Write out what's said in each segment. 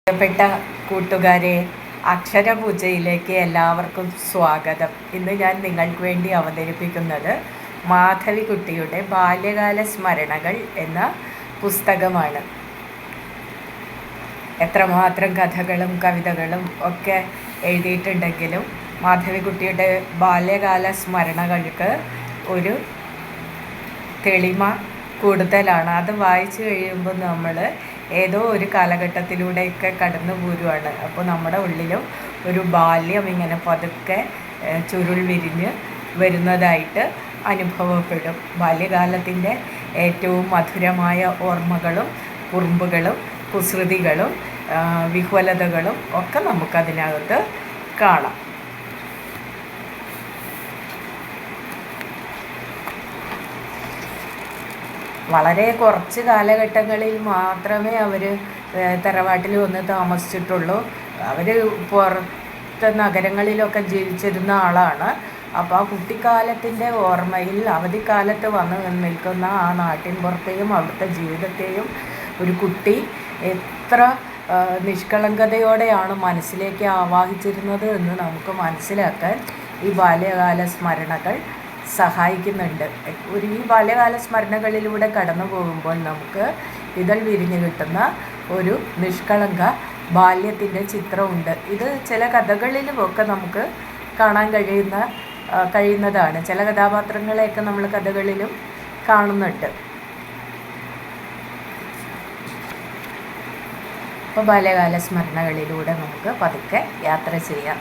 പ്രിയപ്പെട്ട കൂട്ടുകാരെ, അക്ഷരപൂജയിലേക്ക് എല്ലാവർക്കും സ്വാഗതം. ഇന്ന് ഞാൻ നിങ്ങൾക്ക് വേണ്ടി അവതരിപ്പിക്കുന്നത് മാധവിക്കുട്ടിയുടെ ബാല്യകാല സ്മരണകൾ എന്ന പുസ്തകമാണ്. എത്രമാത്രം കഥകളും കവിതകളും ഒക്കെ എഴുതിയിട്ടുണ്ടെങ്കിലും മാധവിക്കുട്ടിയുടെ ബാല്യകാല സ്മരണകൾക്ക് ഒരു തെളിമ കൂടുതലാണ്. അത് വായിച്ചു കഴിയുമ്പോൾ നമ്മൾ ഏതോ ഒരു കാലഘട്ടത്തിലൂടെയൊക്കെ കടന്നു പോരുവാണ്. അപ്പോൾ നമ്മുടെ ഉള്ളിലും ഒരു ബാല്യം ഇങ്ങനെ പതുക്കെ ചുരുൾ വിരിഞ്ഞ് വരുന്നതായിട്ട് അനുഭവപ്പെടും. ബാല്യകാലത്തിൻ്റെ ഏറ്റവും മധുരമായ ഓർമ്മകളും കുറുമ്പുകളും കുസൃതികളും വിഹ്വലതകളും ഒക്കെ നമുക്കതിനകത്ത് കാണാം. വളരെ കുറച്ച് കാലഘട്ടങ്ങളിൽ മാത്രമേ അവർ തറവാട്ടിൽ വന്ന് താമസിച്ചിട്ടുള്ളൂ. അവർ പുറത്ത് നഗരങ്ങളിലൊക്കെ ജീവിച്ചിരുന്ന ആളാണ്. അപ്പോൾ ആ കുട്ടിക്കാലത്തിൻ്റെ ഓർമ്മയിൽ അവധിക്കാലത്ത് വന്ന് നിൽക്കുന്ന ആ നാട്ടിൻ പുറത്തെയും അവിടുത്തെ ജീവിതത്തെയും ഒരു കുട്ടി എത്ര നിഷ്കളങ്കതയോടെയാണ് മനസ്സിലേക്ക് ആവാഹിച്ചിരുന്നത് എന്ന് നമുക്ക് മനസ്സിലാക്കാൻ ഈ ബാല്യകാല സ്മരണകൾ സഹായിക്കുന്നുണ്ട്. ഈ ബാല്യകാല സ്മരണകളിലൂടെ കടന്നു പോകുമ്പോൾ നമുക്ക് ഇതൾ വിരിഞ്ഞു കിട്ടുന്ന ഒരു നിഷ്കളങ്ക ബാല്യത്തിൻ്റെ ചിത്രമുണ്ട്. ഇത് ചില കഥകളിലുമൊക്കെ നമുക്ക് കാണാൻ കഴിയുന്നതാണ്. ചില കഥാപാത്രങ്ങളെയൊക്കെ നമ്മൾ കഥകളിലും കാണുന്നുണ്ട്. അപ്പോൾ ബാല്യകാല സ്മരണകളിലൂടെ നമുക്ക് പതുക്കെ യാത്ര ചെയ്യാം.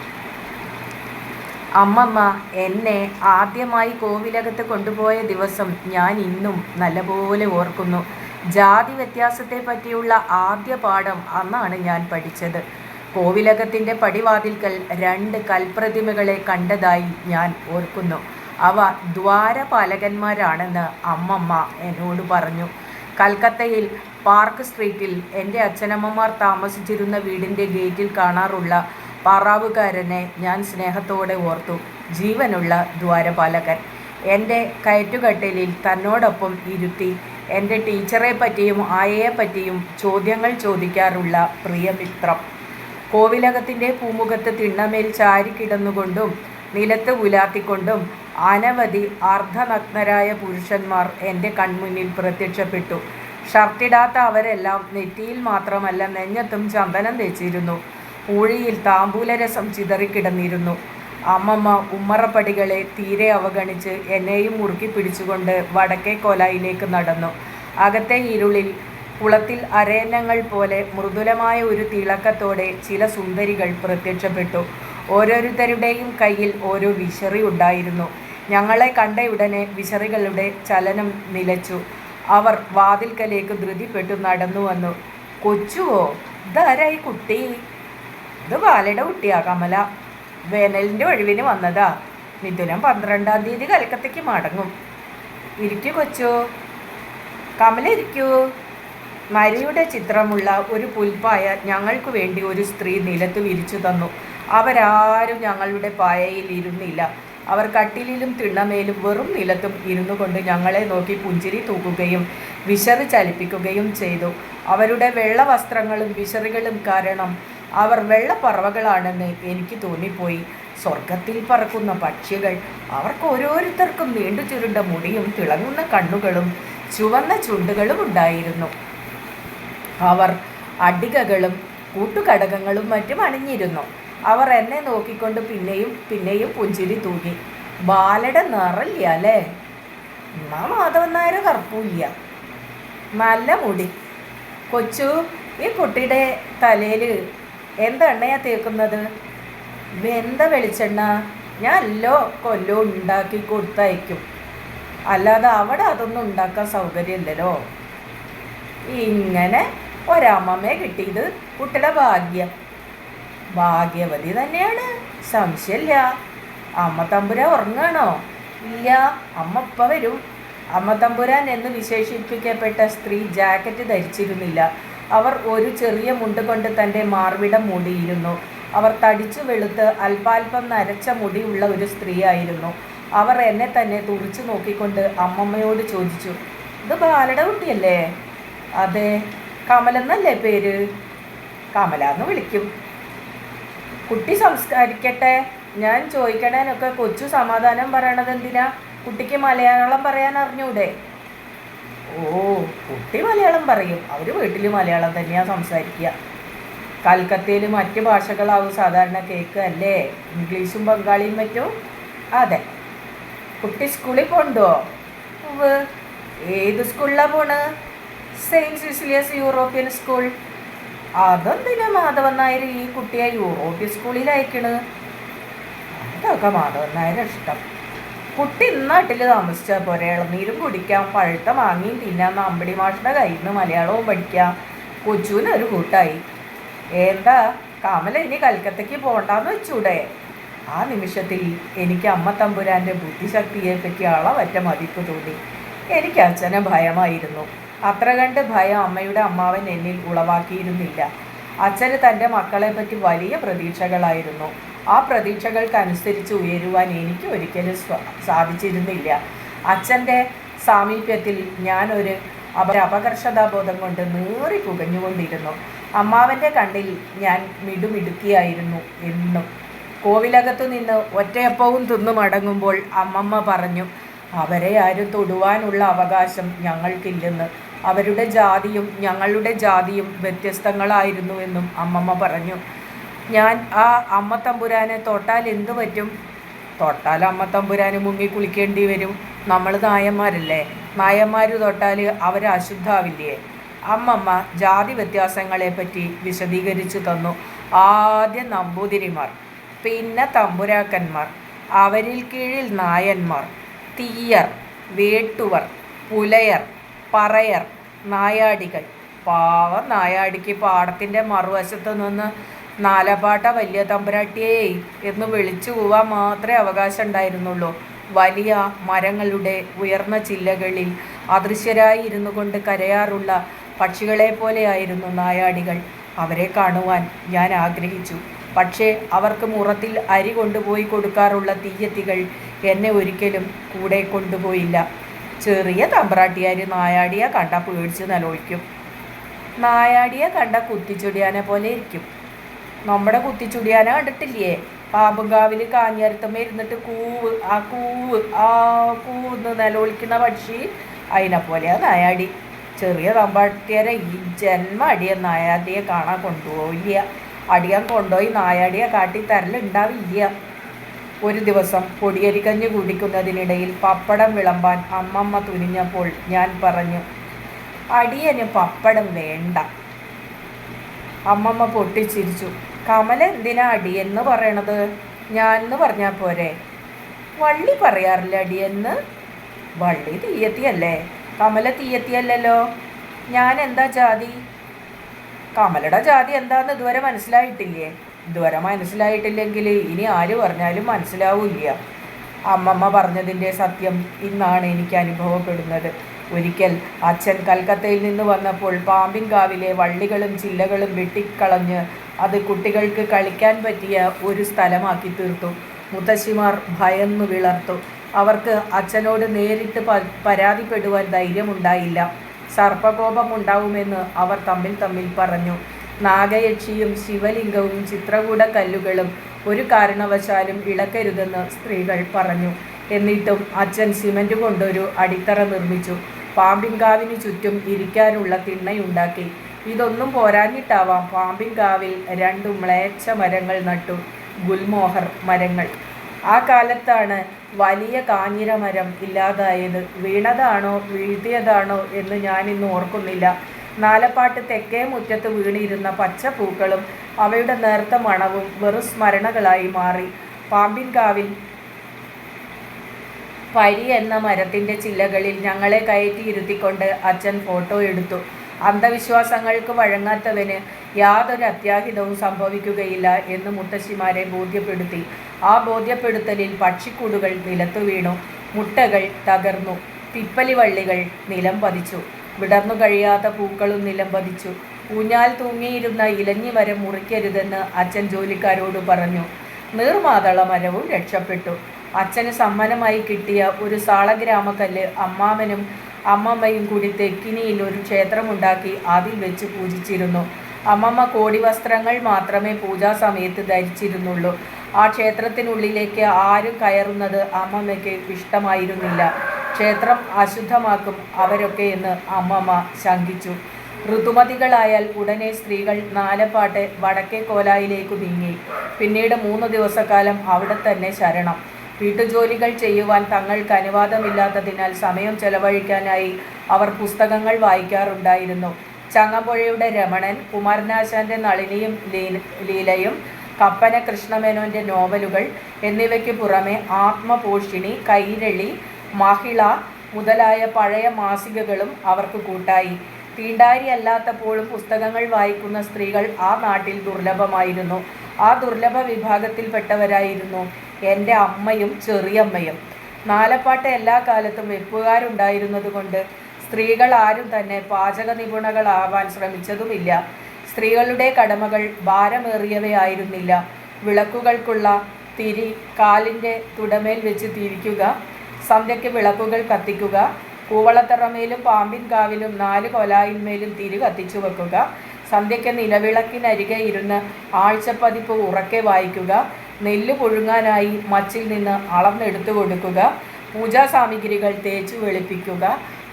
അമ്മമ്മ എന്നെ ആദ്യമായി കോവിലകത്ത് കൊണ്ടുപോയ ദിവസം ഞാൻ ഇന്നും നല്ലപോലെ ഓർക്കുന്നു. ജാതി വ്യത്യാസത്തെ പറ്റിയുള്ള ആദ്യ പാഠം അന്നാണ് ഞാൻ പഠിച്ചത്. കോവിലകത്തിൻ്റെ പടിവാതിൽക്കൽ 2 കൽപ്രതിമകളെ കണ്ടതായി ഞാൻ ഓർക്കുന്നു. അവ ദ്വാരപാലകന്മാരാണെന്ന് അമ്മമ്മ എന്നോട് പറഞ്ഞു. കൽക്കത്തയിൽ പാർക്ക് സ്ട്രീറ്റിൽ എൻ്റെ അച്ഛനമ്മമാർ താമസിച്ചിരുന്ന വീടിൻ്റെ ഗേറ്റിൽ കാണാറുള്ള പാറാവുകാരനെ ഞാൻ സ്നേഹത്തോടെ ഓർത്തു. ജീവനുള്ള ദ്വാരപാലകൻ. എൻ്റെ കയറ്റുകട്ടിലിൽ തന്നോടൊപ്പം ഇരുത്തി എൻ്റെ ടീച്ചറെ പറ്റിയും ആയയെപ്പറ്റിയും ചോദ്യങ്ങൾ ചോദിക്കാറുള്ള പ്രിയമിത്രം. കോവിലകത്തിൻ്റെ പൂമുഖത്ത് തിണ്ണമേൽ ചാരിക്കിടന്നുകൊണ്ടും നിലത്ത് ഉലാത്തിക്കൊണ്ടും അനവധി അർദ്ധനഗ്നരായ പുരുഷന്മാർ എൻ്റെ കൺമുന്നിൽ പ്രത്യക്ഷപ്പെട്ടു. ഷർട്ടിടാത്ത അവരെല്ലാം നെറ്റിയിൽ മാത്രമല്ല നെഞ്ഞത്തും ചന്ദനം തേച്ചിരുന്നു. പൂഴിയിൽ താമ്പൂലരസം ചിതറിക്കിടന്നിരുന്നു. അമ്മമ്മ ഉമ്മറപ്പടികളെ തീരെ അവഗണിച്ച് എന്നെയും മുറുക്കി പിടിച്ചുകൊണ്ട് വടക്കേ കോലായിലേക്ക് നടന്നു. അകത്തെ ഇരുളിൽ കുളത്തിൽ അരയന്നങ്ങൾ പോലെ മൃദുലമായ ഒരു തിളക്കത്തോടെ ചില സുന്ദരികൾ പ്രത്യക്ഷപ്പെട്ടു. ഓരോരുത്തരുടെയും കയ്യിൽ ഓരോ വിശറി ഉണ്ടായിരുന്നു. ഞങ്ങളെ കണ്ടയുടനെ വിശറികളുടെ ചലനം നിലച്ചു. അവർ വാതിൽക്കലേക്ക് ധൃതിപ്പെട്ടു നടന്നു വന്നു. കൊച്ചുവോ? ഇതാരായി കുട്ടി? ഇത് ബാലയുടെ കുട്ടിയാ കമല. വേനലിൻ്റെ ഒഴിവിന് വന്നതാ. മിഥുനം 12-ാം തീയതി കൽക്കത്തയ്ക്ക് മടങ്ങും. ഇരിക്കൂ കൊച്ചു. കമല ഇരിക്കൂ. മരിയുടെ ചിത്രമുള്ള ഒരു പുൽപ്പായ ഞങ്ങൾക്ക് വേണ്ടി ഒരു സ്ത്രീ നിലത്ത് വിരിച്ചു തന്നു. അവരാരും ഞങ്ങളുടെ പായയിൽ ഇരുന്നില്ല. അവർ കട്ടിലിലും തിണ്ണമേലും വെറും നിലത്തും ഇരുന്നു കൊണ്ട് ഞങ്ങളെ നോക്കി പുഞ്ചിരി തൂക്കുകയും വിശറി ചലിപ്പിക്കുകയും ചെയ്തു. അവരുടെ വെള്ള വസ്ത്രങ്ങളും വിശറികളും കാരണം അവർ വെള്ളപ്പറവകളാണെന്ന് എനിക്ക് തോന്നിപ്പോയി. സ്വർഗത്തിൽ പറക്കുന്ന പക്ഷികൾ. അവർക്ക് ഓരോരുത്തർക്കും നീണ്ടു ചുരുണ്ട മുടിയും തിളങ്ങുന്ന കണ്ണുകളും ചുവന്ന ചുണ്ടുകളും ഉണ്ടായിരുന്നു. അവർ അടികകളും കൂട്ടുകടകങ്ങളും മറ്റും അണിഞ്ഞിരുന്നു. അവർ എന്നെ നോക്കിക്കൊണ്ട് പിന്നെയും പിന്നെയും പുഞ്ചിരി തൂകി. ബാലയുടെ നിറയില്ല അല്ലേ? എന്നാ മാധവൻ നായർ കറുപ്പില്ല. നല്ല മുടി. കൊച്ചു, ഈ കുട്ടിയുടെ തലയിൽ എന്തെണ്ണയാ തേക്കുന്നത്? വെന്ത വെളിച്ചെണ്ണ. ഞാൻ കൊല്ലോ ഉണ്ടാക്കി കൊടുത്തയക്കും. അല്ലാതെ അവിടെ അതൊന്നും ഉണ്ടാക്കാൻ സൗകര്യമില്ലല്ലോ. ഇങ്ങനെ ഒരമ്മമ്മയെ കിട്ടിയത് കുട്ടിയുടെ ഭാഗ്യം. ഭാഗ്യവതി തന്നെയാണ്, സംശയമില്ല. അമ്മ തമ്പുരാൻ ഉറങ്ങാണോ? ഇല്ല, അമ്മ ഇപ്പം വരും. അമ്മ തമ്പുരാൻ എന്ന് വിശേഷിപ്പിക്കപ്പെട്ട സ്ത്രീ ജാക്കറ്റ് ധരിച്ചിരുന്നില്ല. അവർ ഒരു ചെറിയ മുണ്ട് കൊണ്ട് തൻ്റെ മാർവിടം മൂടിയിരുന്നു. അവർ തടിച്ചു വെളുത്ത് അല്പാൽപ്പം നരച്ച മുടിയുള്ള ഒരു സ്ത്രീയായിരുന്നു. അവർ എന്നെ തന്നെ തുറിച്ചു നോക്കിക്കൊണ്ട് അമ്മമ്മയോട് ചോദിച്ചു, ഇത് ബാലയുടെ കുട്ടിയല്ലേ? അതെ. കമലെന്നല്ലേ പേര്? കമല എന്ന് വിളിക്കും. കുട്ടി സംസ്കരിക്കട്ടെ. ഞാൻ ചോദിക്കണേനൊക്കെ കൊച്ചു സമാധാനം പറയണത് എന്തിനാ? കുട്ടിക്ക് മലയാളം പറയാൻ അറിഞ്ഞൂടെ? ഓ, കുട്ടി മലയാളം പറയും. അവർ വീട്ടിൽ മലയാളം തന്നെയാണ് സംസാരിക്കുക. കൽക്കത്തയിൽ മറ്റ് ഭാഷകളാവും സാധാരണ കേൾക്കുക അല്ലേ? ഇംഗ്ലീഷും ബംഗാളിയും പറ്റും. അതെ. കുട്ടി സ്കൂളിൽ പോണ്ടോ? ഏത് സ്കൂളിലാണ് പോണ്? Saint Cecilia's European school. അതെന്തിനാ മാധവൻ നായർ ഈ കുട്ടിയെ യൂറോപ്യൻ സ്കൂളിൽ അയക്കണ്? അതൊക്കെ മാധവൻ നായർ ഇഷ്ടം. കുട്ടി നാട്ടിൽ താമസിച്ചാൽ പോരെ. ഇളനീരും കുടിക്കാം, പഴുത്ത മാങ്ങയും തിന്നാം, അമ്പടി മാഷിൻ്റെ കയ്യിൽ നിന്ന് മലയാളവും പഠിക്കാം. കൊച്ചുവിനൊരു കൂട്ടായി. എന്താ കമല ഇനി കൽക്കത്തയ്ക്ക് പോകണ്ടെന്ന് വെച്ചൂടെ? ആ നിമിഷത്തിൽ എനിക്ക് അമ്മ തമ്പുരാൻ്റെ ബുദ്ധിശക്തിയെ പറ്റി അളവറ്റ മതിപ്പ് തോന്നി. എനിക്ക് അച്ഛനെ ഭയമായിരുന്നു. അത്ര കണ്ട് ഭയം അമ്മയുടെ അമ്മാവൻ എന്നിൽ ഉളവാക്കിയിരുന്നില്ല. അച്ഛന് തൻ്റെ മക്കളെ പറ്റി വലിയ പ്രതീക്ഷകളായിരുന്നു. ആ പ്രതീക്ഷകൾക്കനുസരിച്ച് ഉയരുവാൻ എനിക്ക് ഒരിക്കലും സാധിച്ചിരുന്നില്ല. അച്ഛൻ്റെ സാമീപ്യത്തിൽ ഞാനൊരു അപകർഷതാബോധം കൊണ്ട് നീറി പുകഞ്ഞുകൊണ്ടിരുന്നു. അമ്മാവൻ്റെ കണ്ണിൽ ഞാൻ മിടുമിടുക്കിയായിരുന്നു എന്നും. കോവിലകത്തു നിന്ന് ഒറ്റയപ്പവും തിന്നു മടങ്ങുമ്പോൾ അമ്മമ്മ പറഞ്ഞു, അവരെ ആരും തൊടുവാനുള്ള അവകാശം ഞങ്ങൾക്കില്ലെന്ന്. അവരുടെ ജാതിയും ഞങ്ങളുടെ ജാതിയും വ്യത്യസ്തങ്ങളായിരുന്നുവെന്നും അമ്മമ്മ പറഞ്ഞു. ഞാൻ ആ അമ്മ തമ്പുരാനെ തൊട്ടാൽ എന്തു പറ്റും? തൊട്ടാൽ അമ്മ തമ്പുരാന് മുങ്ങി കുളിക്കേണ്ടി വരും. നമ്മൾ നായന്മാരല്ലേ? നായന്മാർ തൊട്ടാൽ അവർ അശുദ്ധാവില്ലേ? അമ്മമ്മ ജാതി വ്യത്യാസങ്ങളെപ്പറ്റി വിശദീകരിച്ചു തന്നു. ആദ്യം നമ്പൂതിരിമാർ, പിന്നെ തമ്പുരാക്കന്മാർ, അവരിൽ കീഴിൽ നായന്മാർ, തീയർ, വേട്ടുവർ, പുലയർ, പറയർ, നായാടികൾ. പാവം നായാടിക്ക് പാടത്തിൻ്റെ മറുവശത്ത് നിന്ന് നാലപാട്ട വലിയ തമ്പുരാട്ടിയേ എന്ന് വിളിച്ചു പോവാൻ മാത്രമേ അവകാശം ഉണ്ടായിരുന്നുള്ളൂ. വലിയ മരങ്ങളുടെ ഉയർന്ന ചില്ലകളിൽ അദൃശ്യരായി ഇരുന്നു കൊണ്ട് കരയാറുള്ള പക്ഷികളെ പോലെയായിരുന്നു നായാടികൾ. അവരെ കാണുവാൻ ഞാൻ ആഗ്രഹിച്ചു. പക്ഷേ അവർക്ക് മുറത്തിൽ അരി കൊണ്ടുപോയി കൊടുക്കാറുള്ള തീയത്തികൾ എന്നെ ഒരിക്കലും കൂടെ കൊണ്ടുപോയില്ല. ചെറിയ തമ്പ്രാട്ടിയാർ നായാടിയെ കണ്ട പേടിച്ച് നിലവിളിക്കും. നായാടിയെ കണ്ട കുത്തിച്ചുടിയാനെ പോലെ ഇരിക്കും. നമ്മുടെ കുത്തിച്ചുടിയാനെ കണ്ടിട്ടില്ലേ? പാമ്പുംകാവിൽ കാഞ്ഞിരത്തമ്മ ഇരുന്നിട്ട് കൂവ് കൂന്ന് നിലവിളിക്കുന്ന പക്ഷി, അതിനെപ്പോലെയാണ് നായാടി. ചെറിയ തമ്പാട്ടിയാരെ ഈ ജന്മ അടിയൻ നായാടിയെ കാണാൻ കൊണ്ടുപോവില്ല. അടിയാൻ കൊണ്ടുപോയി നായാടിയെ കാട്ടി തരലുണ്ടാവില്ല. ഒരു ദിവസം പൊടിയരിക്കഞ്ഞ് കുടിക്കുന്നതിനിടയിൽ പപ്പടം വിളമ്പാൻ അമ്മമ്മ തുനിഞ്ഞപ്പോൾ ഞാൻ പറഞ്ഞു, അടിയന് പപ്പടം വേണ്ട. അമ്മമ്മ പൊട്ടിച്ചിരിച്ചു. കമല എന്തിനാ അടിയെന്ന് പറയണത്? ഞാനെന്ന് പറഞ്ഞാൽ പോരെ? വള്ളി പറയാറില്ല അടിയെന്ന്. വള്ളി തീയത്തിയല്ലേ? കമല തീയത്തിയല്ലല്ലോ. ഞാൻ എന്താ ജാതി? കമലയുടെ ജാതി എന്താണെന്ന് ഇതുവരെ മനസ്സിലായിട്ടില്ലേ? ഇതുവരെ മനസ്സിലായിട്ടില്ലെങ്കിൽ ഇനി ആര് പറഞ്ഞാലും മനസ്സിലാവില്ല. അമ്മമ്മ പറഞ്ഞതിൻ്റെ സത്യം ഇന്നാണ് എനിക്ക് അനുഭവപ്പെടുന്നത്. ഒരിക്കൽ അച്ഛൻ കൽക്കത്തയിൽ നിന്ന് വന്നപ്പോൾ പാമ്പിൻകാവിലെ വള്ളികളും ചില്ലകളും വെട്ടിക്കളഞ്ഞ് അത് കുട്ടികൾക്ക് കളിക്കാൻ പറ്റിയ ഒരു സ്ഥലമാക്കി തീർത്തു. മുത്തശ്ശിമാർ ഭയന്നു വിളർത്തു. അവർക്ക് അച്ഛനോട് നേരിട്ട് പരാതിപ്പെടുവാൻ ധൈര്യമുണ്ടായില്ല. സർപ്പകോപമുണ്ടാവുമെന്ന് അവർ തമ്മിൽ പറഞ്ഞു. നാഗയക്ഷിയും ശിവലിംഗവും ചിത്രകൂട കല്ലുകളും ഒരു കാരണവശാലും ഇളക്കരുതെന്ന് സ്ത്രീകൾ പറഞ്ഞു. എന്നിട്ടും അച്ഛൻ സിമൻറ്റ് കൊണ്ടൊരു അടിത്തറ നിർമ്മിച്ചു. പാമ്പിൻകാവിന് ചുറ്റും ഇരിക്കാനുള്ള തിണ്ണയുണ്ടാക്കി. ഇതൊന്നും പോരാഞ്ഞിട്ടാവാം പാമ്പിൻകാവിൽ 2 മ്ലേച്ഛ മരങ്ങൾ നട്ടു, ഗുൽമോഹർ മരങ്ങൾ. ആ കാലത്താണ് വലിയ കാഞ്ഞിര മരം ഇല്ലാതായത്. വീണതാണോ വീഴ്ത്തിയതാണോ എന്ന് ഞാനിന്ന് ഓർക്കുന്നില്ല. നാലപ്പാട്ട് തെക്കേ മുറ്റത്ത് വീണിരുന്ന പച്ചപ്പൂക്കളും അവയുടെ നേർത്ത മണവും വെറു സ്മരണകളായി മാറി. പാമ്പിൻകാവിൽ പരി എന്ന മരത്തിൻ്റെ ചില്ലകളിൽ ഞങ്ങളെ കയറ്റിയിരുത്തിക്കൊണ്ട് അച്ഛൻ ഫോട്ടോ എടുത്തു. അന്ധവിശ്വാസങ്ങൾക്ക് വഴങ്ങാത്തവന് യാതൊരു അത്യാഹിതവും സംഭവിക്കുകയില്ല എന്ന് മുത്തശ്ശിമാരെ ബോധ്യപ്പെടുത്തി. ആ ബോധ്യപ്പെടുത്തലിൽ പക്ഷിക്കൂടുകൾ നിലത്തു വീണു, മുട്ടകൾ തകർന്നു, തിപ്പലിവള്ളികൾ നിലം പതിച്ചു, വിടർന്നു കഴിയാത്ത പൂക്കളും നിലം പതിച്ചു. ഊഞ്ഞാൽ തൂങ്ങിയിരുന്ന ഇലഞ്ഞി മരം മുറിക്കരുതെന്ന് അച്ഛൻ ജോലിക്കാരോട് പറഞ്ഞു. നീർമാതള മരവും രക്ഷപ്പെട്ടു. അച്ഛന് സമ്മാനമായി കിട്ടിയ ഒരു സാളഗ്രാമക്കല്ല് അമ്മാമനും അമ്മമ്മയും കൂടി തെക്കിനിയിൽ ഒരു ക്ഷേത്രമുണ്ടാക്കി അതിൽ വെച്ച് പൂജിച്ചിരുന്നു. അമ്മമ്മ കോടി വസ്ത്രങ്ങൾ മാത്രമേ പൂജാ സമയത്ത് ധരിച്ചിരുന്നുള്ളൂ. ആ ക്ഷേത്രത്തിനുള്ളിലേക്ക് ആരും കയറുന്നത് അമ്മമ്മയ്ക്ക് ഇഷ്ടമായിരുന്നില്ല. ക്ഷേത്രം അശുദ്ധമാക്കും അവരൊക്കെ എന്ന് അമ്മമ്മ ശങ്കിച്ചു. ഋതുമതികളായാൽ ഉടനെ സ്ത്രീകൾ നാലപ്പാട്ട് വടക്കേ കോലായിലേക്കു നീങ്ങി. പിന്നീട് 3 ദിവസക്കാലം അവിടെ തന്നെ ശരണം. വീട്ടുജോലികൾ ചെയ്യുവാൻ തങ്ങൾക്ക് അനുവാദമില്ലാത്തതിനാൽ സമയം ചെലവഴിക്കാനായി അവർ പുസ്തകങ്ങൾ വായിക്കാറുണ്ടായിരുന്നു. ചങ്ങമ്പുഴയുടെ രമണൻ, കുമാരനാശാൻ്റെ നളിനിയും ലീലയും, കപ്പന കൃഷ്ണമേനോൻ്റെ നോവലുകൾ എന്നിവയ്ക്ക് പുറമെ ആത്മപോഷിണി, കൈരളി, മഹിള മുതലായ പഴയ മാസികകളും അവർക്ക് കൂട്ടായി. തീണ്ടാരി അല്ലാത്തപ്പോഴും പുസ്തകങ്ങൾ വായിക്കുന്ന സ്ത്രീകൾ ആ നാട്ടിൽ ദുർലഭമായിരുന്നു. ആ ദുർലഭ വിഭാഗത്തിൽപ്പെട്ടവരായിരുന്നു എൻ്റെ അമ്മയും ചെറിയമ്മയും. നാലപ്പാട്ട് എല്ലാ കാലത്തും വെപ്പുകാരുണ്ടായിരുന്നതുകൊണ്ട് സ്ത്രീകൾ ആരും തന്നെ പാചക നിപുണകളാവാൻ ശ്രമിച്ചതുമില്ല. സ്ത്രീകളുടെ കടമകൾ ഭാരമേറിയവയായിരുന്നില്ല. വിളക്കുകൾക്കുള്ള തിരി കാലിൻ്റെ തുടമേൽ വെച്ച് തിരിക്കുക, സന്ധ്യയ്ക്ക് വിളക്കുകൾ കത്തിക്കുക, കൂവളത്തറമേലും പാമ്പിൻ കാവിലും 4 കൊലായിന്മേലും തിരി കത്തിച്ചു വെക്കുക, സന്ധ്യയ്ക്ക് നിലവിളക്കിനരികെ ഇരുന്ന് ആഴ്ചപ്പതിപ്പ് ഉറക്കെ വായിക്കുക, നെല്ല് പുഴുങ്ങാനായി മച്ചിൽ നിന്ന് അളന്നെടുത്തു കൊടുക്കുക, പൂജാ സാമഗ്രികൾ തേച്ചു വെളുപ്പിക്കുക,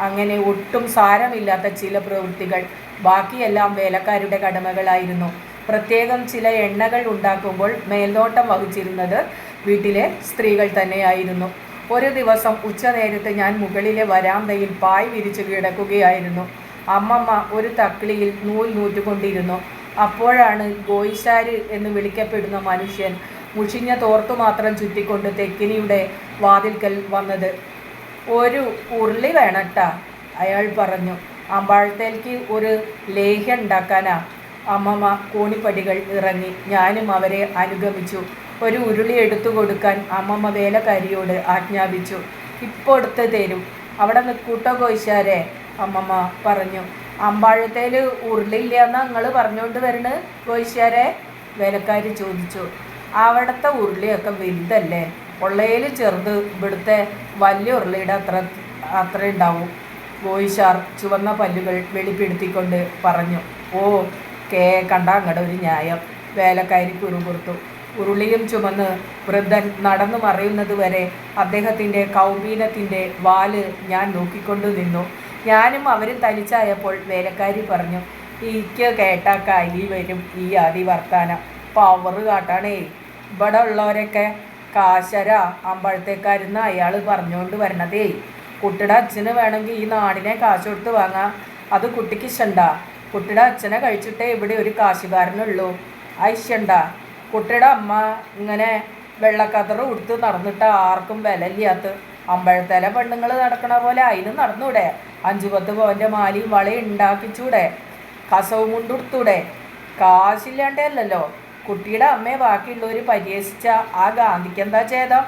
അങ്ങനെ ഒട്ടും സാരമില്ലാത്ത ചില പ്രവൃത്തികൾ. ബാക്കിയെല്ലാം വേലക്കാരുടെ കടമകളായിരുന്നു. പ്രത്യേകം ചില എണ്ണകൾ ഉണ്ടാക്കുമ്പോൾ മേൽനോട്ടം വഹിച്ചിരുന്നത് വീട്ടിലെ സ്ത്രീകൾ തന്നെയായിരുന്നു. ഒരു ദിവസം ഉച്ചനേരത്ത് ഞാൻ മുകളിലെ വരാന്തയിൽ പായ് വിരിച്ച് കിടക്കുകയായിരുന്നു. അമ്മമ്മ ഒരു തക്ളിയിൽ നൂൽ നൂറ്റുകൊണ്ടിരുന്നു. അപ്പോഴാണ് ഗോയിശാര് എന്ന് വിളിക്കപ്പെടുന്ന മനുഷ്യൻ മുഷിഞ്ഞ തോർത്തു മാത്രം ചുറ്റിക്കൊണ്ട് തെക്കിനിയുടെ വാതിൽക്കൽ വന്നത്. ഒരു ഉരുളി വേണട്ടാ, അയാൾ പറഞ്ഞു. അമ്പാഴത്തേക്ക് ഒരു ലേഹ്യം ഉണ്ടാക്കാനാ. അമ്മമ്മ കോണിപ്പടികൾ ഇറങ്ങി. ഞാനും അവരെ അനുഗമിച്ചു. ഒരു ഉരുളി എടുത്തു കൊടുക്കാൻ അമ്മമ്മ വേലക്കാരിയോട് ആജ്ഞാപിച്ചു. ഇപ്പോൾ എടുത്ത് തരും. അവിടെ നിൽക്കൂട്ടോ ഗോയിശാരെ, അമ്മമ്മ പറഞ്ഞു. അമ്പാഴത്തേൽ ഉരുളിയില്ലെന്നാ നിങ്ങൾ പറഞ്ഞുകൊണ്ട് വരണ ഗോയിശാരെ, വേലക്കാരി ചോദിച്ചു. അവിടുത്തെ ഉരുളിയൊക്കെ വലുതല്ലേ, ഉള്ളയിൽ ചെറുത്, ഇവിടുത്തെ വലിയ ഉരുളിയുടെ അത്ര ഉണ്ടാവും, ഗോയിശാർ ചുവന്ന പല്ലുകൾ വെളിപ്പെടുത്തിക്കൊണ്ട് പറഞ്ഞു. ഓ കണ്ട അങ്ങടെ ഒരു ന്യായം, വേലക്കാരി കുറുകുറുത്തു. ഉരുളിയും ചുമന്ന് വൃദ്ധൻ നടന്നു മറിയുന്നത് വരെ അദ്ദേഹത്തിൻ്റെ കൗപീനത്തിൻ്റെ വാല് ഞാൻ നോക്കിക്കൊണ്ടു നിന്നു. ഞാനും അവരും തനിച്ചായപ്പോൾ വേലക്കാരി പറഞ്ഞു. എനിക്ക് കേട്ടാ കൈ വരും ഈ ആദി വർത്താനം, പവറ് കാട്ടാണേ. ഇവിടെ ഉള്ളവരൊക്കെ കാശര അമ്പഴത്തേക്കാരുന്ന് അയാൾ പറഞ്ഞുകൊണ്ട് വരണതേ. കുട്ടിയുടെ അച്ഛന് വേണമെങ്കിൽ ഈ നാടിനെ കാശ് കൊടുത്ത് വാങ്ങാം, അത് കുട്ടിക്ക് ഇഷ്ടണ്ടാ? കുട്ടിയുടെ അച്ഛനെ കഴിച്ചിട്ടേ ഇവിടെ ഒരു കാശുകാരനുള്ളൂ, ഐശ്യണ്ട. കുട്ടിയുടെ അമ്മ ഇങ്ങനെ വെള്ളക്കതറ് കൊടുത്ത് നടന്നിട്ട് ആർക്കും വിലയില്ലാത്ത അമ്പഴത്തേലെ പെണ്ണുങ്ങൾ നടക്കണ പോലെ അതിനും നടന്നൂടെ? 5-10 പവൻ്റെ മാലിയും വളയും ഉണ്ടാക്കിച്ചൂടെ? കസവും കൊണ്ടുകൊടുത്തൂടെ? കാശില്ലാണ്ടല്ലോ. കുട്ടിയുടെ അമ്മയെ ബാക്കിയുള്ളവർ പരിഹസിച്ച ആ ഗാന്ധിക്ക് എന്താ ചെയ്തോ?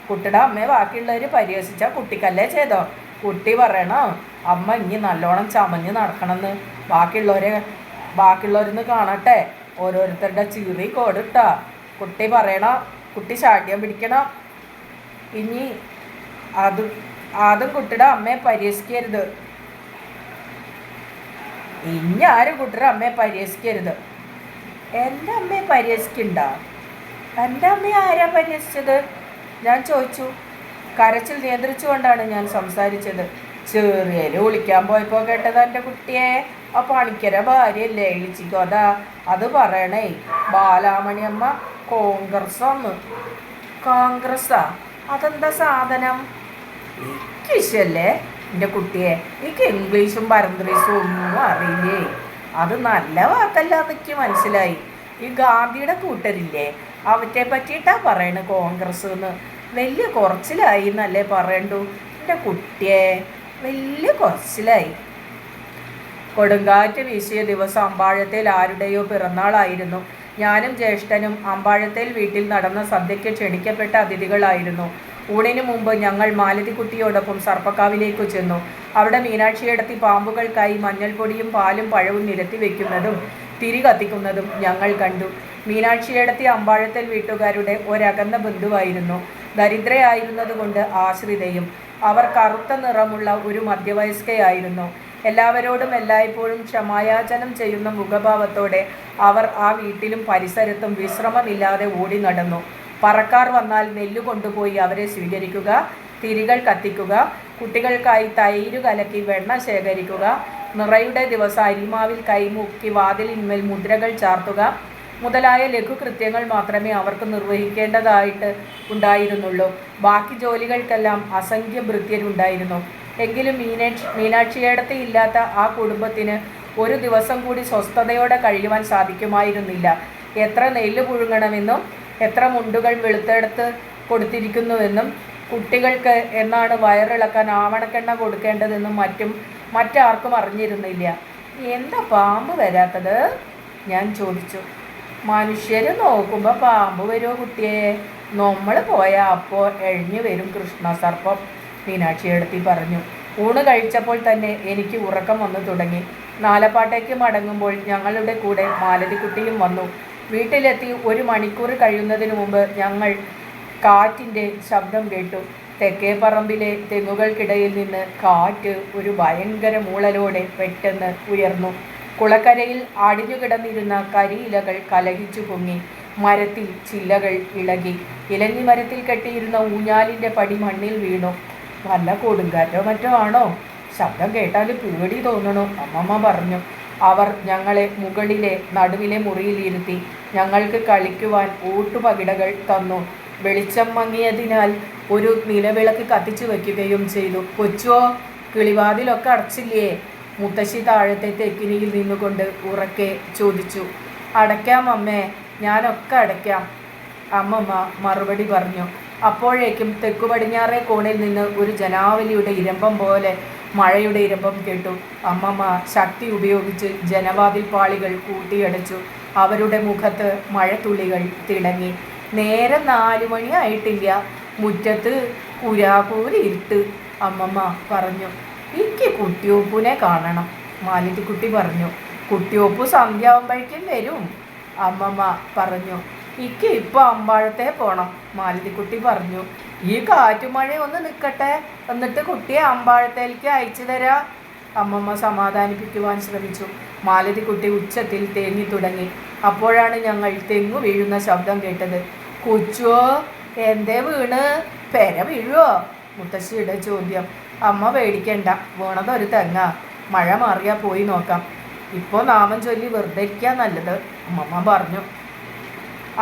കുട്ടിയുടെ അമ്മയെ ബാക്കിയുള്ളവർ പരിഹസിച്ച കുട്ടിക്കല്ലേ ചെയ്തോ? കുട്ടി പറയണോ അമ്മ ഇനി നല്ലോണം ചമഞ്ഞ് നടക്കണമെന്ന്? ബാക്കിയുള്ളവരെന്ന് കാണട്ടെ, ഓരോരുത്തരുടെ ചീറി കോടിട്ടാ. കുട്ടി പറയണം, കുട്ടി ശാഠ്യം പിടിക്കണം. ഇനി അതും കുട്ടിയുടെ അമ്മയെ പരിഹസിക്കരുത്. ഇനി ആരും കുട്ടിയുടെ അമ്മയെ പരിഹസിക്കരുത്. എൻ്റെ അമ്മയെ പരിഹസിക്കണ്ട? എൻ്റെ അമ്മയെ ആരാ പരിഹസിച്ചത്? ഞാൻ ചോദിച്ചു. കരച്ചിൽ നിയന്ത്രിച്ചുകൊണ്ടാണ് ഞാൻ സംസാരിച്ചത്. ചെറിയല് വിളിക്കാൻ പോയപ്പോൾ കേട്ടത് എൻ്റെ കുട്ടിയെ ആ പണിക്കര ഭാര്യയല്ലേ ഇളിച്ചിക്കോ, അത് പറയണേ. ബാലാമണിയമ്മ കോൺഗ്രസ്സാന്ന്. കോൺഗ്രസ്സാ? അതെന്താ സാധനം? എനിക്കിഷ്ടല്ലേ എൻ്റെ കുട്ടിയെ? എനിക്ക് ഇംഗ്ലീഷും പരന്ത്രീസും ഒന്നും അറിയില്ലേ. അത് നല്ല വാക്കല്ല എനിക്ക് മനസ്സിലായി. ഈ ഗാന്ധിയുടെ കൂട്ടരില്ലേ, അവറ്റെ പറ്റിയിട്ടാ പറയണ കോൺഗ്രസ് എന്ന്. വലിയ കുറച്ചിലായി എന്നല്ലേ പറയണ്ടു എൻ്റെ കുട്ടിയെ, വലിയ കുറച്ചിലായി. കൊടുങ്കാറ്റ് വീശിയ ദിവസം അമ്പാഴത്തേൽ ആരുടെയോ പിറന്നാളായിരുന്നു. ഞാനും ജ്യേഷ്ഠനും അമ്പാഴത്തേൽ വീട്ടിൽ നടന്ന സദ്യയ്ക്ക് ക്ഷണിക്കപ്പെട്ട അതിഥികളായിരുന്നു. ഊണിന് മുമ്പ് ഞങ്ങൾ മാലതിക്കുട്ടിയോടൊപ്പം സർപ്പക്കാവിലേക്ക് ചെന്നു. അവിടെ മീനാക്ഷിയെടത്തി പാമ്പുകൾക്കായി മഞ്ഞൾപ്പൊടിയും പാലും പഴവും നിരത്തി വയ്ക്കുന്നതും തിരി കത്തിക്കുന്നതും ഞങ്ങൾ കണ്ടു. മീനാക്ഷിയെടത്തി അമ്പാഴത്തേൽ വീട്ടുകാരുടെ ഒരകന്ന ബന്ധുവായിരുന്നു. ദരിദ്രയായിരുന്നതുകൊണ്ട് ആശ്രിതയും. അവർ കറുത്ത നിറമുള്ള ഒരു മധ്യവയസ്കയായിരുന്നു. എല്ലാവരോടും എല്ലായ്പ്പോഴും ക്ഷമായാചനം ചെയ്യുന്ന മുഖഭാവത്തോടെ അവർ ആ വീട്ടിലും പരിസരത്തും വിശ്രമമില്ലാതെ ഓടി നടന്നു. പറക്കാർ വന്നാൽ നെല്ല് കൊണ്ടുപോയി അവരെ സ്വീകരിക്കുക, തിരികൾ കത്തിക്കുക, കുട്ടികൾക്കായി തൈര് കലക്കി വെണ്ണ ശേഖരിക്കുക, നിറയുടെ ദിവസം അരിമാവിൽ കൈമുക്കി വാതിലിന്മേൽ മുദ്രകൾ ചാർത്തുക മുതലായ ലഘുകൃത്യങ്ങൾ മാത്രമേ അവർക്ക് നിർവഹിക്കേണ്ടതായിട്ട് ഉണ്ടായിരുന്നുള്ളൂ. ബാക്കി ജോലികൾക്കെല്ലാം അസംഖ്യം ഭൃത്യരുണ്ടായിരുന്നു. എങ്കിലും മീനാക്ഷിയേടത്തി ഇല്ലാത്ത ആ കുടുംബത്തിന് ഒരു ദിവസം കൂടി സ്വസ്ഥതയോടെ കഴിയുവാൻ സാധിക്കുമായിരുന്നില്ല. എത്ര നെല്ല് പുഴുങ്ങണമെന്നും എത്ര മുണ്ടുകൾ വെളുത്തെടുത്ത് കൊടുത്തിരിക്കുന്നുവെന്നും കുട്ടികൾക്ക് എന്നാണ് വയറിളക്കാൻ ആവണക്കെണ്ണ കൊടുക്കേണ്ടതെന്നും മറ്റാർക്കും അറിഞ്ഞിരുന്നില്ല. എന്താ പാമ്പ് വരാത്തത്? ഞാൻ ചോദിച്ചു. മനുഷ്യർ നോക്കുമ്പോൾ പാമ്പ് വരുമോ കുട്ടിയെ? നമ്മൾ പോയാൽ അപ്പോൾ എഴിഞ്ഞു വരും കൃഷ്ണസർപ്പം, മീനാക്ഷിയെടുത്തി പറഞ്ഞു. ഊണ് കഴിച്ചപ്പോൾ തന്നെ എനിക്ക് ഉറക്കം വന്നു തുടങ്ങി. നാലപ്പാട്ടേക്ക് മടങ്ങുമ്പോൾ ഞങ്ങളുടെ കൂടെ മാലതിക്കുട്ടിയും വന്നു. വീട്ടിലെത്തി 1 മണിക്കൂർ കഴിയുന്നതിന് മുമ്പ് ഞങ്ങൾ കാറ്റിൻ്റെ ശബ്ദം കേട്ടു. തെക്കേ പറമ്പിലെ തെങ്ങുകൾക്കിടയിൽ നിന്ന് കാറ്റ് ഒരു ഭയങ്കര മൂളലോടെ പെട്ടെന്ന് ഉയർന്നു. കുളക്കരയിൽ അടിഞ്ഞു കിടന്നിരുന്ന കരിയിലകൾ കലഹിച്ചു പൊങ്ങി. മരത്തിൽ ചില്ലകൾ ഇളകി. ഇലഞ്ഞി മരത്തിൽ കെട്ടിയിരുന്ന ഊഞ്ഞാലിൻ്റെ പടി മണ്ണിൽ വീണു. വല്ല കൊടുങ്കാറ്റോ മറ്റോ ആണോ? ശബ്ദം കേട്ടാൽ പേടി തോന്നണു, അമ്മമ്മ പറഞ്ഞു. അവർ ഞങ്ങളെ മുകളിലെ നടുവിലെ മുറിയിലിരുത്തി. ഞങ്ങൾക്ക് കളിക്കുവാൻ ഊട്ടുപകിടകൾ തന്നു. വെളിച്ചം മങ്ങിയതിനാൽ ഒരു നിലവിളക്ക് കത്തിച്ചു വയ്ക്കുകയും ചെയ്തു. കൊച്ചോ, കിളിവാതിലൊക്കെ അടച്ചില്ലേ? മുത്തശ്ശി താഴത്തെ തെക്കിനിയിൽ നിന്നുകൊണ്ട് ഉറക്കെ ചോദിച്ചു. അടയ്ക്കാം അമ്മേ, ഞാനൊക്കെ അടയ്ക്കാം, അമ്മമ്മ മറുപടി പറഞ്ഞു. അപ്പോഴേക്കും തെക്കു പടിഞ്ഞാറേ കോണിൽ നിന്ന് ഒരു ജനാവലിയുടെ ഇരമ്പം പോലെ മഴയുടെ ഇരമ്പം കേട്ടു. അമ്മമ്മ ശക്തി ഉപയോഗിച്ച് ജനവാതിൽ പാളികൾ കൂട്ടിയടച്ചു. അവരുടെ മുഖത്ത് മഴത്തുള്ളികൾ തിളങ്ങി. നേരം 4 മണി ആയിട്ടില്ല, മുറ്റത്ത് കുരാകൂരിട്ട്, അമ്മമ്മ പറഞ്ഞു. എനിക്ക് കുട്ടിയോപ്പുനെ കാണണം, മാലതിക്കുട്ടി പറഞ്ഞു. കുട്ടിയോപ്പു സന്ധ്യ ആവുമ്പോഴേക്കും വരും, അമ്മമ്മ പറഞ്ഞു. എനിക്ക് ഇപ്പോൾ അമ്പാഴത്തെ പോണം, മാലതിക്കുട്ടി പറഞ്ഞു. ഈ കാറ്റുമഴ ഒന്ന് നിൽക്കട്ടെ, എന്നിട്ട് കുട്ടിയെ അമ്പാഴത്തേക്ക് അയച്ചു തരാ, അമ്മമ്മ സമാധാനിപ്പിക്കുവാൻ ശ്രമിച്ചു. മാലതിക്കുട്ടി ഉച്ചത്തിൽ തേങ്ങി തുടങ്ങി. അപ്പോഴാണ് ഞങ്ങൾ തെങ്ങു വീഴുന്ന ശബ്ദം കേട്ടത്. കൊച്ചോ, എന്തേ വീണ്? പെര വീഴുവോ? മുത്തശ്ശിയുടെ ചോദ്യം. അമ്മ പേടിക്കണ്ട, വീണതൊരു തെങ്ങ, മഴ മാറിയാൽ പോയി നോക്കാം. ഇപ്പോൾ നാമം ചൊല്ലി വെറുതെ ഇരിക്കാൻ നല്ലത്, അമ്മമ്മ പറഞ്ഞു.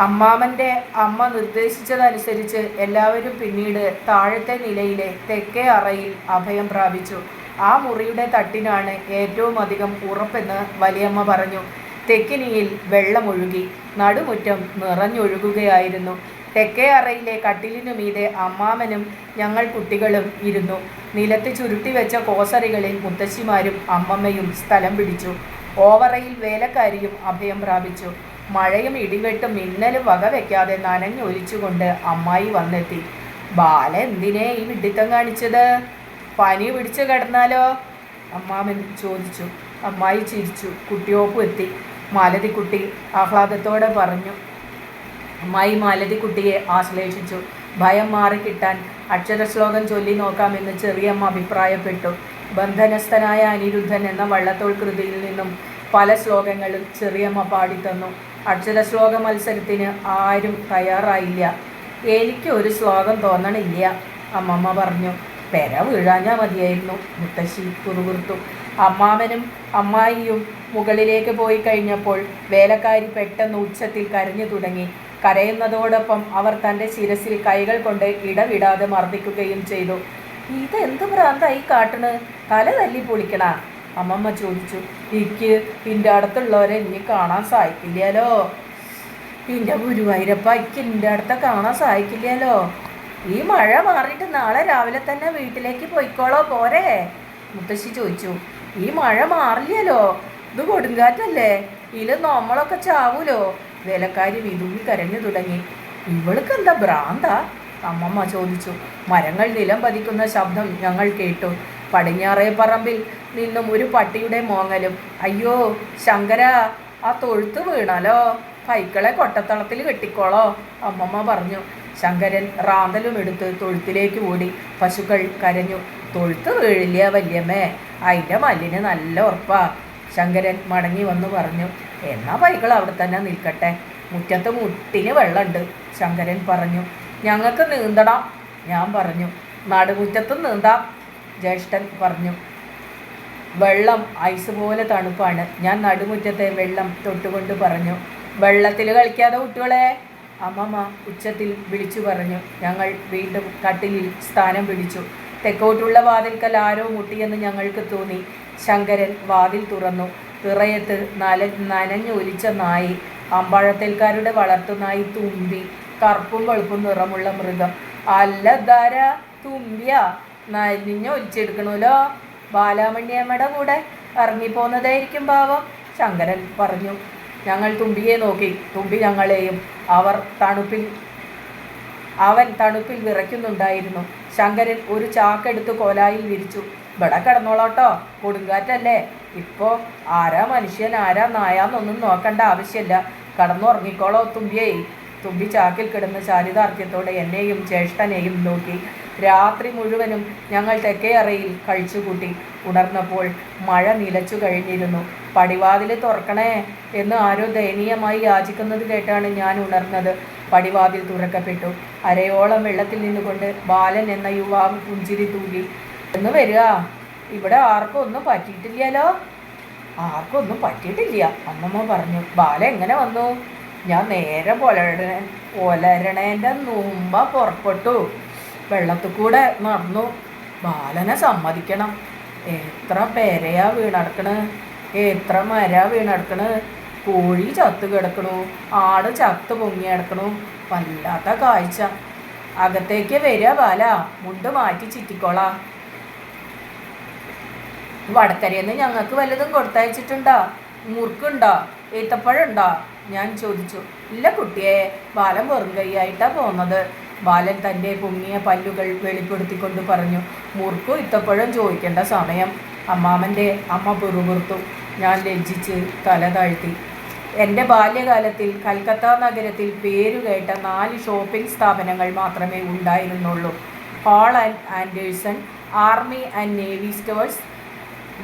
അമ്മാമൻ്റെ അമ്മ നിർദ്ദേശിച്ചതനുസരിച്ച് എല്ലാവരും പിന്നീട് താഴത്തെ നിലയിലെ തെക്കേ അറയിൽ അഭയം പ്രാപിച്ചു. ആ മുറിയുടെ തട്ടിനാണ് ഏറ്റവും അധികം ഉറപ്പെന്ന് വലിയമ്മ പറഞ്ഞു. തെക്കിനിയിൽ വെള്ളമൊഴുകി. നടുമുറ്റം നിറഞ്ഞൊഴുകുകയായിരുന്നു. തെക്കേ അറയിലെ കട്ടിലിനു മീതെ അമ്മാമനും ഞങ്ങൾ കുട്ടികളും ഇരുന്നു. നിലത്ത് ചുരുട്ടിവെച്ച കോസറികളിൽ മുത്തശ്ശിമാരും അമ്മമ്മയും സ്ഥലം പിടിച്ചു. ഓവറയിൽ വേലക്കാരിയും അഭയം പ്രാപിച്ചു. മഴയും ഇടിവെട്ടും മിന്നലും വകവെക്കാതെ നനഞ്ഞൊലിച്ചുകൊണ്ട് അമ്മായി വന്നെത്തി. ബാല എന്തിനേ ഈ വിഡിത്തം കാണിച്ചത്? പനി പിടിച്ചു കിടന്നാലോ? അമ്മാമൻ ചോദിച്ചു. അമ്മായി ചിരിച്ചു. കുട്ടിയോപ്പ് എത്തി, മാലതിക്കുട്ടി ആഹ്ലാദത്തോടെ പറഞ്ഞു. അമ്മായി മാലതിക്കുട്ടിയെ ആശ്ലേഷിച്ചു. ഭയം മാറിക്കിട്ടാൻ അക്ഷരശ്ലോകം ചൊല്ലി നോക്കാമെന്ന് ചെറിയമ്മ അഭിപ്രായപ്പെട്ടു. ബന്ധനസ്ഥനായ അനിരുദ്ധൻ എന്ന വള്ളത്തോൾ കൃതിയിൽ നിന്നും പല ശ്ലോകങ്ങളും ചെറിയമ്മ പാടിത്തന്നു. അക്ഷരശ്ലോക മത്സരത്തിന് ആരും തയ്യാറായില്ല. എനിക്ക് ഒരു ശ്ലോകം തോന്നണില്ല, അമ്മമ്മ പറഞ്ഞു. പെര വീഴാഞ്ഞാൽ മതിയായിരുന്നു, മുത്തശ്ശി കുറുകുറുത്തു. അമ്മാമനും അമ്മായിയും മുകളിലേക്ക് പോയി കഴിഞ്ഞപ്പോൾ വേലക്കാരി പെട്ടെന്ന് ഉച്ചത്തിൽ കരഞ്ഞു തുടങ്ങി. കരയുന്നതോടൊപ്പം അവർ തൻ്റെ ശിരസിൽ കൈകൾ കൊണ്ട് ഇടവിടാതെ മർദ്ദിക്കുകയും ചെയ്തു. ഇതെന്ത് ഭ്രാന്തായി കാട്ടണ്? തല തല്ലി പൊളിക്കണ? അമ്മമ്മ ചോദിച്ചു. എനിക്ക് എൻ്റെ അടുത്തുള്ളവരെ ഇനി കാണാൻ സാധിക്കില്ലല്ലോ. എൻ്റെ ഗുരുവായൂരപ്പ, എനിക്ക് എൻ്റെ അടുത്ത കാണാൻ സാധിക്കില്ലല്ലോ. ഈ മഴ മാറിയിട്ട് നാളെ രാവിലെ തന്നെ വീട്ടിലേക്ക് പോയിക്കോളോ പോരെ? മുത്തശ്ശി ചോദിച്ചു. ഈ മഴ മാറില്ലല്ലോ, ഇത് കൊടുങ്കാറ്റല്ലേ, ഇതിൽ നമ്മളൊക്കെ ചാവൂലോ? വേലക്കാരി വിതുമ്പി കരഞ്ഞു തുടങ്ങി. ഇവൾക്ക് എന്താ ഭ്രാന്താ? അമ്മമ്മ ചോദിച്ചു. മരങ്ങൾ നിലം പതിക്കുന്ന ശബ്ദം ഞങ്ങൾ കേട്ടു. പടിഞ്ഞാറേ പറമ്പിൽ നിന്നും ഒരു പട്ടിയുടെ മോങ്ങലും. അയ്യോ ശങ്കര, ആ തൊഴുത്ത് വീണാലോ, പൈക്കളെ കൊട്ടത്തളത്തിൽ കെട്ടിക്കോളോ, അമ്മമ്മ പറഞ്ഞു. ശങ്കരൻ റാന്തലും എടുത്ത് തൊഴുത്തിലേക്ക് ഓടി. പശുക്കൾ കരഞ്ഞു. തൊഴുത്ത് വീഴില്ല വല്യമ്മേ, അതിൻ്റെ മല്ലിന് നല്ല ഉറപ്പാ. ശങ്കരൻ മടങ്ങി വന്നു പറഞ്ഞു. എന്നാ പൈകൾ അവിടെ തന്നെ നിൽക്കട്ടെ, മുറ്റത്ത് മുട്ടിന് വെള്ളമുണ്ട്. ശങ്കരൻ പറഞ്ഞു. ഞങ്ങൾക്ക് നീന്തണം, ഞാൻ പറഞ്ഞു. നടുമുറ്റത്തും നീന്താം, ജ്യേഷ്ഠൻ പറഞ്ഞു. വെള്ളം ഐസ് പോലെ തണുപ്പാണ്, ഞാൻ നടുമുറ്റത്തെ വെള്ളം തൊട്ടുകൊണ്ട് പറഞ്ഞു. വെള്ളത്തിൽ കളിക്കാതെ കുട്ടികളെ, അമ്മമ്മ ഉച്ചത്തിൽ വിളിച്ചു പറഞ്ഞു. ഞങ്ങൾ വീണ്ടും കട്ടിലിൽ സ്ഥാനം പിടിച്ചു. തെക്കോട്ടുള്ള വാതിൽക്കൽ ആരോ മുട്ടിയെന്ന് ഞങ്ങൾക്ക് തോന്നി. ശങ്കരൻ വാതിൽ തുറന്നു. പിറയത്ത് നനഞ്ഞൊലിച്ച നായി, അമ്പഴത്തേൽക്കാരുടെ വളർത്തുനായി തുമ്പി, കറുപ്പും വെളുപ്പും നിറമുള്ള മൃഗം. അല്ല ധാര തുമ്പിയാ, നനഞ്ഞൊലിച്ചെടുക്കണമല്ലോ. ബാലാമണ്യമ്മയുടെ കൂടെ ഇറങ്ങിപ്പോന്നതായിരിക്കും ഭാവം, ശങ്കരൻ പറഞ്ഞു. ഞങ്ങൾ തുമ്പിയെ നോക്കി. തുമ്പി ഞങ്ങളെയും. അവൻ തണുപ്പിൽ വിറയ്ക്കുന്നുണ്ടായിരുന്നു. ശങ്കരൻ ഒരു ചാക്കെടുത്ത് കോലായിൽ വിരിച്ചു. ഇവിടെ കിടന്നോളാട്ടോ, കൊടുങ്കാറ്റല്ലേ. ഇപ്പോൾ ആരാ മനുഷ്യൻ ആരാ നായാന്നൊന്നും നോക്കേണ്ട ആവശ്യമില്ല, കടന്നുറങ്ങിക്കോളോ തുമ്പിയേ. തുമ്പി ചാക്കിൽ കിടന്ന് ചാരിതാർത്ഥ്യത്തോടെ എന്നെയും ജ്യേഷ്ഠനെയും നോക്കി. രാത്രി മുഴുവനും ഞങ്ങൾ തെക്കേ അറയിൽ കഴിച്ചുകൂട്ടി. ഉണർന്നപ്പോൾ മഴ നിലച്ചു കഴിഞ്ഞിരുന്നു. പടിവാതിൽ തുറക്കണേ എന്ന് ആരോ ദയനീയമായി യാചിക്കുന്നത് കേട്ടാണ് ഞാൻ ഉണർന്നത്. പടിവാതിൽ തുറക്കപ്പെട്ടു. അരയോളം വെള്ളത്തിൽ നിന്നുകൊണ്ട് ബാലൻ എന്ന യുവാവ് പുഞ്ചിരി തൂകി. എന്ന് വരിക, ഇവിടെ ആർക്കും ഒന്നും പറ്റിയിട്ടില്ലല്ലോ. ആർക്കും ഒന്നും പറ്റിയിട്ടില്ല, അമ്മമ്മ പറഞ്ഞു. ബാല എങ്ങനെ വന്നു? ഞാൻ നേരെ പുലരണേൻ്റെ മുമ്പ പുറപ്പെട്ടു. വെള്ളത്തിൽ കൂടെ നടന്നു. ബാലനെ സമ്മതിക്കണം. എത്ര പേരയാ വീണടക്കണ്, എത്ര മരാ വീണടക്കണ്. കോഴി ചത്ത് കിടക്കണു, ആട് ചത്ത് പൊങ്ങി കിടക്കണു. വല്ലാത്ത കാഴ്ച. അകത്തേക്ക് വരിക ബാല, മുണ്ട് മാറ്റി ചിറ്റിക്കോളാ. വടക്കരയെന്ന് ഞങ്ങൾക്ക് വല്ലതും കൊടുത്തയച്ചിട്ടുണ്ടോ? മുറുക്കുണ്ടോ, ഈത്തപ്പഴമുണ്ടോ? ഞാൻ ചോദിച്ചു. ഇല്ല കുട്ടിയെ, ബാലൻ വെറും കൈയായിട്ടാണ് പോകുന്നത്. ബാലൻ തൻ്റെ പൊങ്ങിയ പല്ലുകൾ വെളിപ്പെടുത്തിക്കൊണ്ട് പറഞ്ഞു. മുറുക്കും ഈത്തപ്പഴം ചോദിക്കേണ്ട സമയം. അമ്മാമൻ്റെ അമ്മ പിറുപിറുത്തു. ഞാൻ ലജ്ജിച്ച് തല താഴ്ത്തി. എൻ്റെ ബാല്യകാലത്തിൽ കൽക്കത്ത നഗരത്തിൽ പേരുകേട്ട 4 ഷോപ്പിംഗ് സ്ഥാപനങ്ങൾ മാത്രമേ ഉണ്ടായിരുന്നുള്ളൂ. Hall and Anderson, army and navy stores,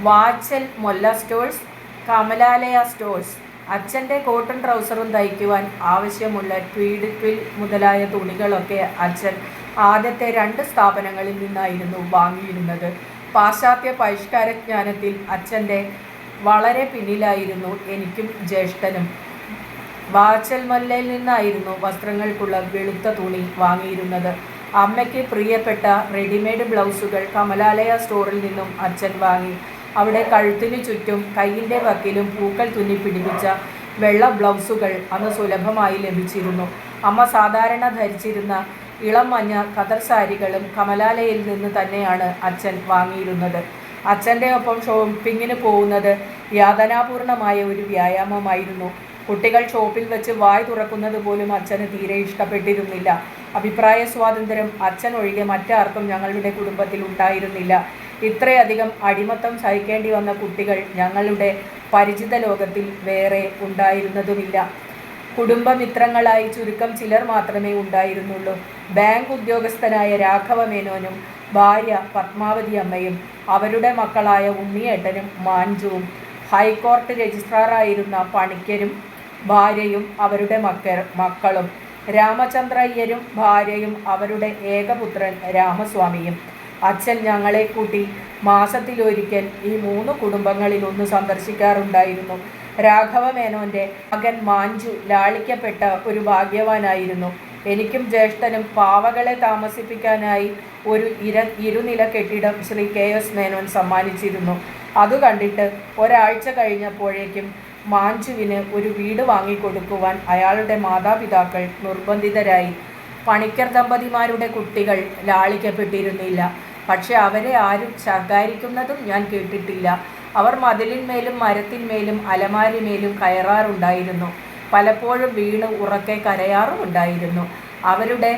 വാച്ചൽ മൊല്ല സ്റ്റോഴ്സ്, കമലാലയ സ്റ്റോഴ്സ്. അച്ഛൻ്റെ കോട്ടൺ ട്രൗസറും തയ്ക്കുവാൻ ആവശ്യമുള്ള ട്വീഡ് ട്വിൽ മുതലായ തുണികളൊക്കെ അച്ഛൻ ആദ്യത്തെ 2 സ്ഥാപനങ്ങളിൽ നിന്നായിരുന്നു വാങ്ങിയിരുന്നത്. പാശ്ചാത്യ പരിഷ്കാരജ്ഞാനത്തിൽ അച്ഛൻ്റെ വളരെ പിന്നിലായിരുന്നു എനിക്കും ജ്യേഷ്ഠനും. വാച്ചൽമല്ലയിൽ നിന്നായിരുന്നു വസ്ത്രങ്ങൾക്കുള്ള വെളുത്ത തുണി വാങ്ങിയിരുന്നത്. അമ്മയ്ക്ക് പ്രിയപ്പെട്ട റെഡിമെയ്ഡ് ബ്ലൗസുകൾ കമലാലയ സ്റ്റോറിൽ നിന്നും അച്ഛൻ വാങ്ങി. അവിടെ കഴുത്തിനു ചുറ്റും കയ്യിൻ്റെ വക്കിലും പൂക്കൾ തുന്നിപ്പിടിപ്പിച്ച വെള്ള ബ്ലൗസുകൾ അന്ന് സുലഭമായി ലഭിച്ചിരുന്നു. അമ്മ സാധാരണ ധരിച്ചിരുന്ന ഇളം മഞ്ഞ ഖദർ സാരികളും കമലാലയിൽ നിന്ന് തന്നെയാണ് അച്ഛൻ വാങ്ങിയിരുന്നത്. അച്ഛൻ്റെ ഒപ്പം ഷോപ്പിങ്ങിന് പോകുന്നത് യാതനാപൂർണമായ ഒരു വ്യായാമമായിരുന്നു. കുട്ടികൾ ഷോപ്പിൽ വെച്ച് വായ് തുറക്കുന്നത് പോലും അച്ഛന് തീരെ ഇഷ്ടപ്പെട്ടിരുന്നില്ല. അഭിപ്രായ സ്വാതന്ത്ര്യം അച്ഛൻ ഒഴികെ മറ്റാർക്കും ഞങ്ങളുടെ കുടുംബത്തിൽ ഉണ്ടായിരുന്നില്ല. ഇത്രയധികം അടിമത്തം സഹിക്കേണ്ടി വന്ന കുട്ടികൾ ഞങ്ങളുടെ പരിചിത ലോകത്തിൽ വേറെ ഉണ്ടായിരുന്നതുമില്ല. കുടുംബമിത്രങ്ങളായി ചുരുക്കം ചിലർ മാത്രമേ ഉണ്ടായിരുന്നുള്ളൂ. ബാങ്ക് ഉദ്യോഗസ്ഥനായ രാഘവ മേനോനും ഭാര്യ പത്മാവതി അമ്മയും അവരുടെ മക്കളായ ഉണ്ണിയേട്ടനും മാഞ്ചുവും, ഹൈക്കോർട്ട് രജിസ്ട്രാറായിരുന്ന പണിക്കരും ഭാര്യയും അവരുടെ മക്കളും, രാമചന്ദ്രയ്യരും ഭാര്യയും അവരുടെ ഏകപുത്രൻ രാമസ്വാമിയും. അച്ഛൻ ഞങ്ങളെ കൂട്ടി മാസത്തിലൊരിക്കൽ ഈ 3 കുടുംബങ്ങളിലൊന്ന് സന്ദർശിക്കാറുണ്ടായിരുന്നു. രാഘവ മേനോൻ്റെ മകൻ മാഞ്ചു ലാളിക്കപ്പെട്ട ഒരു ഭാഗ്യവാനായിരുന്നു. എനിക്കും ജ്യേഷ്ഠനും പാവകളെ താമസിപ്പിക്കാനായി ഒരു ഇരുനില കെട്ടിടം ശ്രീ KS മേനോൻ സമ്മാനിച്ചിരുന്നു. അത് കണ്ടിട്ട് ഒരാഴ്ച കഴിഞ്ഞപ്പോഴേക്കും മാഞ്ചുവിന് ഒരു വീട് വാങ്ങിക്കൊടുക്കുവാൻ അയാളുടെ മാതാപിതാക്കൾ നിർബന്ധിതരായി. പണിക്കർ ദമ്പതിമാരുടെ കുട്ടികൾ ലാളിക്കപ്പെട്ടിരുന്നില്ല. പക്ഷെ അവരെ ആരും ശകാരിക്കുന്നതും ഞാൻ കേട്ടിട്ടില്ല. അവർ മതിലിന്മേലും മരത്തിന്മേലും അലമാരിമേലും കയറാറുണ്ടായിരുന്നു. പലപ്പോഴും വീണ് ഉറക്കെ കരയാറുമുണ്ടായിരുന്നു. അവരുടെ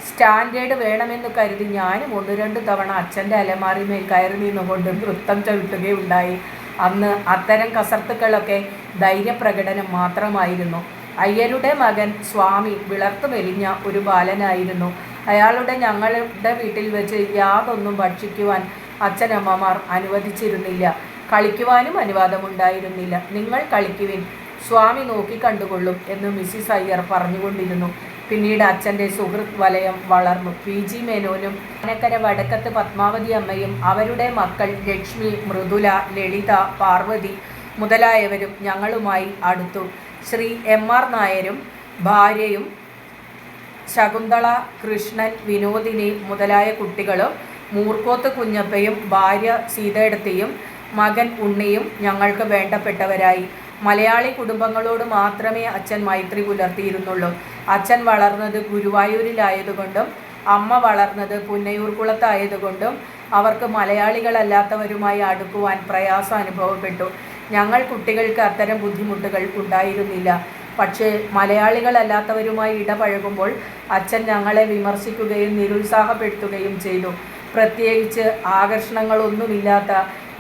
സ്റ്റാൻഡേർഡ് വേണമെന്ന് കരുതി ഞാനും 1-2 തവണ അച്ഛൻ്റെ അലമാരിമേൽ കയറി നിന്നുകൊണ്ട് നൃത്തം ചവിട്ടുകയുണ്ടായി. അന്ന് അത്തരം കസർത്തുക്കളൊക്കെ ധൈര്യപ്രകടനം മാത്രമായിരുന്നു. അയ്യരുടെ മകൻ സ്വാമി വിളർത്തു മെലിഞ്ഞ ഒരു ബാലനായിരുന്നു. ഞങ്ങളുടെ വീട്ടിൽ വെച്ച് യാതൊന്നും ഭക്ഷിക്കുവാൻ അച്ഛനമ്മമാർ അനുവദിച്ചിരുന്നില്ല. കളിക്കുവാനും അനുവാദമുണ്ടായിരുന്നില്ല. നിങ്ങൾ കളിക്കുവിൻ, സ്വാമി നോക്കിക്കണ്ടുകൊള്ളും എന്ന് മിസ്സിസ് അയ്യർ പറഞ്ഞുകൊണ്ടിരുന്നു. പിന്നീട് അച്ഛൻ്റെ സുഹൃത്ത് വലയം വളർന്നു. പി.ജി. മേനോനും ആനക്കര വടക്കത്ത് പത്മാവതി അമ്മയും അവരുടെ മക്കൾ ലക്ഷ്മി, മൃദുല, ലളിത, പാർവതി മുതലായവരും ഞങ്ങളുമായി അടുത്തു. ശ്രീ എം.ആർ. നായരും ഭാര്യയും ശകുന്തള, കൃഷ്ണൻ, വിനോദിനി മുതലായ കുട്ടികളും, മൂർക്കോത്ത് കുഞ്ഞപ്പയും ഭാര്യ സീതേടത്തിയും മകൻ ഉണ്ണിയും ഞങ്ങൾക്ക് വേണ്ടപ്പെട്ടവരായി. മലയാളി കുടുംബങ്ങളോട് മാത്രമേ അച്ഛൻ മൈത്രി പുലർത്തിയിരുന്നുള്ളൂ. അച്ഛൻ വളർന്നത് ഗുരുവായൂരിലായതുകൊണ്ടും അമ്മ വളർന്നത് പുന്നയൂർകുളത്തായതുകൊണ്ടും അവർക്ക് മലയാളികളല്ലാത്തവരുമായി അടുക്കുവാൻ പ്രയാസം അനുഭവപ്പെട്ടു. ഞങ്ങൾ കുട്ടികൾക്ക് അത്തരം ബുദ്ധിമുട്ടുകൾ ഉണ്ടായിരുന്നില്ല. പക്ഷേ മലയാളികളല്ലാത്തവരുമായി ഇടപഴകുമ്പോൾ അച്ഛൻ ഞങ്ങളെ വിമർശിക്കുകയും നിരുത്സാഹപ്പെടുത്തുകയും ചെയ്തു. പ്രത്യേകിച്ച് ആകർഷണങ്ങളൊന്നുമില്ലാത്ത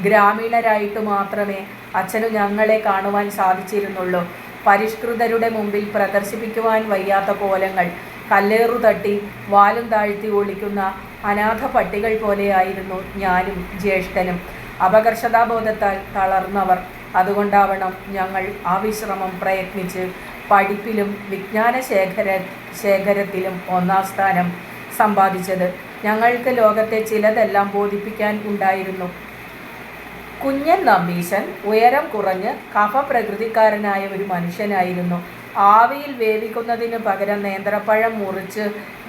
ഗ്രാമീണരായിട്ട് മാത്രമേ അച്ഛനു ഞങ്ങളെ കാണുവാൻ സാധിച്ചിരുന്നുള്ളൂ. പരിഷ്കൃതരുടെ മുമ്പിൽ പ്രദർശിപ്പിക്കുവാൻ വയ്യാത്ത കോലങ്ങൾ, കല്ലേറു തട്ടി വാലും താഴ്ത്തി ഒളിക്കുന്ന അനാഥ പട്ടികൾ പോലെയായിരുന്നു ഞാനും ജ്യേഷ്ഠനും. അപകർഷതാബോധത്താൽ തളർന്നവർ. അതുകൊണ്ടാവണം ഞങ്ങൾ അവിശ്രമം പ്രയത്നിച്ച് പഠിപ്പിലും വിജ്ഞാന ശേഖരത്തിലും ഒന്നാം സ്ഥാനം സമ്പാദിച്ചത്. ഞങ്ങൾക്ക് ലോകത്തെ ചിലതെല്ലാം ബോധിപ്പിക്കാൻ ഉണ്ടായിരുന്നു. കുഞ്ഞൻ നമ്പീശൻ ഉയരം കുറഞ്ഞ് കഫപ്രകൃതിക്കാരനായ ഒരു മനുഷ്യനായിരുന്നു. ആവിയിൽ വേവിക്കുന്നതിന് പകരം നേന്ത്രപ്പഴം മുറിച്ച്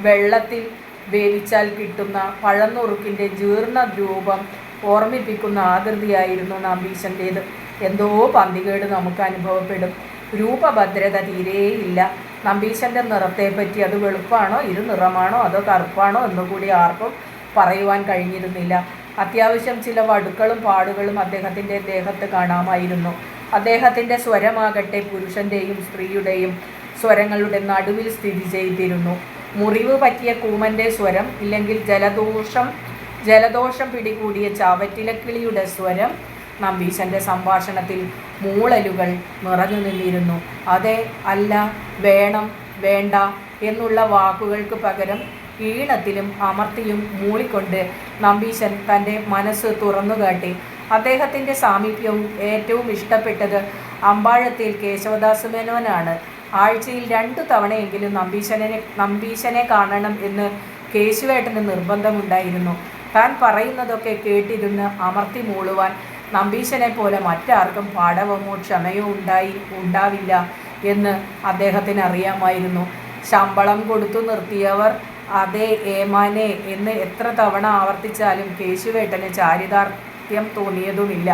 വെള്ളത്തിൽ വേവിച്ചാൽ കിട്ടുന്ന പഴനുറുക്കിൻ്റെ ജീർണ രൂപം ഓർമ്മിപ്പിക്കുന്ന ആകൃതിയായിരുന്നു നമ്പീശൻ്റേത്. എന്തോ പന്തികേട് നമുക്ക് അനുഭവപ്പെടും. രൂപഭദ്രത തീരെയില്ല. നമ്പീശൻ്റെ നിറത്തെപ്പറ്റി അത് വെളുപ്പാണോ ഇരുനിറമാണോ അതോ കറുപ്പാണോ എന്നുകൂടി ആർക്കും പറയുവാൻ കഴിഞ്ഞിരുന്നില്ല. അത്യാവശ്യം ചില വടുക്കളും പാടുകളും അദ്ദേഹത്തിൻ്റെ ദേഹത്ത് കാണാമായിരുന്നു. അദ്ദേഹത്തിൻ്റെ സ്വരമാകട്ടെ പുരുഷൻ്റെയും സ്ത്രീയുടെയും സ്വരങ്ങളുടെ നടുവിൽ സ്ഥിതി ചെയ്തിരുന്നു. മുറിവ് പറ്റിയ കൂമൻ്റെ സ്വരം, ഇല്ലെങ്കിൽ ജലദോഷം പിടികൂടിയ ചാവറ്റിലക്കിളിയുടെ സ്വരം. നമ്പീശൻ്റെ സംഭാഷണത്തിൽ മൂളലുകൾ നിറഞ്ഞു നിന്നിരുന്നു. അതെ, അല്ല, വേണം, വേണ്ട എന്നുള്ള വാക്കുകൾക്ക് പകരം ഈണത്തിലും അമർത്തിയും മൂളിക്കൊണ്ട് നമ്പീശൻ തൻ്റെ മനസ്സ് തുറന്നുകാട്ടി. അദ്ദേഹത്തിൻ്റെ സാമീപ്യവും ഏറ്റവും ഇഷ്ടപ്പെട്ടത് അമ്പാഴത്തിൽ കേശവദാസ് മേനോനാണ്. ആഴ്ചയിൽ 2 തവണയെങ്കിലും നമ്പീശനെ കാണണം എന്ന് കേശുവേട്ടന് നിർബന്ധമുണ്ടായിരുന്നു. താൻ പറയുന്നതൊക്കെ കേട്ടിരുന്ന് അമർത്തി മൂളുവാൻ നമ്പീശനെ പോലെ മറ്റാർക്കും പാടവമോ ക്ഷമയോ ഉണ്ടാവില്ല എന്ന് അദ്ദേഹത്തിന് അറിയാമായിരുന്നു. ശമ്പളം കൊടുത്തു നിർത്തിയവർ അതേ ഏമാനെ എന്ന് എത്ര തവണ ആവർത്തിച്ചാലും കേശുവേട്ടന് ചാരിതാർത്ഥ്യം തോന്നിയതുമില്ല.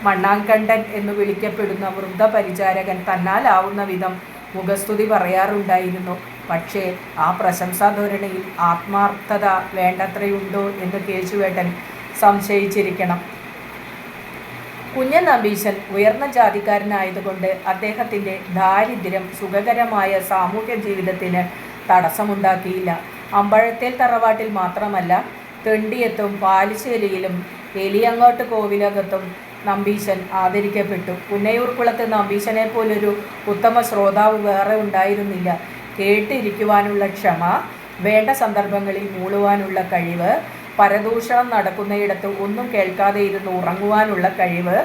മണ്ണാങ്കണ്ടൻ എന്ന് വിളിക്കപ്പെടുന്ന വൃദ്ധപരിചാരകൻ തന്നാലാവുന്ന വിധം മുഖസ്തുതി പറയാറുണ്ടായിരുന്നു. പക്ഷേ ആ പ്രശംസാധോരണയിൽ ആത്മാർത്ഥത വേണ്ടത്രയുണ്ടോ എന്ന് കേശുവേട്ടൻ സംശയിച്ചിരിക്കണം. കുഞ്ഞൻ നമ്പീശൻ ഉയർന്ന ജാതിക്കാരനായതുകൊണ്ട് അദ്ദേഹത്തിൻ്റെ ദാരിദ്ര്യം സുഖകരമായ സാമൂഹ്യ ജീവിതത്തിന് തടസ്സമുണ്ടാക്കിയില്ല. അമ്പഴത്തേൽ തറവാട്ടിൽ മാത്രമല്ല, തെണ്ടിയത്തും പാലിശ്ശേരിയിലും എലിയങ്ങോട്ട് കോവിലകത്തും നമ്പീശൻ ആദരിക്കപ്പെട്ടു. പുന്നയൂർകുളത്ത് നമ്പീശനെ പോലൊരു ഉത്തമ ശ്രോതാവ് വേറെ ഉണ്ടായിരുന്നില്ല. കേട്ടിരിക്കുവാനുള്ള ക്ഷമ, വേണ്ട സന്ദർഭങ്ങളിൽ മൂളുവാനുള്ള കഴിവ്, പരദൂഷണം നടക്കുന്നയിടത്ത് ഒന്നും കേൾക്കാതെ ഇരുന്ന് ഉറങ്ങുവാനുള്ള കഴിവ്,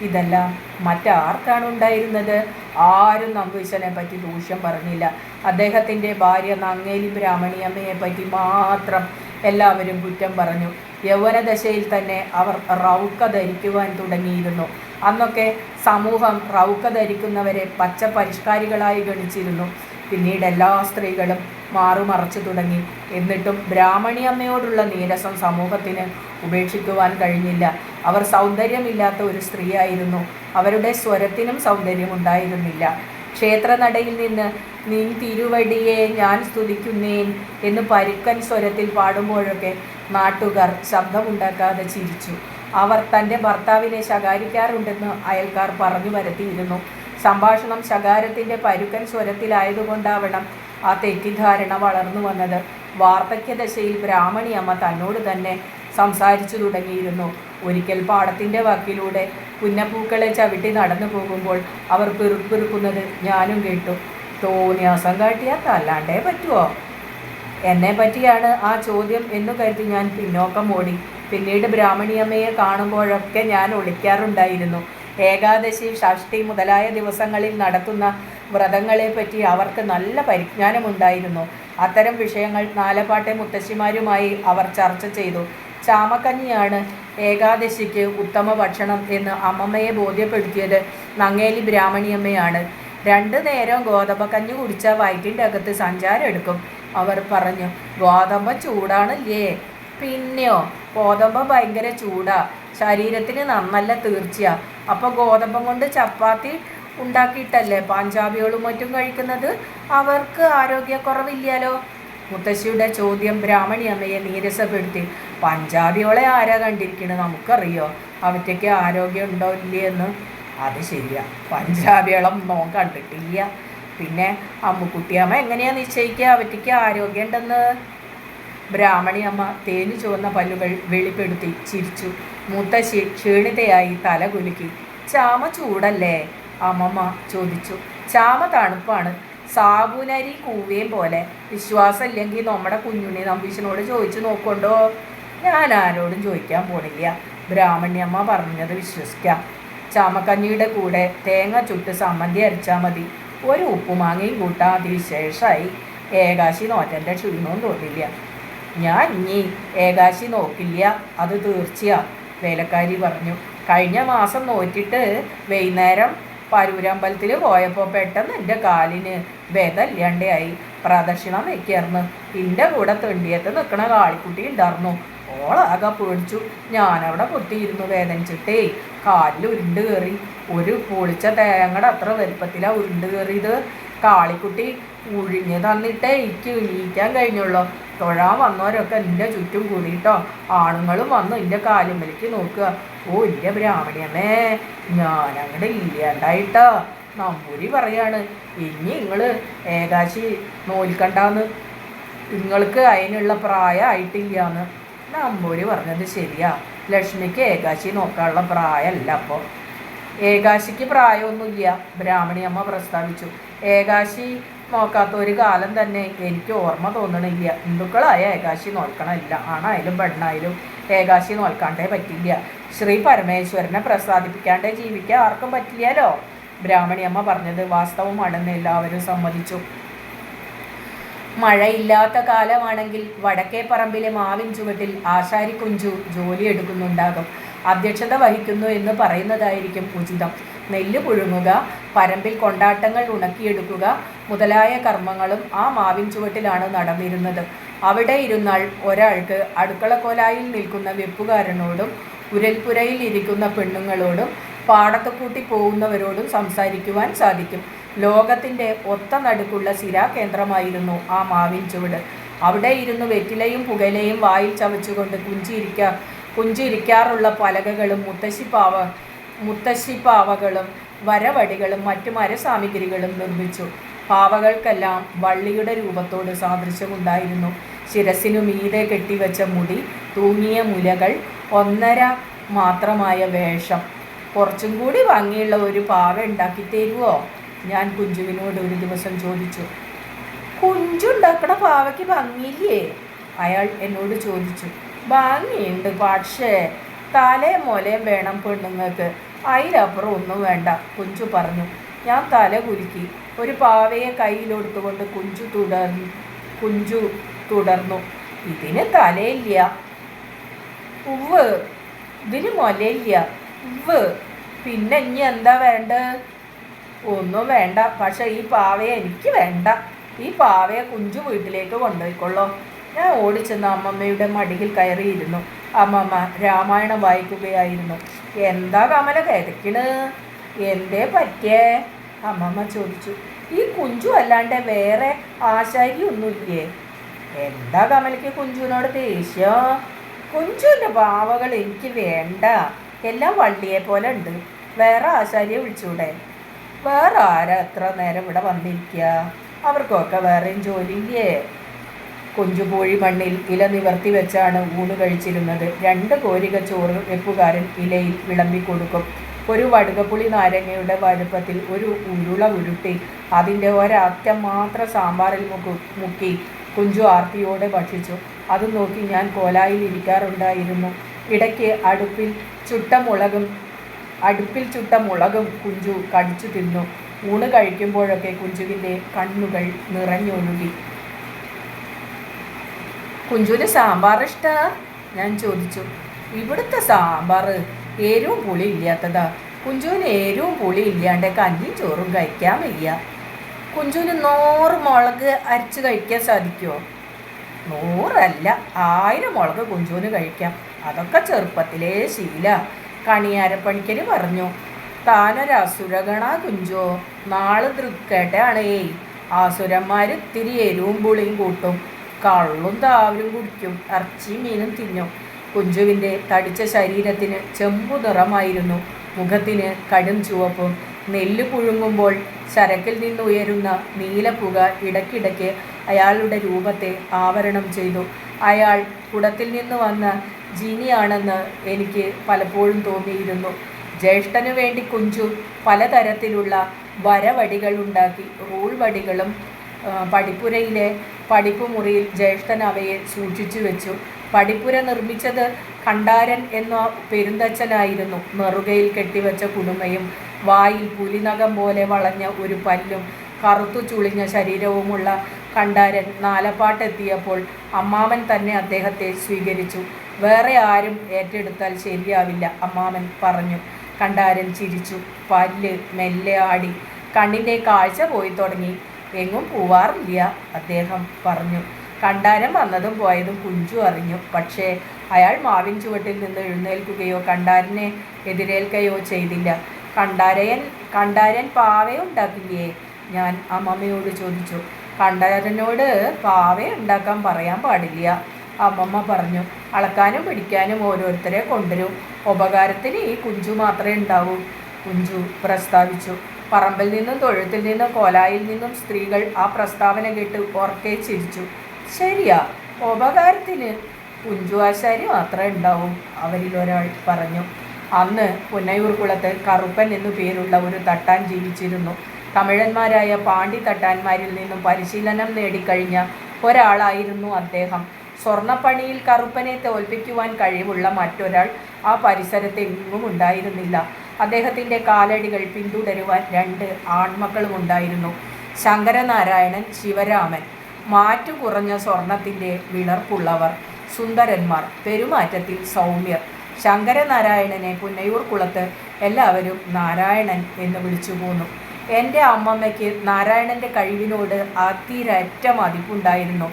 ഇതെല്ലാം മറ്റാർക്കാണ് ഉണ്ടായിരുന്നത്? ആരും നമ്പീശനെ പറ്റി ദൂഷ്യം പറഞ്ഞില്ല. അദ്ദേഹത്തിൻ്റെ ഭാര്യ നങ്ങേലി ബ്രാഹ്മണിയമ്മയെ പറ്റി മാത്രം എല്ലാവരും കുറ്റം പറഞ്ഞു. യൗവനദശയിൽ തന്നെ അവർ റൗക്ക ധരിക്കുവാൻ തുടങ്ങിയിരുന്നു. അന്നൊക്കെ സമൂഹം റൗക്ക ധരിക്കുന്നവരെ പച്ച പരിഷ്കാരികളായി ഗണിച്ചിരുന്നു. പിന്നീട് എല്ലാ സ്ത്രീകളും മാറുമറച്ചു തുടങ്ങി. എന്നിട്ടും ബ്രാഹ്മണിയമ്മയോടുള്ള നീരസം സമൂഹത്തിന് ഉപേക്ഷിക്കുവാൻ കഴിഞ്ഞില്ല. അവർ സൗന്ദര്യമില്ലാത്ത ഒരു സ്ത്രീയായിരുന്നു. അവരുടെ സ്വരത്തിനും സൗന്ദര്യമുണ്ടായിരുന്നില്ല. ക്ഷേത്രനടയിൽ നിന്ന് നിൻ തിരുവടിയെ ഞാൻ സ്തുതിക്കുന്നേൻ എന്ന് പരുക്കൻ സ്വരത്തിൽ പാടുമ്പോഴൊക്കെ നാട്ടുകാർ ശബ്ദമുണ്ടാക്കാതെ ചിരിച്ചു. അവർ തൻ്റെ ഭർത്താവിനെ ശകാരിക്കാറുണ്ടെന്ന് അയൽക്കാർ പറഞ്ഞു വരുത്തിയിരുന്നു. സംഭാഷണം ശകാരത്തിൻ്റെ പരുക്കൻ സ്വരത്തിലായതുകൊണ്ടാവണം ആ തെറ്റിദ്ധാരണ വളർന്നു വന്നത്. വാർദ്ധക്യദശയിൽ ബ്രാഹ്മണിയമ്മ തന്നോട് തന്നെ സംസാരിച്ചു തുടങ്ങിയിരുന്നു. ഒരിക്കൽ പാടത്തിൻ്റെ വക്കിലൂടെ പുന്നപ്പൂക്കളെ ചവിട്ടി നടന്നു പോകുമ്പോൾ അവർ പിറുപിറുക്കുന്നത് ഞാനും കേട്ടു. തോന്നിയാസം കാട്ടിയാൽ തല്ലാണ്ടേ പറ്റുമോ? എന്നെ പറ്റിയാണ് ആ ചോദ്യം എന്നു കരുതി ഞാൻ പിന്നോക്കം ഓടി. പിന്നീട് ബ്രാഹ്മണിയമ്മയെ കാണുമ്പോഴൊക്കെ ഞാൻ ഒളിക്കാറുണ്ടായിരുന്നു. ഏകാദശി, ഷഷ്ഠി മുതലായ ദിവസങ്ങളിൽ നടത്തുന്ന വ്രതങ്ങളെപ്പറ്റി അവർക്ക് നല്ല പരിജ്ഞാനമുണ്ടായിരുന്നു. അത്തരം വിഷയങ്ങൾ നാലപ്പാട്ടെ മുത്തശ്ശിമാരുമായി അവർ ചർച്ച ചെയ്തു. ചാമക്കഞ്ഞിയാണ് ഏകാദശിക്ക് ഉത്തമ ഭക്ഷണം എന്ന് അമ്മമ്മയെ ബോധ്യപ്പെടുത്തിയത് നങ്ങേലി ബ്രാഹ്മണിയമ്മയാണ്. 2 നേരം ഗോതമ്പക്കഞ്ഞി കുടിച്ചാൽ വയറ്റിൻ്റെ അകത്ത് സഞ്ചാരം എടുക്കും അവർ പറഞ്ഞു. ഗോതമ്പ് ചൂടാണില്ലേ? പിന്നെയോ, ഗോതമ്പ് ഭയങ്കര ചൂടാ, ശരീരത്തിന് നന്നല്ല തീർച്ചയാ. അപ്പോൾ ഗോതമ്പം കൊണ്ട് ചപ്പാത്തി ഉണ്ടാക്കിയിട്ടല്ലേ പഞ്ചാബികളും മറ്റും കഴിക്കുന്നത്? അവർക്ക് ആരോഗ്യക്കുറവില്ലല്ലോ. മുത്തശ്ശിയുടെ ചോദ്യം ബ്രാഹ്മണിയമ്മയെ നീരസപ്പെടുത്തി. പഞ്ചാബികളെ ആരാ കണ്ടിരിക്കണത്? നമുക്കറിയോ അവറ്റയ്ക്ക് ആരോഗ്യം ഉണ്ടോ ഇല്ലയെന്ന്? അത് ശരിയാ, പഞ്ചാബികളും നോൻ കണ്ടിട്ടില്ല. പിന്നെ അമ്മുക്കുട്ടിയമ്മ എങ്ങനെയാ നിശ്ചയിക്കുക അവറ്റയ്ക്ക് ആരോഗ്യം ഉണ്ടെന്ന്? ബ്രാഹ്മണിയമ്മ തേഞ്ഞു ചുവന്ന പല്ലുകൾ വെളിപ്പെടുത്തി ചിരിച്ചു. മുത്തശ്ശി ക്ഷീണിതയായി തല കുലുക്കി. ചാമ ചൂടല്ലേ? അമ്മമ്മ ചോദിച്ചു. ചാമ തണുപ്പാണ്, സാബുനരി കൂവേം പോലെ. വിശ്വാസമില്ലെങ്കിൽ നമ്മുടെ കുഞ്ഞുണ്ണി നമ്പീശനോട് ചോദിച്ചു നോക്കൊണ്ടോ? ഞാൻ ആരോടും ചോദിക്കാൻ പോണില്ല. ബ്രാഹ്മണ്യമ്മ പറഞ്ഞത് വിശ്വസിക്കാം. ചാമക്കഞ്ഞിയുടെ കൂടെ തേങ്ങ ചുട്ട് സമ്മന്തി അരച്ചാൽ മതി. ഒരു ഉപ്പുമാങ്ങയും കൂട്ടാൻ അതിവിശേഷമായി. ഏകാശി നോറ്റൻ്റെ ക്ഷീണവും തോന്നില്ല. ഞാൻ ഇനി ഏകാശി നോക്കില്ല, അത് തീർച്ചയാ, വേലക്കാരി പറഞ്ഞു. കഴിഞ്ഞ മാസം നോറ്റിട്ട് വൈകുന്നേരം പരൂരമ്പലത്തിൽ പോയപ്പോൾ പെട്ടെന്ന് എൻ്റെ കാലിന് ബേദമില്ലാണ്ടായി. പ്രദക്ഷിണം വയ്ക്കായിരുന്നു. എൻ്റെ കൂടെ തെണ്ടിയത്ത് നിൽക്കണ കാളിക്കുട്ടി ഉണ്ടായിരുന്നു. ഓളാകെ പേടിച്ചു. ഞാനവിടെ കുത്തിയിരുന്നു വേദനിച്ചിട്ടേ. കാലിൽ ഉരുണ്ട് കയറി. ഒരു പൊളിച്ച തേങ്ങയുടെ അത്ര വലുപ്പത്തിലാണ് ഉരുണ്ട് കയറിയത്. കാളിക്കുട്ടി ഉഴിഞ്ഞ് തന്നിട്ടേ എനിക്ക് എണീക്കാൻ കഴിഞ്ഞുള്ളൂ. തൊഴാൻ വന്നവരൊക്കെ എൻ്റെ ചുറ്റും കൂടിയിട്ടോ. ആണുങ്ങളും വന്നു എൻ്റെ കാലുമ്മലേക്ക് നോക്കുക. ഓ എൻ്റെ ബ്രാഹ്മണിയമ്മേ, ഞാനങ്ങടെ ഇല്ലാണ്ടായിട്ടോ. നമ്പൂരി പറയാണ്, ഇനി നിങ്ങൾ ഏകാശി നോൽക്കണ്ടെന്ന്, നിങ്ങൾക്ക് അതിനുള്ള പ്രായമായിട്ടില്ലാന്ന്. നമ്പൂരി പറഞ്ഞത് ശരിയാ. ലക്ഷ്മിക്ക് ഏകാശി നോക്കാനുള്ള പ്രായമല്ല. അപ്പോൾ ഏകാശിക്ക് പ്രായമൊന്നുമില്ല, ബ്രാഹ്മണിയമ്മ പ്രസ്താവിച്ചു. ഏകാശി നോക്കാത്ത ഒരു കാലം തന്നെ എനിക്ക് ഓർമ്മ തോന്നണില്ല. ഹിന്ദുക്കളായ ഏകാശി നോൽക്കണമില്ല. ആണായാലും പെണ്ണായാലും ഏകാശി നോൽക്കാണ്ടേ പറ്റില്ല. ശ്രീ പരമേശ്വരനെ പ്രസാദിപ്പിക്കാണ്ടേ ജീവിക്കാൻ ആർക്കും പറ്റില്ലല്ലോ. ബ്രാഹ്മണിയമ്മ പറഞ്ഞത് വാസ്തവമാണെന്ന് എല്ലാവരും സമ്മതിച്ചു. മഴയില്ലാത്ത കാലമാണെങ്കിൽ വടക്കേ പറമ്പിലെ മാവിൻ ചുവട്ടിൽ ആശാരി കുഞ്ചു ജോലിയെടുക്കുന്നുണ്ടാകും. അധ്യക്ഷത വഹിക്കുന്നു എന്ന് പറയുന്നതായിരിക്കും ഉചിതം. നെല്ല് പുഴുങ്ങുക, പറമ്പിൽ കൊണ്ടാട്ടങ്ങൾ ഉണക്കിയെടുക്കുക മുതലായ കർമ്മങ്ങളും ആ മാവിൻ ചുവട്ടിലാണ് നടന്നിരുന്നത്. അവിടെ ഇരുന്നാൽ ഒരാൾക്ക് അടുക്കളക്കോലായിൽ നിൽക്കുന്ന വെപ്പുകാരനോടും ഉരൽപ്പുരയിൽ ഇരിക്കുന്ന പെണ്ണുങ്ങളോടും പാടത്ത് കൂട്ടി പോകുന്നവരോടും സംസാരിക്കുവാൻ സാധിക്കും. ലോകത്തിൻ്റെ ഒത്ത നടുക്കുള്ള സിരാകേന്ദ്രമായിരുന്നു ആ മാവിൻ ചുവട്. അവിടെ ഇരുന്ന് വെറ്റിലയും പുകയിലയും വായിൽ ചവച്ചുകൊണ്ട് കുഞ്ചിരിക്കാറുള്ള പലകകളും മുത്തശ്ശിപ്പാവകളും വരവടികളും മറ്റു മരസാമഗ്രികളും നിർമ്മിച്ചു. പാവകൾക്കെല്ലാം വള്ളിയുടെ രൂപത്തോട് സാദൃശ്യമുണ്ടായിരുന്നു. ശിരസിനു മീതെ കെട്ടിവെച്ച മുടി, തൂങ്ങിയ മുലകൾ, 1.5 മാത്രമായ വേഷം. കുറച്ചും കൂടി ഭംഗിയുള്ള ഒരു പാവ ഉണ്ടാക്കി തരുമോ? ഞാൻ കുഞ്ചുവിനോട് ഒരു ദിവസം ചോദിച്ചു. കുഞ്ചുണ്ടാക്കണ പാവയ്ക്ക് ഭംഗിയില്ലേ? അയാൾ എന്നോട് ചോദിച്ചു. ഭംഗിയുണ്ട്, പക്ഷേ തലയും മുലയും വേണം പെണ്ണുങ്ങൾക്ക്, അതിലപ്പുറം ഒന്നും വേണ്ട, കുഞ്ചു പറഞ്ഞു. ഞാൻ തല കുലുക്കി. ഒരു പാവയെ കയ്യിലെടുത്തുകൊണ്ട് കുഞ്ചു തുടർന്നു. ഇതിന് തലയില്ല. ഉവ്വ്. ഇതിന് മുലയില്ല. ഉവ്വ്. പിന്നെ ഇനി എന്താ വേണ്ടത്? ഒന്നും വേണ്ട, പക്ഷെ ഈ പാവയെ എനിക്ക് വേണ്ട. ഈ പാവയെ കുഞ്ചു വീട്ടിലേക്ക് കൊണ്ടുപോയിക്കൊള്ളോ. ഞാൻ ഓടിച്ചെന്ന് അമ്മമ്മയുടെ മടിയിൽ കയറിയിരുന്നു. അമ്മമ്മ രാമായണം വായിക്കുകയായിരുന്നു. എന്താ കമല കിതക്കണ്? എന്തേ പറ്റിയേ? അമ്മമ്മ ചോദിച്ചു. ഈ കുഞ്ചു അല്ലാണ്ട് വേറെ ആശാരി ഒന്നുമില്ലേ? എന്താ കമലയ്ക്ക് കുഞ്ചുവിനോട് ദേഷ്യം? കുഞ്ചുവിൻ്റെ പാവകൾ എനിക്ക് വേണ്ട, എല്ലാം വള്ളിയെ പോലെ ഉണ്ട്. വേറെ ആശാരിയെ വിളിച്ചൂടെ? വേറെ ആരാ എത്ര നേരം ഇവിടെ വന്നിരിക്കുക? അവർക്കൊക്കെ വേറെയും ജോലിയില്ലേ? കുഞ്ചുപോഴി മണ്ണിൽ ഇല നിവർത്തി വെച്ചാണ് ഊണ് കഴിച്ചിരുന്നത്. 2 കോരിക ചോറ് വെപ്പുകാരൻ ഇലയിൽ വിളമ്പിക്കൊടുക്കും. ഒരു വടുകപ്പുളി നാരങ്ങയുടെ വലുപ്പത്തിൽ ഒരു ഉരുള ഉരുട്ടി അതിൻ്റെ ഒരറ്റം മാത്രം സാമ്പാറിൽ മുക്കി കുഞ്ചു ആർത്തിയോടെ ഭക്ഷിച്ചു. അത് നോക്കി ഞാൻ കോലായിൽ ഇരിക്കാറുണ്ടായിരുന്നു. ഇടയ്ക്ക് അടുപ്പിൽ ചുട്ട മുളകും കുഞ്ചു കടിച്ചു തിന്നു. ഊണ് കഴിക്കുമ്പോഴൊക്കെ കുഞ്ചുവിൻ്റെ കണ്ണുകൾ നിറഞ്ഞൊഴുകി. കുഞ്ചുവിന് സാമ്പാർ ഇഷ്ടാ? ഞാൻ ചോദിച്ചു. ഇവിടുത്തെ സാമ്പാർ എരിവും പുളി ഇല്ലാത്തതാ. കുഞ്ചുവിന് എരിവും പുളി ഇല്ലാണ്ട് കഞ്ഞിയും ചോറും കഴിക്കാൻ വയ്യ. കുഞ്ചുവിന് 100 മുളക് അരച്ച് കഴിക്കാൻ സാധിക്കുമോ? 100 അല്ല, 1000 മുളക് കുഞ്ചുവിന് കഴിക്കാം. അതൊക്കെ ചെറുപ്പത്തിലേ ശീല. കണിയാരപ്പണിക്കർ പറഞ്ഞു. താനൊരസുരഗണ കുഞ്ചോ. നാള് തൃക്കേട്ടാണേ. ആസുരന്മാർ ഇത്തിരി എരിവും പുളിയും കൂട്ടും. കള്ളും താവരും കുടിക്കും. ഇറച്ചിയും മീനും തിന്നും. കുഞ്ചുവിൻ്റെ തടിച്ച ശരീരത്തിന് ചെമ്പു നിറമായിരുന്നു. മുഖത്തിന് കടും ചുവപ്പും. നെല്ല് പുഴുങ്ങുമ്പോൾ ചരക്കിൽ നിന്ന് ഉയരുന്ന നീലപ്പുക ഇടയ്ക്കിടയ്ക്ക് അയാളുടെ രൂപത്തെ ആവരണം ചെയ്തു. അയാൾ കുടത്തിൽ നിന്ന് വന്ന ജീനിയാണെന്ന് എനിക്ക് പലപ്പോഴും തോന്നിയിരുന്നു. ജ്യേഷ്ഠനു വേണ്ടി കുഞ്ചു പലതരത്തിലുള്ള വരവടികൾ ഉണ്ടാക്കി. റൂൾ വടികളും പടിപ്പുരയിലെ പടിപ്പുമുറിയിൽ ജ്യേഷ്ഠൻ അവയെ സൂക്ഷിച്ചു വെച്ചു. പടിപ്പുര നിർമ്മിച്ചത് കണ്ടാരൻ എന്ന പെരുന്തച്ഛനായിരുന്നു. നെറുകയിൽ കെട്ടിവെച്ച കുടുമയും വായിൽ പുലിനകം പോലെ വളഞ്ഞ ഒരു പല്ലും കറുത്തു ചുളിഞ്ഞ ശരീരവുമുള്ള കണ്ടാരൻ നാലപ്പാട്ടെത്തിയപ്പോൾ അമ്മാമൻ തന്നെ അദ്ദേഹത്തെ സ്വീകരിച്ചു. വേറെ ആരും ഏറ്റെടുത്താൽ ശരിയാവില്ല, അമ്മാമൻ പറഞ്ഞു. കണ്ടാരൻ ചിരിച്ചു. പല്ല് മെല്ലെ ആടി. കണ്ണിൻ്റെ കാഴ്ച പോയി തുടങ്ങി. എങ്ങും പോവാറില്ല, അദ്ദേഹം പറഞ്ഞു. കണ്ടാരൻ വന്നതും പോയതും കുഞ്ചു അറിഞ്ഞു. പക്ഷേ അയാൾ മാവിൻ ചുവട്ടിൽ നിന്ന് എഴുന്നേൽക്കുകയോ കണ്ടാരനെ എതിരേൽക്കുകയോ ചെയ്തില്ല. കണ്ടാരൻ പാവയുണ്ടാക്കില്ലേ? ഞാൻ അമ്മമ്മയോട് ചോദിച്ചു. കണ്ടാരനോട് പാവയുണ്ടാക്കാൻ പറയാൻ പാടില്ല, അമ്മമ്മ പറഞ്ഞു. അളക്കാനും പിടിക്കാനും ഓരോരുത്തരെ കൊണ്ടുവരും. ഉപകാരത്തിന് ഈ കുഞ്ചു മാത്രമേ ഉണ്ടാവൂ, കുഞ്ചു പ്രസ്താവിച്ചു. പറമ്പിൽ നിന്നും തൊഴുത്തിൽ നിന്നും കോലായിൽ നിന്നും സ്ത്രീകൾ ആ പ്രസ്താവന കേട്ട് ഉറക്കെ ചിരിച്ചു. ശരിയാ, ഉപകാരത്തിന് കുഞ്ചു ആശാരി മാത്രമേ ഉണ്ടാവൂ, അവരിലൊരാൾ പറഞ്ഞു. അന്ന് പുന്നയൂർ കുളത്ത് കറുപ്പൻ എന്നു പേരുള്ള ഒരു തട്ടാൻ ജീവിച്ചിരുന്നു. തമിഴന്മാരായ പാണ്ടി തട്ടാന്മാരിൽ നിന്നും പരിശീലനം നേടിക്കഴിഞ്ഞ ഒരാളായിരുന്നു അദ്ദേഹം. സ്വർണ്ണപ്പണിയിൽ കറുപ്പനെ തോൽപ്പിക്കുവാൻ കഴിവുള്ള മറ്റൊരാൾ ആ പരിസരത്തെങ്ങും ഉണ്ടായിരുന്നില്ല. അദ്ദേഹത്തിൻ്റെ കാലടികൾ പിന്തുടരുവാൻ 2 ആൺമക്കളും ഉണ്ടായിരുന്നു, ശങ്കരനാരായണൻ, ശിവരാമൻ. മാറ്റു കുറഞ്ഞ സ്വർണത്തിൻ്റെ വിളർപ്പുള്ളവർ, സുന്ദരന്മാർ, പെരുമാറ്റത്തിൽ സൗമ്യർ. ശങ്കരനാരായണനെ പുന്നയൂർ കുളത്ത് എല്ലാവരും നാരായണൻ എന്ന് വിളിച്ചു പോന്നു. എൻ്റെ അമ്മമ്മയ്ക്ക് നാരായണൻ്റെ കഴിവിനോട് അതിരറ്റ മതിപ്പുണ്ടായിരുന്നു.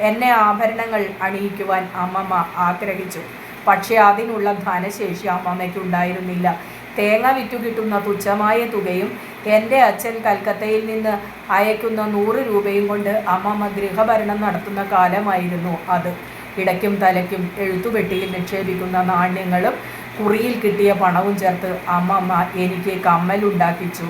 എന്നെ ആഭരണങ്ങൾ അണിയിക്കുവാൻ അമ്മമ്മ ആഗ്രഹിച്ചു. പക്ഷേ അതിനുള്ള ധനശേഷി അമ്മമ്മയ്ക്കുണ്ടായിരുന്നില്ല. തേങ്ങ വിറ്റു കിട്ടുന്ന തുച്ഛമായ തുകയും എൻ്റെ അച്ഛൻ കൽക്കത്തയിൽ നിന്ന് അയക്കുന്ന 100 രൂപയും കൊണ്ട് അമ്മമ്മ ഗൃഹഭരണം നടത്തുന്ന കാലമായിരുന്നു അത്. ഇടയ്ക്കും തലയ്ക്കും എഴുത്തുപെട്ടിയിൽ നിക്ഷേപിക്കുന്ന നാണ്യങ്ങളും കുറിയിൽ കിട്ടിയ പണവും ചേർത്ത് അമ്മമ്മ എനിക്ക് കമ്മലുണ്ടാക്കിച്ചു,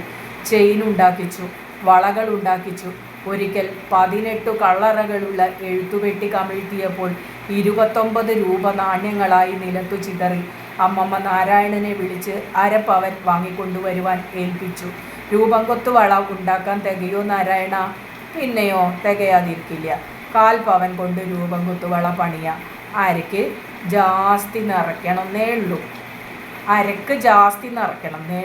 ചെയിനുണ്ടാക്കിച്ചു, വളകളുണ്ടാക്കിച്ചു. ഒരിക്കൽ 18 കള്ളറകളുള്ള എഴുത്തുപെട്ടി കമിഴ്ത്തിയപ്പോൾ 29 രൂപ നാണ്യങ്ങളായി നിലത്തു ചിതറി. അമ്മമ്മ നാരായണനെ വിളിച്ച് 1/2 പവൻ വാങ്ങിക്കൊണ്ടുവരുവാൻ ഏൽപ്പിച്ചു. രൂപം കൊത്തു വള ഉണ്ടാക്കാൻ തികയോ നാരായണ? പിന്നെയോ, തികയാതിരിക്കില്ല. 1/4 പവൻ കൊണ്ട് രൂപം കൊത്തുവള പണിയാം. അരക്ക് ജാസ്തി നിറയ്ക്കണമെന്നേ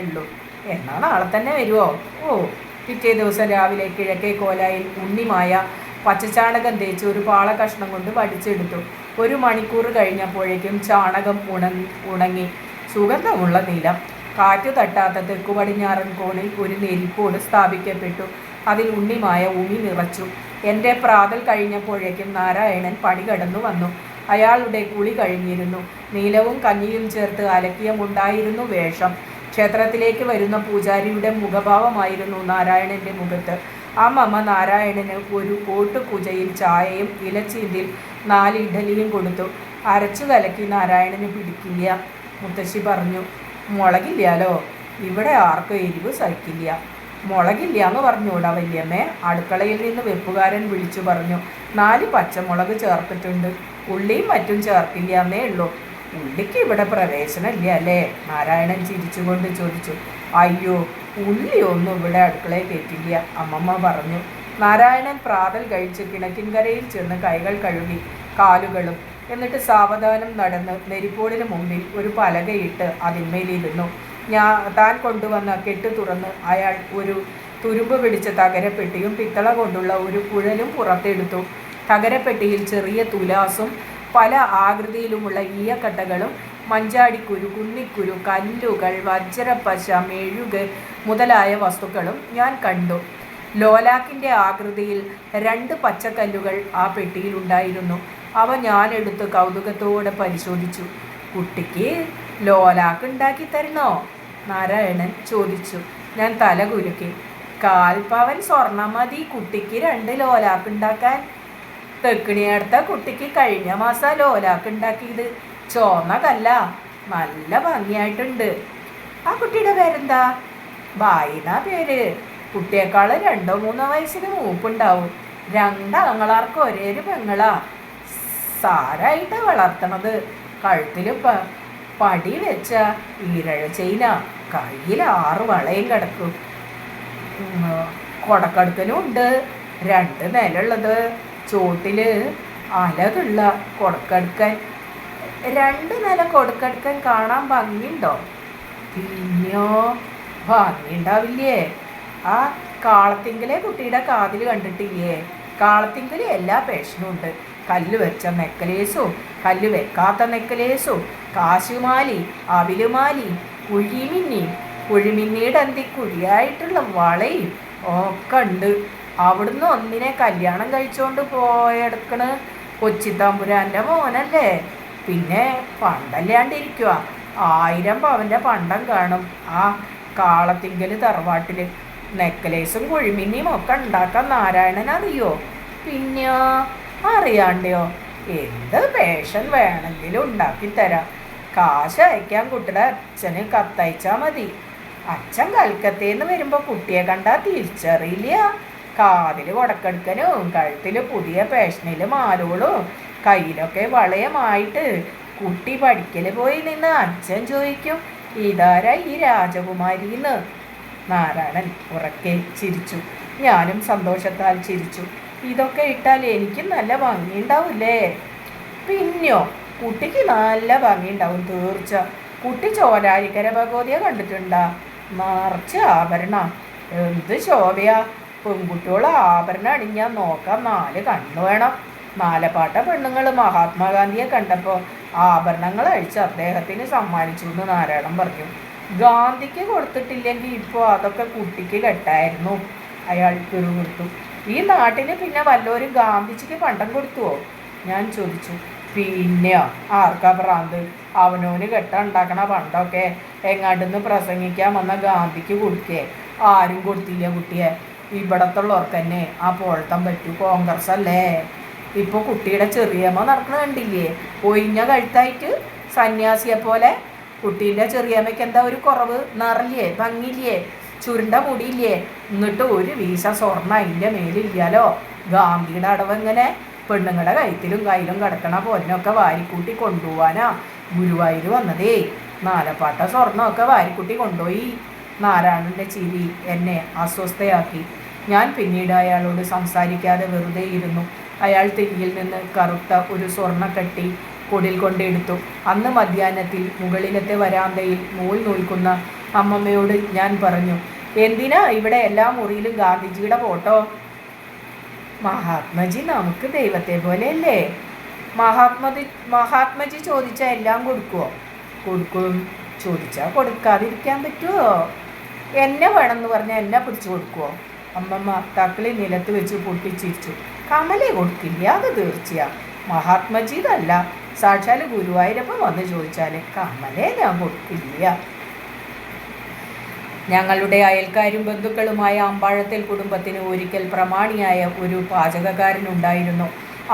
ഉള്ളൂ. എന്നാൽ നാളെ തന്നെ വരുമോ? ഓ. പിറ്റേ ദിവസം രാവിലെ കിഴക്കേ കോലായിൽ ഉണ്ണിമായ പച്ചച്ചാണകം തേച്ച് ഒരു പാള കഷ്ണം കൊണ്ട് വടിച്ചെടുത്തു. 1 മണിക്കൂർ കഴിഞ്ഞപ്പോഴേക്കും ചാണകം ഉണങ്ങി. സുഗന്ധമുള്ള നിലം. കാറ്റു തട്ടാത്ത തെക്കു പടിഞ്ഞാറൻ കോണിൽ ഒരു നെരിപ്പോട് സ്ഥാപിക്കപ്പെട്ടു. അതിൽ ഉണ്ണിമായ ഉമി നിറച്ചു. എൻ്റെ പ്രാതൽ കഴിഞ്ഞപ്പോഴേക്കും നാരായണൻ പടി കടന്നു വന്നു. അയാളുടെ കുളി കഴിഞ്ഞിരുന്നു. നീലവും കഞ്ഞിയും ചേർത്ത് അലക്കിയമുണ്ടായിരുന്നു വേഷം. ക്ഷേത്രത്തിലേക്ക് വരുന്ന പൂജാരിയുടെ മുഖഭാവമായിരുന്നു നാരായണൻ്റെ മുഖത്ത്. അമ്മമ്മ നാരായണന് ഒരു ഓട്ടുകുജയിൽ ചായയും ഇലച്ചീന്തിൽ 4 ഇഡലിയും കൊടുത്തു. അരച്ചു കലക്കി നാരായണന് പിടിക്കില്ല, മുത്തശ്ശി പറഞ്ഞു. മുളകില്ലാലോ? ഇവിടെ ആർക്കും എരിവ് സഹിക്കില്ല. മുളകില്ല എന്ന് പറഞ്ഞുകൂടാ വല്യമ്മേ, അടുക്കളയിൽ നിന്ന് വെപ്പുകാരൻ വിളിച്ചു പറഞ്ഞു. 4 പച്ചമുളക് ചേർത്തിട്ടുണ്ട്, ഉള്ളിയും മറ്റും ചേർക്കില്ല എന്നേ ഉള്ളൂ. ഉള്ളിക്ക് ഇവിടെ പ്രവേശനമില്ല അല്ലേ? നാരായണൻ ചിരിച്ചുകൊണ്ട് ചോദിച്ചു. അയ്യോ, ഉള്ളിയൊന്നും ഇവിടെ അടുക്കളയിൽ കയറ്റില്ല, അമ്മമ്മ പറഞ്ഞു. നാരായണൻ പ്രാതൽ കഴിച്ച് കിണറ്റിൻകരയിൽ ചെന്ന് കൈകൾ കഴുകി കാലുകളും. എന്നിട്ട് സാവധാനം നടന്ന് നെരിപ്പോടിന് മുമ്പിൽ ഒരു പലകയിട്ട് അതിന്മേലിരുന്നു. താൻ കൊണ്ടുവന്ന കെട്ട് തുറന്ന് അയാൾ ഒരു തുരുമ്പ് പിടിച്ച തകരപ്പെട്ടിയും പിത്തള കൊണ്ടുള്ള ഒരു കുഴലും പുറത്തെടുത്തു. തകരപ്പെട്ടിയിൽ ചെറിയ തുലാസും പല ആകൃതിയിലുമുള്ള ഈയക്കട്ടകളും മഞ്ചാടിക്കുരു, കുന്നിക്കുരു, കല്ലുകൾ, വജ്രപ്പശ, മെഴുക് മുതലായ വസ്തുക്കളും ഞാൻ കണ്ടു. ലോലാക്കിൻ്റെ ആകൃതിയിൽ 2 പച്ചക്കല്ലുകൾ ആ പെട്ടിയിലുണ്ടായിരുന്നു. അവ ഞാനെടുത്ത് കൗതുകത്തോടെ പരിശോധിച്ചു. കുട്ടിക്ക് ലോലാക്ക് ഉണ്ടാക്കി തരണോ? നാരായണൻ ചോദിച്ചു. ഞാൻ തല കുലുക്കി. 1/4 പവൻ സ്വർണം മതി കുട്ടിക്ക് 2 ലോലാക്ക് ഉണ്ടാക്കാൻ. തെക്കിണിയടുത്ത കുട്ടിക്ക് കഴിഞ്ഞ മാസം ലോലാക്ക് ഉണ്ടാക്കിയത്. ചോന്ന കല്ല, നല്ല ഭംഗിയായിട്ടുണ്ട്. ആ കുട്ടിയുടെ പേരെന്താ? ബായിന്നാ പേര്. കുട്ടിയേക്കാൾ 2-3 വയസ്സിന് മൂപ്പുണ്ടാവും. 2 ആങ്ങളാർക്ക് ഒരേ പെങ്ങളാ. സാരായിട്ടാ വളർത്തണത്. കഴുത്തിൽ പടി വെച്ച ഈരഴ ചെയിന, കയ്യിൽ 6 വളയും കിടക്കും. കൊടക്കടുക്കനും ഉണ്ട്. 2 നിലയുള്ളത്. ചോട്ടില് അലകുള്ള കൊടുക്കടുക്കൻ. 2 നില കൊടുക്കടുക്കൻ കാണാൻ ഭംഗിയുണ്ടോ? പിന്നെയോ, ഭംഗിയുണ്ടാവില്ലേ? ആ കാളത്തിങ്കലെ കുട്ടിയുടെ കാതിൽ കണ്ടിട്ടില്ലേ? കാളത്തിങ്കൽ എല്ലാ പേഷനും ഉണ്ട്. കല്ല് വെച്ച നെക്കലേസും കല്ല് വെക്കാത്ത നെക്കലേസും, കാശുമാലി, അവിലുമാലി, കുഴിമിന്നിയുടെ കുഴിയായിട്ടുള്ള വളയും ഒക്കെ ഉണ്ട്. അവിടുന്ന് ഒന്നിനെ കല്യാണം കഴിച്ചുകൊണ്ട് പോയെടുക്കണ കൊച്ചിത്തമ്പുരാൻ്റെ മോനല്ലേ? പിന്നെ പണ്ടല്ലാണ്ടിരിക്കുക. 1000 പവൻ്റെ പണ്ടം കാണും ആ കാളത്തിങ്കൽ തറവാട്ടിൽ. നെക്ലേസും കുഴിമിന്നിയും ഒക്കെ ഉണ്ടാക്കാൻ നാരായണൻ അറിയോ? പിന്നെ അറിയാണ്ടയോ? എന്ത് പേഷൻ വേണമെങ്കിലും ഉണ്ടാക്കിത്തരാം. കാശ് അയക്കാൻ കുട്ടിയുടെ അച്ഛന് കത്തയച്ചാൽ മതി. അച്ഛൻ കൽക്കത്തേന്ന് വരുമ്പോൾ കുട്ടിയെ കണ്ടാൽ തിരിച്ചറിയില്ല. കാതിൽ കൊടക്കെടുക്കനും കഴുത്തിൽ പുതിയ പേഷനിൽ മാലോളും കയ്യിലൊക്കെ വളയമായിട്ട് കുട്ടി പഠിക്കൽ പോയി നിന്ന് അച്ഛൻ ചോദിക്കും, ഇതാരാ ഈ രാജകുമാരിന്ന്? നാരായണൻ ഉറക്കെ ചിരിച്ചു. ഞാനും സന്തോഷത്താൽ ചിരിച്ചു. ഇതൊക്കെ ഇട്ടാൽ എനിക്ക് നല്ല ഭംഗിയുണ്ടാവില്ലേ? പിന്നെയോ, കുട്ടിക്ക് നല്ല ഭംഗിയുണ്ടാവും തീർച്ച. കുട്ടി ചോരാരിക്കര ഭഗവതിയെ കണ്ടിട്ടുണ്ടാ? നിറച്ച് ആഭരണ. എന്ത് ശോഭയാ! പെൺകുട്ടികൾ ആഭരണം അണിഞ്ഞാൽ നോക്കാൻ 4 കണ്ണു വേണം. നാലപ്പാട്ട പെണ്ണുങ്ങൾ മഹാത്മാഗാന്ധിയെ കണ്ടപ്പോൾ ആഭരണങ്ങൾ അഴിച്ച് അദ്ദേഹത്തിന് സമ്മാനിച്ചു എന്ന് നാരായണൻ പറഞ്ഞു. ഗാന്ധിക്ക് കൊടുത്തിട്ടില്ലെങ്കിൽ ഇപ്പോൾ അതൊക്കെ കുട്ടിക്ക് കെട്ടായിരുന്നു. അയാൾ പിറുപിറുത്തു. ഈ നാട്ടിന് പിന്നെ വല്ലവരും ഗാന്ധിജിക്ക് പണ്ടം കൊടുത്തുവോ? ഞാൻ ചോദിച്ചു. പിന്നെയോ, ആർക്കാ ഭ്രാന്ത്? അവനോന് കെട്ടുണ്ടാക്കണ പണ്ടൊക്കെ എങ്ങാണ്ടെന്ന് പ്രസംഗിക്കാൻ വന്ന ഗാന്ധിക്ക് കൊടുക്കേ? ആരും കൊടുത്തില്ല കുട്ടിയെ. ഇവിടത്തുള്ളവർക്ക് തന്നെ ആ പോഴത്തം പറ്റൂ. കോൺഗ്രസ് അല്ലേ? ഇപ്പോൾ കുട്ടിയുടെ ചെറിയമ്മ നടക്കണ കണ്ടില്ലേ? ഒഴിഞ്ഞ കഴുത്തായിട്ട് സന്യാസിയെ പോലെ. കുട്ടീൻ്റെ ചെറിയമ്മയ്ക്ക് എന്താ ഒരു കുറവ്? നിറല്ലേ, ഭംഗിയില്ലേ, ചുരുണ്ട മുടിയില്ലേ? എന്നിട്ട് ഒരു വീശ സ്വർണ്ണ അതിൻ്റെ മേലില്ലാലോ. ഗാന്ധിയുടെ അടവെങ്ങനെ? പെണ്ണുങ്ങളുടെ കഴുത്തിലും കയ്യിലും കിടക്കണ പൊന്നൊക്കെ വാരിക്കൂട്ടി കൊണ്ടുപോവാനാ ഗുരുവായൂർ വന്നതേ. നാലപ്പാട്ട സ്വർണ്ണമൊക്കെ വാരിക്കൂട്ടി കൊണ്ടുപോയി. നാരായണൻ്റെ ചിരി എന്നെ അസ്വസ്ഥയാക്കി. ഞാൻ പിന്നീട് അയാളോട് സംസാരിക്കാതെ വെറുതെ ഇരുന്നു. അയാൾ തിരിയിൽ നിന്ന് കറുത്ത ഒരു സ്വർണ്ണക്കട്ടി പൊടിൽ കൊണ്ടെടുത്തു. അന്ന് മധ്യാഹ്നത്തിൽ മുകളിലത്തെ വരാന്തയിൽ നൂൽ നൂൽക്കുന്ന അമ്മമ്മയോട് ഞാൻ പറഞ്ഞു, എന്തിനാ ഇവിടെ എല്ലാ മുറിയിലും ഗാന്ധിജിയുടെ ഫോട്ടോ? മഹാത്മജി നമുക്ക് ദൈവത്തെ പോലെയല്ലേ? മഹാത്മജി ചോദിച്ചാൽ എല്ലാം കൊടുക്കുമോ? കൊടുക്കും. ചോദിച്ചാൽ കൊടുക്കാതിരിക്കാൻ പറ്റുമോ? എന്നെ വേണമെന്ന് പറഞ്ഞാൽ എന്നെ പിടിച്ചു കൊടുക്കുമോ? അമ്മമ്മ തക്കളി നിലത്ത് വെച്ച് പൊട്ടിച്ചിരിച്ചു. കമലേ കൊടുക്കില്ല, അത് തീർച്ചയാ. മഹാത്മജിതല്ല, സാക്ഷാൽ ഗുരുവായൂരപ്പം വന്ന് ചോദിച്ചാൽ കമലേ ഞാൻ കൊടുക്കില്ല. ഞങ്ങളുടെ അയൽക്കാരും ബന്ധുക്കളുമായ അമ്പാഴത്തിൽ കുടുംബത്തിന് ഒരിക്കൽ പ്രമാണിയായ ഒരു പാചകക്കാരനുണ്ടായിരുന്നു.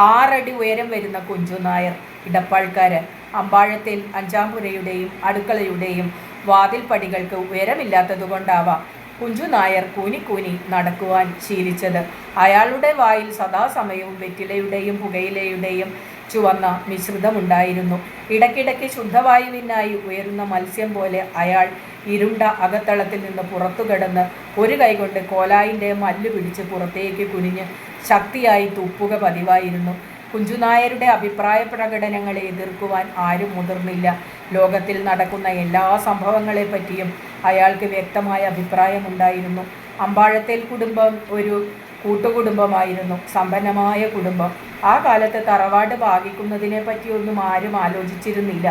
6 അടി ഉയരം വരുന്ന കുഞ്ചു നായർ. ഇടപ്പാൾക്കാരൻ. അമ്പാഴത്തിൽ 5-ാം പുരയുടെയും അടുക്കളയുടെയും വാതിൽപ്പടികൾക്ക് ഉയരമില്ലാത്തതുകൊണ്ടാവാം കുഞ്ചു നായർ കൂനി നടക്കുവാൻ ശീലിച്ചത്. അയാളുടെ വായിൽ സദാസമയവും വെറ്റിലയുടെയും പുകയിലയുടെയും ചുവന്ന മിശ്രിതമുണ്ടായിരുന്നു. ഇടയ്ക്കിടയ്ക്ക് ശുദ്ധവായുവിനായി ഉയരുന്ന മത്സ്യം പോലെ അയാൾ ഇരുണ്ട അകത്തളത്തിൽ നിന്ന് പുറത്തു കടന്ന് ഒരു കൈകൊണ്ട് കോലായിൻ്റെ മല്ല് പിടിച്ച് പുറത്തേക്ക് കുനിഞ്ഞ് ശക്തിയായി തുപ്പുക പതിവായിരുന്നു. കുഞ്ചുനായരുടെ അഭിപ്രായ പ്രകടനങ്ങളെ എതിർക്കുവാൻ ആരും മുതിർന്നില്ല. ലോകത്തിൽ നടക്കുന്ന എല്ലാ സംഭവങ്ങളെപ്പറ്റിയും അയാൾക്ക് വ്യക്തമായ അഭിപ്രായമുണ്ടായിരുന്നു. അമ്പാഴത്തേൽ കുടുംബം ഒരു കൂട്ടുകുടുംബമായിരുന്നു, സമ്പന്നമായ കുടുംബം. ആ കാലത്ത് തറവാട് ഭാഗിക്കുന്നതിനെ പറ്റിയൊന്നും ആരും ആലോചിച്ചിരുന്നില്ല.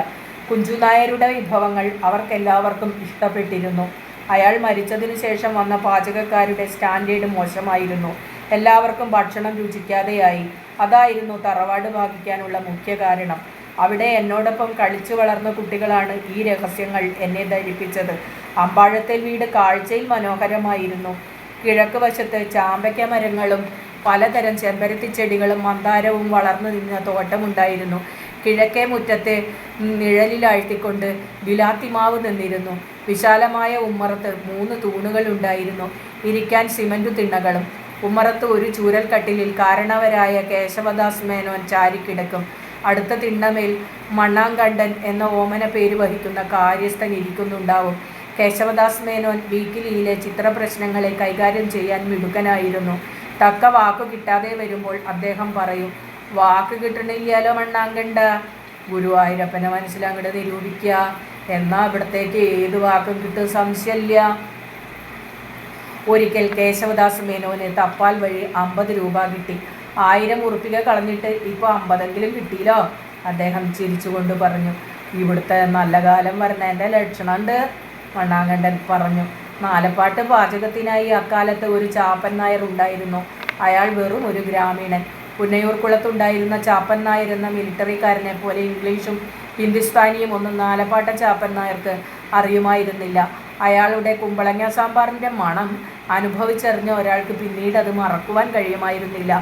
കുഞ്ചുനായരുടെ വിഭവങ്ങൾ അവർക്കെല്ലാവർക്കും ഇഷ്ടപ്പെട്ടിരുന്നു. അയാൾ മരിച്ചതിനു ശേഷം വന്ന പാചകക്കാരുടെ സ്റ്റാൻഡേർഡ് മോശമായിരുന്നു. എല്ലാവർക്കും ഭക്ഷണം രുചിക്കാതെയായി. അതായിരുന്നു തറവാട് ഭാഗിക്കാനുള്ള മുഖ്യ കാരണം. അവിടെ എന്നോടൊപ്പം കളിച്ചു വളർന്ന കുട്ടികളാണ് ഈ രഹസ്യങ്ങൾ എന്നെ ധരിപ്പിച്ചത്. അമ്പാഴത്തേൽ വീട് കാഴ്ചയിൽ മനോഹരമായിരുന്നു. കിഴക്ക് വശത്ത് ചാമ്പയ്ക്ക മരങ്ങളും പലതരം ചെമ്പരത്തിച്ചെടികളും മന്ദാരവും വളർന്നു നിന്ന തോട്ടമുണ്ടായിരുന്നു. കിഴക്കേ മുറ്റത്തെ നിഴലിലാഴ്ത്തിക്കൊണ്ട് ബിലാത്തിമാവ് നിന്നിരുന്നു. വിശാലമായ ഉമ്മറത്ത് 3 തൂണുകളുണ്ടായിരുന്നു. ഇരിക്കാൻ സിമൻറ്റു തിണ്ണകളും. ഉമ്മറത്ത് ഒരു ചൂരൽക്കട്ടിലിൽ കാരണവരായ കേശവദാസ് മേനോൻ ചാരിക്കിടക്കും. അടുത്ത തിണ്ണമേൽ മണ്ണാങ്കണ്ടൻ എന്ന ഓമന പേര് വഹിക്കുന്ന കാര്യസ്ഥൻ ഇരിക്കുന്നുണ്ടാവും. കേശവദാസ് മേനോൻ വീക്കിലിയിലെ ചിത്രപ്രശ്നങ്ങളെ കൈകാര്യം ചെയ്യാൻ മിടുക്കനായിരുന്നു. തക്ക വാക്കു കിട്ടാതെ വരുമ്പോൾ അദ്ദേഹം പറയും, വാക്ക് കിട്ടണില്ലല്ലോ മണ്ണാങ്കണ്ട. ഗുരുവായൂരപ്പനെ മനസ്സിലങ്ങോട്ട് നിരൂപിക്കുക. എന്നാൽ ഇവിടത്തേക്ക് ഏത് വാക്കും കിട്ടും, സംശയമില്ല. ഒരിക്കൽ കേശവദാസ് മേനോന് തപ്പാൽ വഴി 50 രൂപ കിട്ടി. 1000 ഉറുപ്പിക കളഞ്ഞിട്ട് ഇപ്പോൾ 50എങ്കിലും കിട്ടിയില്ലോ. അദ്ദേഹം ചിരിച്ചുകൊണ്ട് പറഞ്ഞു. ഇവിടുത്തെ നല്ല കാലം വരണേൻ്റെ ലക്ഷണമുണ്ട്, മണ്ണാങ്കണ്ടൻ പറഞ്ഞു. നാലപ്പാട്ട് പാചകത്തിനായി അക്കാലത്ത് ഒരു ചാപ്പൻ നായർ ഉണ്ടായിരുന്നു. അയാൾ വെറും ഒരു ഗ്രാമീണൻ. പുന്നയൂർക്കുളത്തുണ്ടായിരുന്ന ചാപ്പൻ നായർ എന്ന മിലിറ്ററിക്കാരനെ പോലെ ഇംഗ്ലീഷും ഹിന്ദുസ്ഥാനിയും ഒന്നും നാലപ്പാട്ട ചാപ്പൻ നായർക്ക് അറിയുമായിരുന്നില്ല. അയാളുടെ കുമ്പളങ്ങ സാമ്പാറിൻ്റെ മണം അനുഭവിച്ചറിഞ്ഞ ഒരാൾക്ക് പിന്നീട് അത് മറക്കുവാൻ കഴിയുമായിരുന്നില്ല.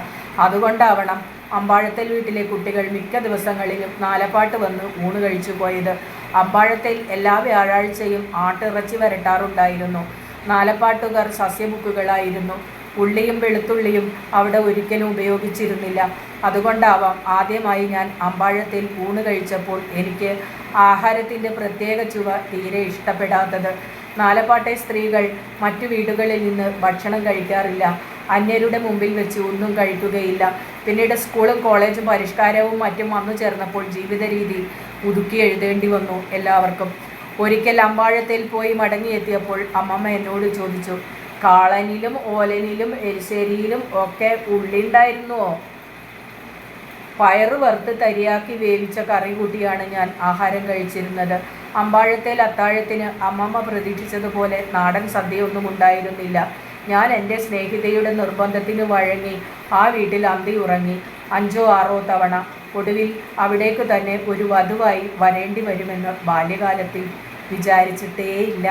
അതുകൊണ്ടാവണം അമ്പാഴത്തേൽ വീട്ടിലെ കുട്ടികൾ മിക്ക ദിവസങ്ങളിലും നാലപ്പാട്ട് വന്ന് ഊണ് കഴിച്ചു പോയത്. അമ്പാഴത്തേൽ എല്ലാ വ്യാഴാഴ്ചയും ആട്ടിറച്ചി വരട്ടാറുണ്ടായിരുന്നു. നാലപ്പാട്ടുകാർ സസ്യബുക്കുകളായിരുന്നു. ഉള്ളിയും വെളുത്തുള്ളിയും അവിടെ ഒരിക്കലും ഉപയോഗിച്ചിരുന്നില്ല. അതുകൊണ്ടാവാം ആദ്യമായി ഞാൻ അമ്പാഴത്തേൽ ഊണ് കഴിച്ചപ്പോൾ എനിക്ക് ആഹാരത്തിൻ്റെ പ്രത്യേക ചുവ തീരെ ഇഷ്ടപ്പെടാത്തത്. നാലപ്പാട്ടെ സ്ത്രീകൾ മറ്റു വീടുകളിൽ നിന്ന് ഭക്ഷണം കഴിക്കാറില്ല. അന്യരുടെ മുമ്പിൽ വെച്ച് ഒന്നും കഴിക്കുകയില്ല. പിന്നീട് സ്കൂളും കോളേജും പരിഷ്കാരവും മറ്റും വന്നു ചേർന്നപ്പോൾ ജീവിത രീതി പുതുക്കി എഴുതേണ്ടി വന്നു എല്ലാവർക്കും. ഒരിക്കൽ അമ്പാഴത്തേൽ പോയി മടങ്ങിയെത്തിയപ്പോൾ അമ്മമ്മ എന്നോട് ചോദിച്ചു, കാളനിലും ഓലനിലും എരിശ്ശേരിയിലും ഒക്കെ ഉള്ളി ഉണ്ടായിരുന്നുവോ? പയറ് വറുത്ത് തരിയാക്കി വേവിച്ച കറി കൂട്ടിയാണ് ഞാൻ ആഹാരം കഴിച്ചിരുന്നത്. അമ്പാഴത്തേൽ അത്താഴത്തിന് അമ്മമ്മ പ്രതീക്ഷിച്ചതുപോലെ നാടൻ സദ്യയൊന്നും ഉണ്ടായിരുന്നില്ല. ഞാൻ എൻ്റെ സ്നേഹിതയുടെ നിർബന്ധത്തിന് വഴങ്ങി ആ വീട്ടിൽ അന്തി ഉറങ്ങി 5 or 6 തവണ. ഒടുവിൽ അവിടേക്ക് തന്നെ ഒരു വധുവായി വരേണ്ടി വരുമെന്ന് ബാല്യകാലത്തിൽ വിചാരിച്ചിട്ടേയില്ല.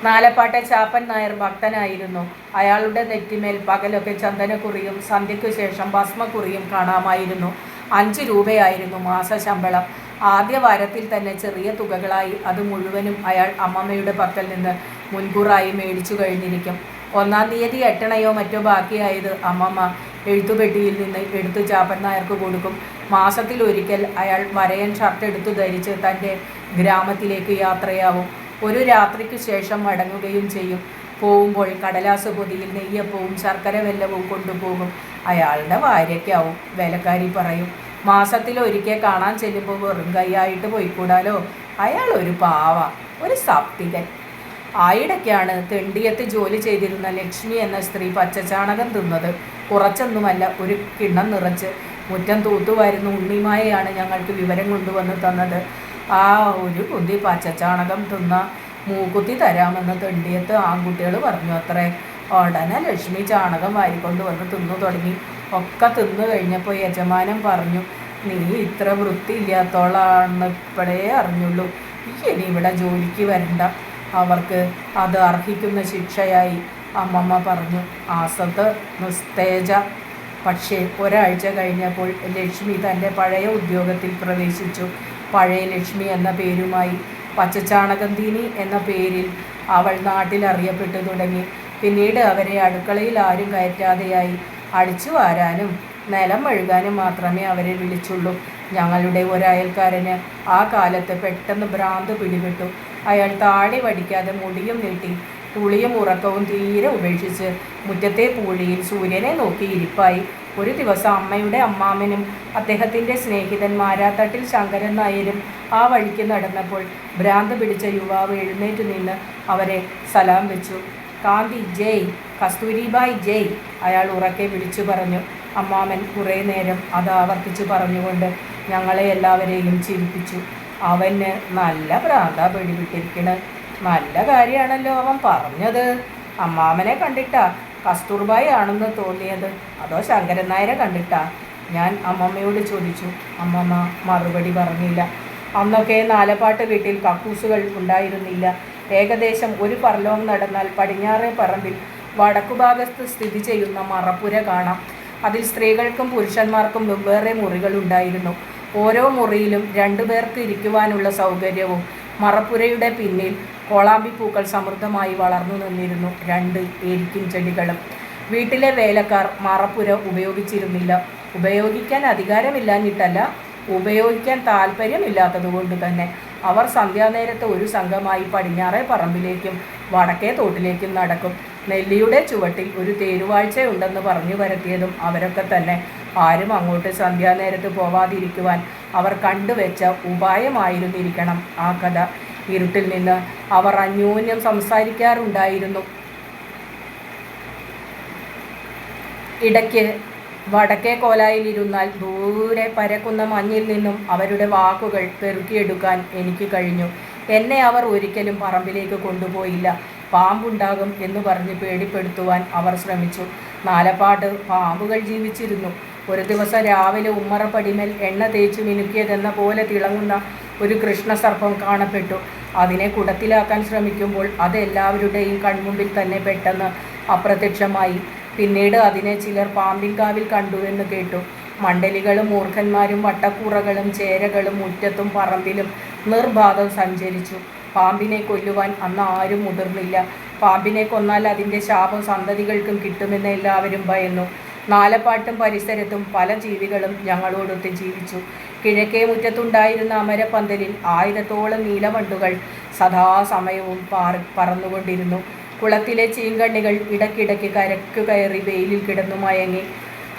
നാലപ്പാട്ടെ ചാപ്പൻ നായർ ഭക്തനായിരുന്നു. അയാളുടെ നെറ്റിമേൽ പകലൊക്കെ ചന്ദനക്കുറിയും സന്ധ്യയ്ക്കു ശേഷം ഭസ്മക്കുറിയും കാണാമായിരുന്നു. 5 രൂപയായിരുന്നു മാസശമ്പളം. ആദ്യ വാരത്തിൽ തന്നെ ചെറിയ തുകകളായി അത് മുഴുവനും അയാൾ അമ്മമ്മയുടെ പക്കൽ നിന്ന് മുൻകൂറായി മേടിച്ചു കഴിഞ്ഞിരിക്കും. 1-ാം തീയതി എട്ടണയോ മറ്റോ ബാക്കിയായത് അമ്മമ്മ എഴുത്തുപെട്ടിയിൽ നിന്ന് എടുത്തു ചാപ്പൻ നായർക്ക് കൊടുക്കും. മാസത്തിലൊരിക്കൽ അയാൾ വരയൻ ഷർട്ട് എടുത്തു ധരിച്ച് തൻ്റെ ഗ്രാമത്തിലേക്ക് യാത്രയാവും. ഒരു രാത്രിക്കു ശേഷം മടങ്ങുകയും ചെയ്യും. പോകുമ്പോൾ കടലാസ് പൊതിയിൽ നെയ്യപ്പവും ശർക്കര വെല്ലവും കൊണ്ടുപോകും. അയാളുടെ ഭാര്യയ്ക്കാവും. വേലക്കാരി പറയും, മാസത്തിലൊരിക്കൽ കാണാൻ ചെല്ലുമ്പോൾ വെറും കൈയായിട്ട് പോയിക്കൂടാലോ. അയാൾ ഒരു പാവ, ഒരു സാത്വികൻ. ആയിടയ്ക്കാണ് തെണ്ടിയത്ത് ജോലി ചെയ്തിരുന്ന ലക്ഷ്മി എന്ന സ്ത്രീ പച്ചച്ചാണകം തിന്നത്. കുറച്ചൊന്നുമല്ല, ഒരു കിണ്ണം നിറച്ച്. മുറ്റം തൂത്തുവാരുന്ന ഉണ്ണിമായയാണ് ഞങ്ങൾക്ക് വിവരം കൊണ്ടുവന്ന് തന്നത്. ആ ഒരു കുന്തി പച്ചച്ചാണകം തിന്ന മൂക്കുത്തി തരാമെന്ന് തെണ്ടിയത്ത് ആൺകുട്ടികൾ പറഞ്ഞു അത്രേ. ഉടനെ ലക്ഷ്മി ചാണകം വാരിക്കൊണ്ട് വന്ന് തിന്നു തുടങ്ങി. ഒക്കെ തിന്നു കഴിഞ്ഞപ്പോൾ യജമാനൻ പറഞ്ഞു, നീ ഇത്ര വൃത്തിയില്ലാത്തോളാണെന്ന് ഇപ്പോഴേ അറിഞ്ഞുള്ളൂ. ഇനി ഇവിടെ ജോലിക്ക് വരണ്ട. അവർക്ക് അത് അർഹിക്കുന്ന ശിക്ഷയായി അമ്മമ്മ പറഞ്ഞു. ആസത്ത് നിസ്തേജ. പക്ഷേ ഒരാഴ്ച കഴിഞ്ഞപ്പോൾ ലക്ഷ്മി തൻ്റെ പഴയ ഉദ്യോഗത്തിൽ പ്രവേശിച്ചു. പഴയ ലക്ഷ്മി എന്ന പേരുമായി. പച്ചച്ചാണകന്തീനി എന്ന പേരിൽ അവൾ നാട്ടിൽ അറിയപ്പെട്ടു തുടങ്ങി. പിന്നീട് അവരെ അടുക്കളയിൽ ആരും കയറ്റാതെയായി. അടിച്ചു വാരാനും നിലം മെഴുകാനും മാത്രമേ അവരെ വിളിച്ചുള്ളൂ. ഞങ്ങളുടെ ഒരയൽക്കാരന് ആ കാലത്ത് പെട്ടെന്ന് ഭ്രാന്ത് പിടിപെട്ടു. അയാൾ താടി വടിക്കാതെ മുടിയും നീട്ടി കുളിയും ഉറക്കവും തീരെ ഉപേക്ഷിച്ച് മുറ്റത്തെ പൂഴിയിൽ സൂര്യനെ നോക്കി ഇരിപ്പായി. ഒരു ദിവസം അമ്മയുടെ അമ്മാമനും അദ്ദേഹത്തിൻ്റെ സ്നേഹിതൻ മാരാത്തട്ടിൽ ശങ്കരൻ നായരും ആ വഴിക്ക് നടന്നപ്പോൾ ഭ്രാന്ത് പിടിച്ച യുവാവ് എഴുന്നേറ്റ് നിന്ന് അവരെ സലാം വെച്ചു. കാന്തി ജയ്, കസ്തൂരിബായ് ജയ്, അയാൾ ഉറക്കെ വിളിച്ചു പറഞ്ഞു. അമ്മാമൻ കുറേ നേരം അത് ആവർത്തിച്ച് പറഞ്ഞുകൊണ്ട് ഞങ്ങളെ എല്ലാവരെയും ചിരിപ്പിച്ചു. അവന് നല്ല ഭ്രാന്താ പിടിവിട്ടിരിക്കണ്. നല്ല കാര്യമാണല്ലോ അവൻ പറഞ്ഞത്. അമ്മാമനെ കണ്ടിട്ടാ കസ്തൂർബായി ആണെന്ന് തോന്നിയത്, അതോ ശങ്കരൻ നായരെ കണ്ടിട്ടാ? ഞാൻ അമ്മമ്മയോട് ചോദിച്ചു. അമ്മമ്മ മറുപടി പറഞ്ഞില്ല. അന്നൊക്കെ നാലപ്പാട്ട് വീട്ടിൽ കക്കൂസുകൾ ഉണ്ടായിരുന്നില്ല. ഏകദേശം ഒരു ഫർലോങ് നടന്നാൽ പടിഞ്ഞാറേ പറമ്പിൽ വടക്കുഭാഗത്ത് സ്ഥിതി ചെയ്യുന്ന മറപ്പുര കാണാം. അതിൽ സ്ത്രീകൾക്കും പുരുഷന്മാർക്കും വെവ്വേറെ മുറികളുണ്ടായിരുന്നു. ഓരോ മുറിയിലും 2 പേർക്ക് ഇരിക്കുവാനുള്ള സൗകര്യവും. മറപ്പുരയുടെ പിന്നിൽ കോളാമ്പിപ്പൂക്കൾ സമൃദ്ധമായി വളർന്നു നിന്നിരുന്നു 2 എരിക്കിൻ ചെടികളും. വീട്ടിലെ വേലക്കാർ മറപ്പുര ഉപയോഗിച്ചിരുന്നില്ല. ഉപയോഗിക്കാൻ അധികാരമില്ലാഞ്ഞിട്ടല്ല, ഉപയോഗിക്കാൻ താല്പര്യമില്ലാത്തതുകൊണ്ട് തന്നെ. അവർ സന്ധ്യാനേരത്ത് ഒരു സംഘമായി പടിഞ്ഞാറേ പറമ്പിലേക്കും വടക്കേ തോട്ടിലേക്കും നടക്കും. നെല്ലിയുടെ ചുവട്ടിൽ ഒരു തേരുവാഴ്ചയുണ്ടെന്ന് പറഞ്ഞു വരുത്തിയതും അവരൊക്കെ തന്നെ. ആരും അങ്ങോട്ട് സന്ധ്യാനേരത്ത് പോവാതിരിക്കുവാൻ അവർ കണ്ടുവെച്ച ഉപായമായിരുന്നിരിക്കണം ആ കഥ. ഇരുട്ടിൽ നിന്ന് അവർ അന്യോന്യം സംസാരിക്കാറുണ്ടായിരുന്നു. ഇടയ്ക്ക് വടക്കേ കോലായിലിരുന്നാൽ ദൂരെ പരക്കുന്ന മഞ്ഞിൽ നിന്നും അവരുടെ വാക്കുകൾ പെറുക്കിയെടുക്കാൻ എനിക്ക് കഴിഞ്ഞു. എന്നെ അവർ ഒരിക്കലും പറമ്പിലേക്ക് കൊണ്ടുപോയില്ല. പാമ്പുണ്ടാകും എന്ന് പറഞ്ഞ് പേടിപ്പെടുത്തുവാൻ അവർ ശ്രമിച്ചു. നാലപ്പാട്ട് പാമ്പുകൾ ജീവിച്ചിരുന്നു. ഒരു ദിവസം രാവിലെ ഉമ്മറപ്പടിമേൽ എണ്ണ തേച്ചു മിനുക്കിയതെന്ന പോലെ തിളങ്ങുന്ന ഒരു കൃഷ്ണസർപ്പം കാണപ്പെട്ടു. അതിനെ കുടത്തിലാക്കാൻ ശ്രമിക്കുമ്പോൾ അത് എല്ലാവരുടെയും കൺമുമ്പിൽ തന്നെ പെട്ടെന്ന് അപ്രത്യക്ഷമായി. പിന്നീട് അതിനെ ചിലർ പാമ്പിൻകാവിൽ കണ്ടുവെന്ന് കേട്ടു. മണ്ഡലികളും മൂർഖന്മാരും വട്ടക്കൂറകളും ചേരകളും മുറ്റത്തും പറമ്പിലും നിർബാധം സഞ്ചരിച്ചു. പാമ്പിനെ കൊല്ലുവാൻ അന്ന് ആരും മുതിർന്നില്ല. പാമ്പിനെ കൊന്നാൽ അതിൻ്റെ ശാപം സന്തതികൾക്കും കിട്ടുമെന്ന് എല്ലാവരും ഭയന്നു. നാലപ്പാട്ടും പരിസരത്തും പല ജീവികളും ഞങ്ങളോടൊത്ത് ജീവിച്ചു. കിഴക്കേ മുറ്റത്തുണ്ടായിരുന്ന അമരപ്പന്തലിൽ 1000ഓളം നീലവണ്ടുകൾ സദാസമയവും പറന്നുകൊണ്ടിരുന്നു. കുളത്തിലെ ചീങ്കണ്ണികൾ ഇടയ്ക്കിടയ്ക്ക് കരക്കു കയറി വെയിലിൽ കിടന്നു മയങ്ങി.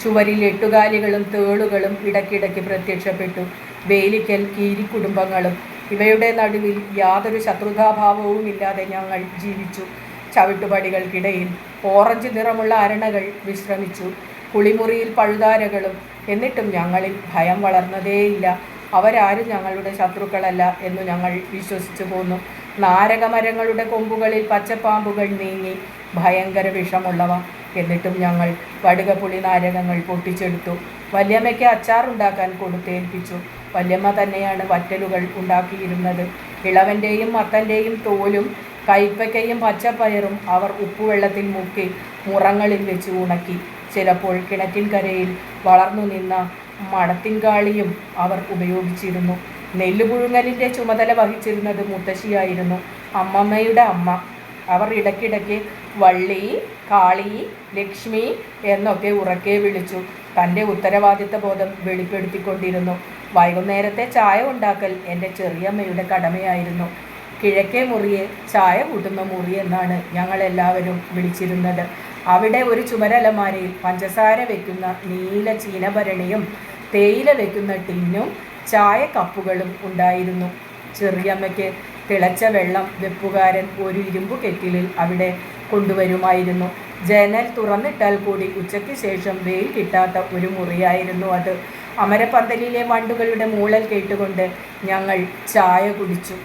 ചുവരിൽ എട്ടുകാലികളും തേളുകളും ഇടയ്ക്കിടയ്ക്ക് പ്രത്യക്ഷപ്പെട്ടു. വേലിക്കൽ കീരിക്കുടുംബങ്ങളും. ഇവയുടെ നടുവിൽ യാതൊരു ശത്രുതാഭാവവുമില്ലാതെ ഞങ്ങൾ ജീവിച്ചു. ചവിട്ടുപടികൾക്കിടയിൽ ഓറഞ്ച് നിറമുള്ള അരണകൾ വിശ്രമിച്ചു. കുളിമുറിയിൽ പഴുതാരകളും. എന്നിട്ടും ഞങ്ങളിൽ ഭയം വളർന്നതേയില്ല. അവരാരും ഞങ്ങളുടെ ശത്രുക്കളല്ല എന്നു ഞങ്ങൾ വിശ്വസിച്ചു പോന്നു. നാരകമരങ്ങളുടെ കൊമ്പുകളിൽ പച്ചപ്പാമ്പുകൾ നീങ്ങി, ഭയങ്കര വിഷമുള്ളവ. എന്നിട്ടും ഞങ്ങൾ കടുകപ്പുളി നാരകങ്ങൾ പൊട്ടിച്ചെടുത്തു. വല്യമ്മയ്ക്ക് അച്ചാറുണ്ടാക്കാൻ കൊടുത്തേൽപ്പിച്ചു. വല്യമ്മ തന്നെയാണ് വറ്റലുകൾ ഉണ്ടാക്കിയിരുന്നത്. ഇളവൻ്റെയും മത്തൻ്റെയും തോലും കൈപ്പയ്ക്കയും പച്ചപ്പയറും അവർ ഉപ്പുവെള്ളത്തിൽ മുക്കി മുറങ്ങളിൽ വെച്ച് ഉണക്കി. ചിലപ്പോൾ കിണറ്റിൻകരയിൽ വളർന്നു നിന്ന മടത്തിൻകാളിയും അവർ ഉപയോഗിച്ചിരുന്നു. നെല്ലുപുഴുങ്ങലിൻ്റെ ചുമതല വഹിച്ചിരുന്നത് മുത്തശ്ശിയായിരുന്നു, അമ്മമ്മയുടെ അമ്മ. അവർ ഇടയ്ക്കിടയ്ക്ക് വള്ളി, കാളി, ലക്ഷ്മി എന്നൊക്കെ ഉറക്കെ വിളിച്ചു തൻ്റെ ഉത്തരവാദിത്ത ബോധം വെളിപ്പെടുത്തിക്കൊണ്ടിരുന്നു. വൈകുന്നേരത്തെ ചായ ഉണ്ടാക്കൽ എൻ്റെ ചെറിയമ്മയുടെ കടമയായിരുന്നു. കിഴക്കേ മുറിയെ ചായ കൂട്ടുന്ന മുറി എന്നാണ് ഞങ്ങളെല്ലാവരും വിളിച്ചിരുന്നത്. അവിടെ ഒരു ചുമരലമാരയിൽ പഞ്ചസാര വയ്ക്കുന്ന നീല ചീനഭരണിയും തേയില വയ്ക്കുന്ന ടിന്നും ചായ കപ്പുകളും ഉണ്ടായിരുന്നു. ചെറിയമ്മയ്ക്ക് തിളച്ച വെള്ളം വെപ്പുകാരൻ ഒരു ഇരുമ്പു കെറ്റിലിൽ അവിടെ കൊണ്ടുവരുമായിരുന്നു. ജനൽ തുറന്നിട്ടാൽ കൂടി ഉച്ചയ്ക്ക് ശേഷം വെയിൽ കിട്ടാത്ത ഒരു മുറിയായിരുന്നു അത്. അമരപ്പന്തലിലെ വണ്ടുകളുടെ മൂളൽ കേട്ടുകൊണ്ട് ഞങ്ങൾ ചായ കുടിച്ചു.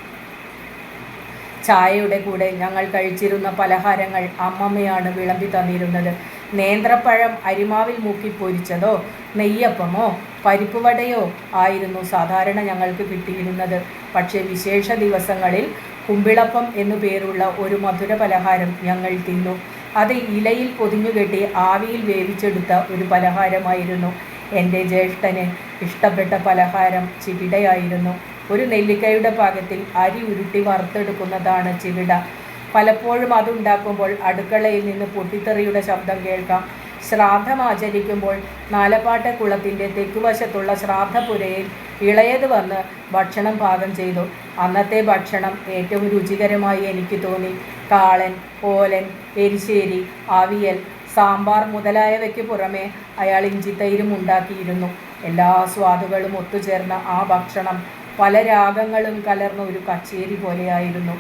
ചായയുടെ കൂടെ ഞങ്ങൾ കഴിച്ചിരുന്ന പലഹാരങ്ങൾ അമ്മമ്മയാണ് വിളമ്പി തന്നിരുന്നത്. നേന്ത്രപ്പഴം അരിമാവിൽ മുക്കി പൊരിച്ചതോ നെയ്യപ്പമോ പരിപ്പുവടയോ ആയിരുന്നു സാധാരണ ഞങ്ങൾക്ക് കിട്ടിയിരുന്നത്. പക്ഷേ വിശേഷ ദിവസങ്ങളിൽ കുമ്പിളപ്പം എന്നു പേരുള്ള ഒരു മധുര പലഹാരം ഞങ്ങൾ തിന്നു. അത് ഇലയിൽ പൊതിഞ്ഞുകെട്ടി ആവിയിൽ വേവിച്ചെടുത്ത ഒരു പലഹാരമായിരുന്നു. എൻ്റെ ജ്യേഷ്ഠന് ഇഷ്ടപ്പെട്ട പലഹാരം ചിവിടയായിരുന്നു. ഒരു നെല്ലിക്കയുടെ പാകത്തിൽ അരി ഉരുട്ടി വറുത്തെടുക്കുന്നതാണ് ചിവിട. പലപ്പോഴും അതുണ്ടാക്കുമ്പോൾ അടുക്കളയിൽ നിന്ന് പൊട്ടിത്തെറിയുടെ ശബ്ദം കേൾക്കാം. ശ്രാദ്ധമാചരിക്കുമ്പോൾ നാലപ്പാട്ടെ കുളത്തിൻ്റെ തെക്കുവശത്തുള്ള ശ്രാദ്ധപുരയിൽ ഇളയത് വന്ന് ഭക്ഷണം പാകം ചെയ്തു. അന്നത്തെ ഭക്ഷണം ഏറ്റവും രുചികരമായി എനിക്ക് തോന്നി. കാളൻ, ഓലൻ, എരിശ്ശേരി, അവിയൽ, സാമ്പാർ മുതലായവയ്ക്ക് പുറമെ അയാൾ ഇഞ്ചിത്തൈരും ഉണ്ടാക്കിയിരുന്നു. എല്ലാ സ്വാദുകളും ഒത്തുചേർന്ന ആ ഭക്ഷണം പല രാഗങ്ങളും കലർന്ന ഒരു കച്ചേരി പോലെയായിരുന്നു.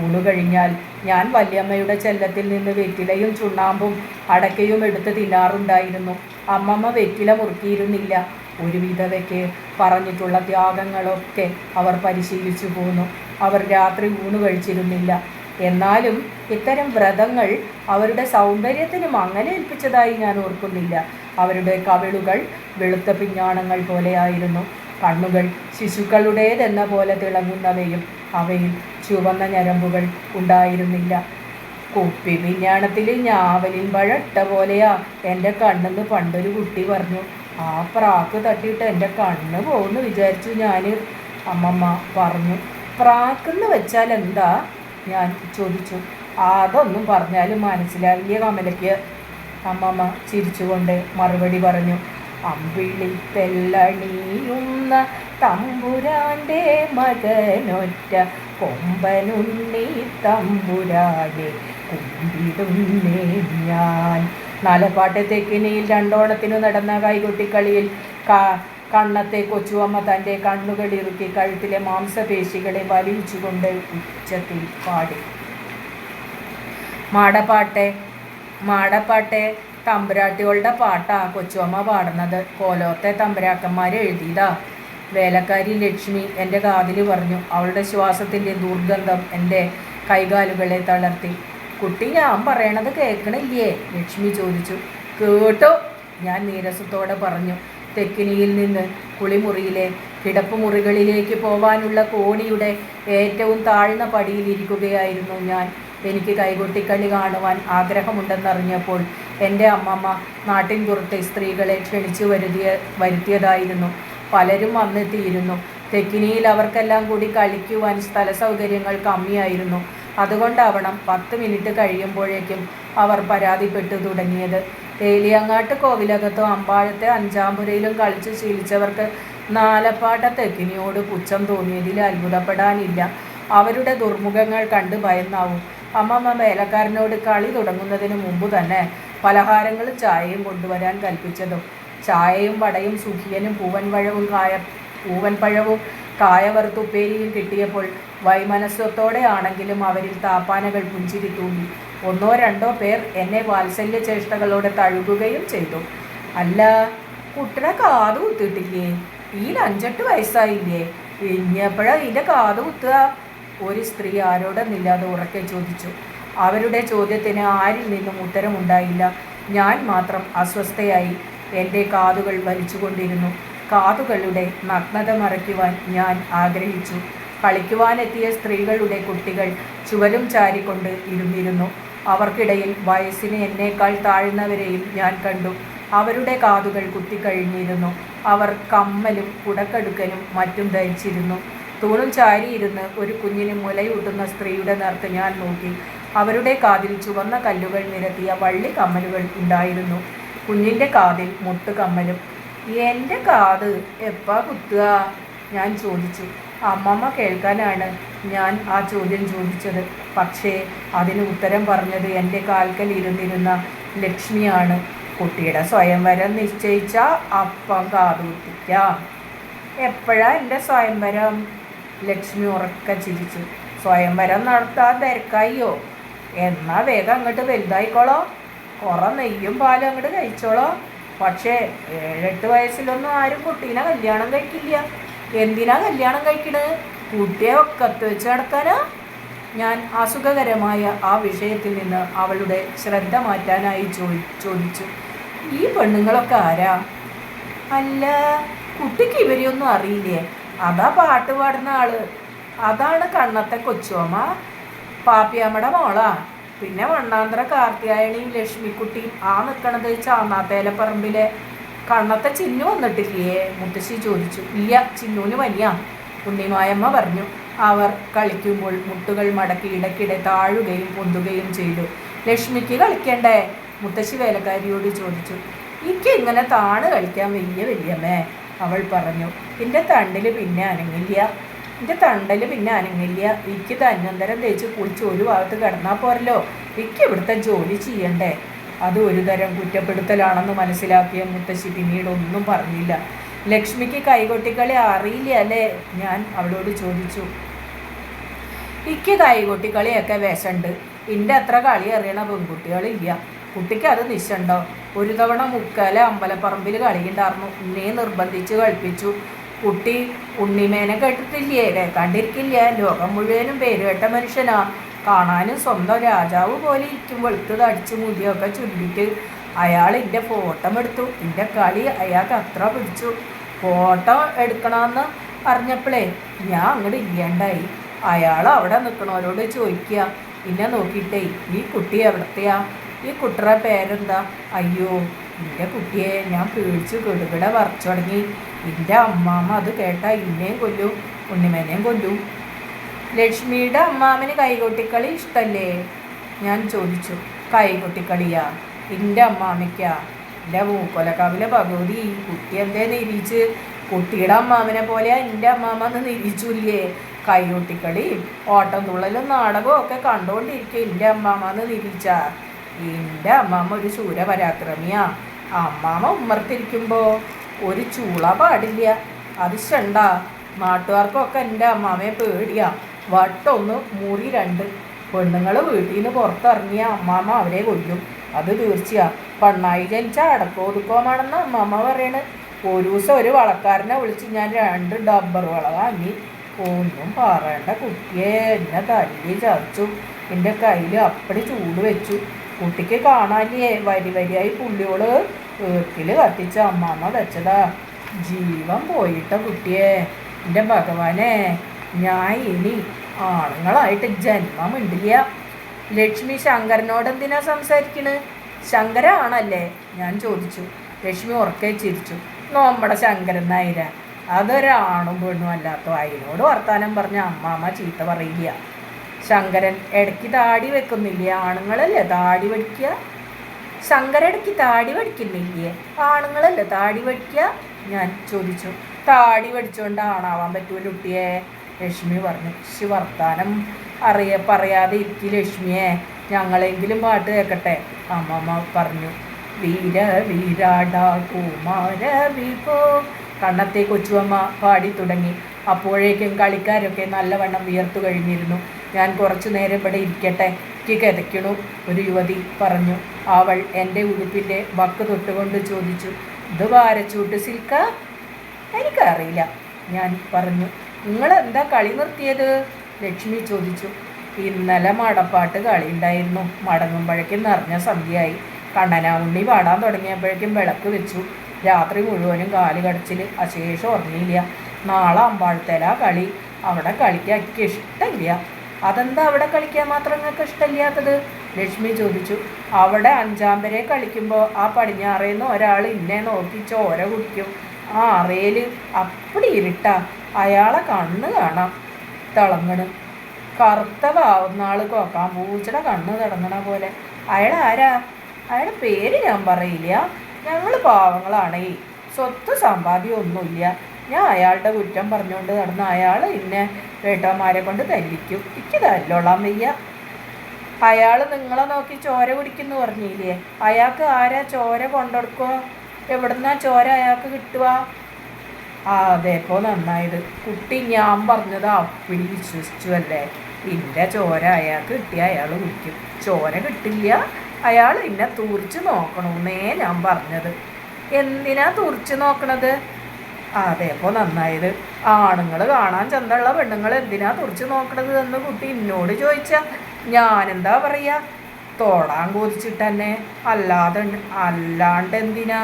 ഊണു കഴിഞ്ഞാൽ ഞാൻ വല്യമ്മയുടെ ചെല്ലത്തിൽ നിന്ന് വെറ്റിലയും ചുണ്ണാമ്പും അടക്കയും എടുത്ത് തിന്നാറുണ്ടായിരുന്നു. അമ്മമ്മ വെറ്റില മുറുക്കിയിരുന്നില്ല. ഒരു വിധവയ്ക്ക് പറഞ്ഞിട്ടുള്ള ത്യാഗങ്ങളൊക്കെ അവർ പരിശീലിച്ചു പോന്നു. അവർ രാത്രി ഊണു കഴിച്ചിരുന്നില്ല. എന്നാലും ഇത്തരം വ്രതങ്ങൾ അവരുടെ സൗന്ദര്യത്തിന് മങ്ങലേൽപ്പിച്ചതായി ഞാൻ ഓർക്കുന്നില്ല. അവരുടെ കവിളുകൾ വെളുത്ത പിഞ്ഞാണങ്ങൾ പോലെയായിരുന്നു. കണ്ണുകൾ ശിശുക്കളുടേതെന്ന പോലെ തിളങ്ങുന്നവയും അവയിൽ ചുവന്ന ഞരമ്പുകൾ ഉണ്ടായിരുന്നില്ല. കുപ്പി പിഞ്ഞാണത്തിൽ ഞാവലിൻ പഴട്ട പോലെയാ എൻ്റെ കണ്ണെന്ന് പണ്ടൊരു കുട്ടി പറഞ്ഞു. ആ പ്രാക്ക് തട്ടിയിട്ട് എൻ്റെ കണ്ണ് പോകുന്നു വിചാരിച്ചു ഞാൻ, അമ്മമ്മ പറഞ്ഞു. പ്രാക്കെന്ന് വെച്ചാൽ എന്താ? ഞാൻ ചോദിച്ചു. അതൊന്നും പറഞ്ഞാലും മനസ്സിലാവില്ല കമലയ്ക്ക്, അമ്മമ്മ ചിരിച്ചുകൊണ്ട് മറുപടി പറഞ്ഞു. അമ്പിളി തെല്ലണിയുന്ന തമ്പുരാൻ്റെ മകനൊറ്റ കൊമ്പനുണ്ണി തമ്പുരാനെ കുമ്പിടുന്നേ ഞാൻ. നാലപ്പാട്ടെ തെക്കിനിയിൽ രണ്ടോണത്തിനു നടന്ന കൈകൊട്ടിക്കളിയിൽ കണ്ണത്തെ കൊച്ചുവമ്മ തൻ്റെ കണ്ണുകൾ ഇറുക്കി കഴുത്തിലെ മാംസപേശികളെ വലിച്ചുകൊണ്ട് ഉച്ചത്തിൽ പാടി. മാടപ്പാട്ടെ തമ്പുരാട്ടികളുടെ പാട്ടാ കൊച്ചുവമ്മ പാടുന്നത്. കോലോത്തെ തമ്പുരാക്കന്മാർ എഴുതിയതാ. വേലക്കാരി ലക്ഷ്മി എൻ്റെ കാതിൽ പറഞ്ഞു. അവളുടെ ശ്വാസത്തിൻ്റെ ദുർഗന്ധം എൻ്റെ കൈകാലുകളെ തളർത്തി. കുട്ടി, ഞാൻ പറയണത് കേൾക്കണില്ലേ? ലക്ഷ്മി ചോദിച്ചു. കേട്ടോ, ഞാൻ നീരസത്തോടെ പറഞ്ഞു. തെക്കിനിയിൽ നിന്ന് കുളിമുറിയിലെ കിടപ്പുമുറികളിലേക്ക് പോവാനുള്ള കോണിയുടെ ഏറ്റവും താഴ്ന്ന പടിയിലിരിക്കുകയായിരുന്നു ഞാൻ. എനിക്ക് കൈകൊട്ടിക്കളി കാണുവാൻ ആഗ്രഹമുണ്ടെന്നറിഞ്ഞപ്പോൾ എൻ്റെ അമ്മമ്മ നാട്ടിൻ പുറത്തെ സ്ത്രീകളെ ക്ഷണിച്ചു വരുത്തിയതായിരുന്നു. പലരും വന്നെത്തിയിരുന്നു. തെക്കിനിയിൽ അവർക്കെല്ലാം കൂടി കളിക്കുവാൻ സ്ഥല സൗകര്യങ്ങൾ കമ്മിയായിരുന്നു. അതുകൊണ്ടാവണം 10 മിനിറ്റ് കഴിയുമ്പോഴേക്കും അവർ പരാതിപ്പെട്ടു തുടങ്ങിയത്. ഏലിയങ്ങാട്ട് കോവിലകത്തും അമ്പാഴത്തെ അഞ്ചാമ്പുരയിലും കളിച്ചു ശീലിച്ചവർക്ക് നാലപ്പാട്ടെ തെക്കിനിയോട് പുച്ഛം തോന്നിയതിൽ അത്ഭുതപ്പെടാനില്ല. അവരുടെ ദുർമുഖങ്ങൾ കണ്ട് ഭയന്നാവും അമ്മമ്മ വേലക്കാരനോട് കളി തുടങ്ങുന്നതിന് മുമ്പ് തന്നെ പലഹാരങ്ങളും ചായയും കൊണ്ടുവരാൻ കൽപ്പിച്ചതും. ചായയും വടയും സുഖിയനും പൂവൻപഴവും കായവറുത്തുപ്പേരിയും കിട്ടിയപ്പോൾ വൈമനസ്വത്തോടെ ആണെങ്കിലും അവരിൽ താപ്പാനകൾ പുഞ്ചിരി തൂങ്ങി. 1-2 പേർ എന്നെ വാത്സല്യ ചേഷ്ടകളോടെ തഴുകുകയും ചെയ്തു. അല്ല, കുട്ടിയുടെ കാത് കുത്തിയിട്ടില്ലേ? ഈ 5-8 വയസ്സായില്ലേ? ഇനിയപ്പോഴാ ഇതിൻ്റെ കാത് കുത്തുക? ഒരു സ്ത്രീ ആരോടെന്നില്ലാതെ ഉറക്കെ ചോദിച്ചു. അവരുടെ ചോദ്യത്തിന് ആരിൽ നിന്നും ഉത്തരമുണ്ടായില്ല. ഞാൻ മാത്രം അസ്വസ്ഥയായി എൻ്റെ കാതുകൾ വലിച്ചുകൊണ്ടിരുന്നു. കാതുകളുടെ നഗ്നത മറയ്ക്കുവാൻ ഞാൻ ആഗ്രഹിച്ചു. കളിക്കുവാനെത്തിയ സ്ത്രീകളുടെ കുട്ടികൾ ചുവരും ചാരിക്കൊണ്ട് ഇരുന്നിരുന്നു. അവർക്കിടയിൽ വയസ്സിന് എന്നേക്കാൾ താഴ്ന്നവരെയും ഞാൻ കണ്ടു. അവരുടെ കാതുകൾ കുത്തിക്കഴിഞ്ഞിരുന്നു. അവർ കമ്മലും കുടക്കടുക്കനും മറ്റും ധരിച്ചിരുന്നു. തൂണും ചാരിയിരുന്ന് ഒരു കുഞ്ഞിന് മുലയൂട്ടുന്ന സ്ത്രീയുടെ നേർക്ക് ഞാൻ നോക്കി. അവരുടെ കാതിൽ ചുവന്ന കല്ലുകൾ നിരത്തിയ വള്ളി കമ്മലുകൾ ഉണ്ടായിരുന്നു. കുഞ്ഞിൻ്റെ കാതിൽ മുട്ടുകമ്മലും. എൻ്റെ കാത് എപ്പാ കുത്തുക? ഞാൻ ചോദിച്ചു. അമ്മമ്മ കേൾക്കാനാണ് ഞാൻ ആ ചോദ്യം ചോദിച്ചത്. പക്ഷേ അതിന് ഉത്തരം പറഞ്ഞത് എൻ്റെ കാൽക്കൽ ഇരുന്നിരുന്ന ലക്ഷ്മിയാണ്. കുട്ടിയുടെ സ്വയംവരം നിശ്ചയിച്ച അപ്പം കാതുകുത്തിക്കാം. എപ്പോഴാ എൻ്റെ സ്വയംവരം? ലക്ഷ്മി ഉറക്കെ ചിരിച്ചു. സ്വയംവരം നടത്താൻ തിരക്കായോ? എന്നാൽ വേഗം അങ്ങോട്ട് വലുതായിക്കോളോ. കുറെ നെയ്യും പാലും അങ്ങോട്ട് കഴിച്ചോളോ. പക്ഷേ 7-8 വയസ്സിലൊന്നും ആരും കുട്ടീനെ കല്യാണം കഴിക്കില്ല. എന്തിനാ കല്യാണം കഴിക്കണത്? കുട്ടിയെ ഒക്കത്ത് വെച്ച് നടക്കാനാ? ഞാൻ അസുഖകരമായ ആ വിഷയത്തിൽ നിന്ന് അവളുടെ ശ്രദ്ധ മാറ്റാനായി ചോദിച്ചു. ഈ പെണ്ണുങ്ങളൊക്കെ ആരാ? അല്ല, കുട്ടിക്ക് ഇവരെയൊന്നും അറിയില്ലേ? അതാ പാട്ട് പാടുന്ന ആള്. അതാണ് കണ്ണത്തെ കൊച്ചുവമ്മ, പാപ്പിയമ്മയുടെ മോളാ. പിന്നെ വണ്ണാന്തര കാർത്തിയായണിയും ലക്ഷ്മിക്കുട്ടിയും ആ നിൽക്കണത് ചാന്നാത്തേലപ്പറമ്പിലെ കണ്ണത്തെ ചിന്നു വന്നിട്ടില്ലേ? മുത്തശ്ശി ചോദിച്ചു. ഇല്ല, ചിന്നൂന് പനിയാ, ഉണ്ണിമായമ്മ പറഞ്ഞു. അവർ കളിക്കുമ്പോൾ മുട്ടുകൾ മടക്കി ഇടയ്ക്കിടെ താഴുകയും പൊന്തുകയും ചെയ്തു. ലക്ഷ്മിക്ക് കളിക്കണ്ടേ? മുത്തശ്ശി വേലക്കാരിയോട് ചോദിച്ചു. എനിക്ക് ഇങ്ങനെ താണ് കളിക്കാൻ വല്യമ്മേ, അവൾ പറഞ്ഞു. എൻ്റെ തണ്ടിൽ പിന്നെ അനങ്ങില്ല. എനിക്ക് തന്നന്തരം തേച്ച് കുളിച്ച് ഒരു ഭാഗത്ത് കിടന്നാൽ പോരല്ലോ. എനിക്ക് ഇവിടുത്തെ ജോലി ചെയ്യണ്ടേ? അത് ഒരു തരം കുറ്റപ്പെടുത്തലാണെന്ന് മനസ്സിലാക്കിയ മുത്തശ്ശി പിന്നീട് ഒന്നും പറഞ്ഞില്ല. ലക്ഷ്മിക്ക് കൈകൊട്ടിക്കളി അറിയില്ല അല്ലേ? ഞാൻ അവളോട് ചോദിച്ചു. എനിക്ക് കൈകൊട്ടിക്കളിയൊക്കെ വിശണ്ട്. എൻ്റെ അത്ര കളി അറിയണ പെൺകുട്ടികളില്ല. കുട്ടിക്ക് അത് നിശ്ചണ്ടോ? ഒരു തവണ മുക്കാല അമ്പലപ്പറമ്പിൽ കളിയുണ്ടായിരുന്നു. എന്നെ നിർബന്ധിച്ച് കളിപ്പിച്ചു. കുട്ടി ഉണ്ണിമേനെ കേട്ടിട്ടില്ലേ? കണ്ടിരിക്കില്ല. ലോകം മുഴുവനും പേരുകേട്ട മനുഷ്യനാ. കാണാനും സ്വന്തം രാജാവ് പോലെ ഇരിക്കും. വെളുത്ത് തടിച്ച് മുടിയൊക്കെ ചുരുണ്ടിട്ട് അയാൾ എൻ്റെ ഫോട്ടോ എടുത്തു. എൻ്റെ കളി അയാൾക്ക് അത്ര പിടിച്ചു. ഫോട്ടോ എടുക്കണമെന്ന് പറഞ്ഞപ്പോഴേ ഞാൻ അങ്ങോട്ട് ഇല്ലാണ്ടായി. അയാൾ അവിടെ നിൽക്കണവരോട് ചോദിക്കുക, എന്നെ നോക്കിയിട്ടേ, ഈ കുട്ടി എവിടത്തെയാ? ഈ കുട്ടിയുടെ പേരെന്താ? അയ്യോ, എൻ്റെ കുട്ടിയെ ഞാൻ പേടിച്ച് കിടുകിട വരച്ചു തുടങ്ങി. എൻ്റെ അമ്മാമ്മ അത് കേട്ടാൽ ഇന്നേയും കൊല്ലും, ഉണ്ണിമേനെയും കൊല്ലും. ലക്ഷ്മിയുടെ അമ്മാമ്മന് കൈകൊട്ടിക്കളി ഇഷ്ടല്ലേ? ഞാൻ ചോദിച്ചു. കൈകൊട്ടിക്കളിയാ? എൻ്റെ അമ്മാമ്മയ്ക്കാ? എൻ്റെ മൂക്കൊലക്കാവിലെ ഭഗവതി, കുട്ടി എന്തേ നിരീച്ച്? കുട്ടിയുടെ അമ്മാമ്മനെ പോലെയാ എൻ്റെ അമ്മാമ്മന്ന് നിരീച്ചില്ലേ? കൈകൊട്ടിക്കളിയും ഓട്ടം തുള്ളലും നാടകവും ഒക്കെ കണ്ടുകൊണ്ടിരിക്കുക എൻ്റെ അമ്മാമ്മന്ന് നിരീച്ച. എൻ്റെ അമ്മാമ്മ ഒരു ശൂരപരാക്രമിയാ. അമ്മാമ്മ ഉമ്മർത്തിരിക്കുമ്പോൾ ഒരു ചൂള പാടില്ല. അത് ഷണ്ട. നാട്ടുകാർക്കൊക്കെ എൻ്റെ അമ്മാമ്മയെ പേടിയാ. വട്ടൊന്ന് മുറി രണ്ട്. പെണ്ണുങ്ങൾ വീട്ടിൽ നിന്ന് പുറത്തിറങ്ങിയ അമ്മാമ്മ അവരെ കൊല്ലും. അത് തീർച്ചയാ. പെണ്ണായി ജനിച്ചാൽ അടക്കോതുക്കോമാണെന്ന് അമ്മാമ്മ പറയണ്. ഒരു ദിവസം ഒരു വളക്കാരനെ വിളിച്ച് ഞാൻ 2 ഡബ്ബർ വള വാങ്ങി. ഒന്നും പറയണ്ട, കുട്ടിയെ എന്നെ തല്ലി ചതച്ചു. എൻ്റെ കയ്യിൽ അപ്പടി ചൂട് വെച്ചു. കുട്ടിക്ക് കാണാനില്ലേ വരിയായി പുള്ളിയോള് വീട്ടിൽ കത്തിച്ച അമ്മാമ്മ വെച്ചതാ. ജീവൻ പോയിട്ട കുട്ടിയെ. എൻ്റെ ഭഗവാനെ, ഞാൻ ഇനി ആണുങ്ങളായിട്ട് ജന്മമിണ്ടില്ല. ലക്ഷ്മി ശങ്കരനോട് എന്തിനാ സംസാരിക്കണ്? ശങ്കര ആണല്ലേ? ഞാൻ ചോദിച്ചു. ലക്ഷ്മി ഉറക്കെ ചിരിച്ചു. നമ്മുടെ ശങ്കരൻ നായര അതൊരാണും പെണ്ണും അല്ലാത്തോ, അതിനോട് വർത്താനം പറഞ്ഞ അമ്മാമ്മ ചീത്ത പറയില്ല. ശങ്കരൻ ഇടയ്ക്ക് താടി വെക്കുന്നില്ലേ? ആണുങ്ങളല്ലേ താടി വടിക്കുക? ശങ്കരൻ ഇടയ്ക്ക് താടി വടിക്കുന്നില്ലേ? ആണുങ്ങളല്ലേ താടി വടിക്കുക? ഞാൻ ചോദിച്ചു. താടി വടിച്ചുകൊണ്ട് ആണാവാൻ പറ്റൂല കുട്ടിയെ, ലക്ഷ്മി പറഞ്ഞു. വർത്താനം പറയാതെ ഇരിക്കും ലക്ഷ്മിയെ, ഞങ്ങളെങ്കിലും പാട്ട് കേൾക്കട്ടെ, അമ്മമ്മ പറഞ്ഞു. വീര വീരാടാ കുമാര വിഭോ, കണ്ണത്തെ കൊച്ചുവമ്മ പാടി തുടങ്ങി. അപ്പോഴേക്കും കളിക്കാരൊക്കെ നല്ലവണ്ണം വിയർത്തു കഴിഞ്ഞിരുന്നു. ഞാൻ കുറച്ചു നേരം ഇവിടെ ഇരിക്കട്ടെ, എനിക്ക് കിതയ്ക്കണു, ഒരു യുവതി പറഞ്ഞു. അവൾ എൻ്റെ ഉടുപ്പിൻ്റെ വക്ക് തൊട്ടുകൊണ്ട് ചോദിച്ചു. ഇത് വാരച്ചൂട്ട് സിൽക്കാ? എനിക്കറിയില്ല, ഞാൻ പറഞ്ഞു. നിങ്ങളെന്താ കളി നിർത്തിയത്? ലക്ഷ്മി ചോദിച്ചു. ഇന്നലെ മടപ്പാട്ട് കളി ഉണ്ടായിരുന്നു. മടങ്ങുമ്പോഴേക്കും നിറഞ്ഞ സന്ധ്യയായി. കണ്ണനാ ഉണ്ണി പാടാൻ തുടങ്ങിയപ്പോഴേക്കും വിളക്ക് വെച്ചു. രാത്രി മുഴുവനും കാല് കടച്ചിൽ, അശേഷം ഉറങ്ങിയില്ല. നാളെ അമ്പാഴത്തേലാ കളി. അവിടെ കളിക്കാൻ എനിക്ക് ഇഷ്ടമില്ല. അതെന്താ അവിടെ കളിക്കാൻ മാത്രം നിങ്ങൾക്ക് ഇഷ്ടമില്ലാത്തത്? ലക്ഷ്മി ചോദിച്ചു. അവിടെ 5-ാം വരെ കളിക്കുമ്പോൾ ആ പടിഞ്ഞാറേന്ന് ഒരാൾ ഇന്നെ നോക്കി ചോര കുടിക്കും. ആ അറയിൽ അപ്പടി ഇരുട്ടാ. അയാളെ കണ്ണ് കാണാം തിളങ്ങണ്. കറുത്ത പാവുന്ന ആൾ കോക്കാൻ പൂച്ചയുടെ കണ്ണ് തിളങ്ങണ പോലെ. അയാൾ ആരാ? അയാളുടെ പേര് ഞാൻ പറയില്ല. ഞങ്ങൾ പാവങ്ങളാണേ, സ്വത്ത് സമ്പാദ്യം ഒന്നുമില്ല. ഞാൻ അയാളുടെ കുറ്റം പറഞ്ഞുകൊണ്ട് നടന്ന അയാൾ എന്നെ വേട്ടന്മാരെ കൊണ്ട് തല്ലിക്കും. എനിക്ക് തല്ലോളാൻ വയ്യ. അയാൾ നിങ്ങളെ നോക്കി ചോര കുടിക്കുന്നു പറഞ്ഞില്ലേ? അയാൾക്ക് ആരാ ചോര കൊണ്ടുകൊടുക്കുക? എവിടുന്നാ ചോര അയാൾക്ക് കിട്ടുക? അതേപ്പോൾ നന്നായത്. കുട്ടി ഞാൻ പറഞ്ഞത് അപ്പിടി വിശ്വസിച്ചു അല്ലേ? എൻ്റെ ചോര അയാൾക്ക് കിട്ടിയ അയാൾ കുടിക്കും. ചോര കിട്ടില്ല, അയാൾ എന്നെ തുറിച്ച് നോക്കണമെന്നേ ഞാൻ പറഞ്ഞത്. എന്തിനാ തുറിച്ച് നോക്കണത്? അതേപ്പോൾ നന്നായത്. ആണുങ്ങൾ കാണാൻ ചന്തമുള്ള പെണ്ണുങ്ങൾ എന്തിനാ തുറിച്ച് നോക്കണത് എന്ന് കുട്ടി എന്നോട് ചോദിച്ചാൽ ഞാനെന്താ പറയുക? തൊടാൻ കൊതിച്ചിട്ട് തന്നെ. അല്ലാണ്ട് എന്തിനാ?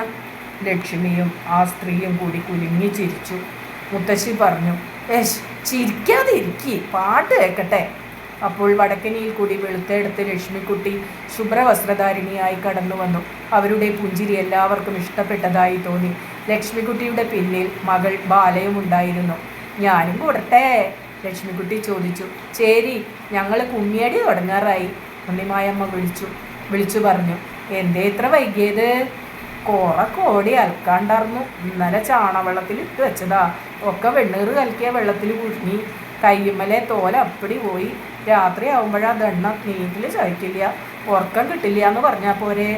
ലക്ഷ്മിയും ആ സ്ത്രീയും കൂടി കുലുങ്ങി ചിരിച്ചു. മുത്തശ്ശി പറഞ്ഞു. ചിരിക്കാതെ ഇരിക്കി, പാട്ട് കേൾക്കട്ടെ. അപ്പോൾ വടക്കനിയിൽ കൂടി വെളുത്തെടുത്ത് ലക്ഷ്മിക്കുട്ടി ശുഭ്രവസ്ത്രധാരിണിയായി കടന്നു വന്നു. അവരുടെ പുഞ്ചിരി എല്ലാവർക്കും ഇഷ്ടപ്പെട്ടതായി തോന്നി. ലക്ഷ്മിക്കുട്ടിയുടെ പിന്നിൽ മകൾ ബാലയും ഉണ്ടായിരുന്നു. ഞാനും കൂടട്ടെ? ലക്ഷ്മിക്കുട്ടി ചോദിച്ചു. ചേരി, ഞങ്ങൾ കുമ്മിയടി തുടങ്ങാറായി, ഉണ്ണിമായമ്മ വിളിച്ചു പറഞ്ഞു. എന്തേ ഇത്ര വൈകിയത്? കുറെ കോടി അലക്കാണ്ടായിരുന്നു. ഇന്നലെ ചാണവെള്ളത്തിൽ ഇട്ട് വെച്ചതാ. ഒക്കെ വെണ്ണീറ് കലക്കിയ വെള്ളത്തിൽ കുഴിഞ്ഞി. കയ്യുമ്മലെ തോല അപ്പടി പോയി. രാത്രി ആവുമ്പോഴാ ദണ്ണ നീറ്റിൽ ചവിക്കില്ല, ഉറക്കം കിട്ടില്ല എന്ന് പറഞ്ഞാൽ പോരെ.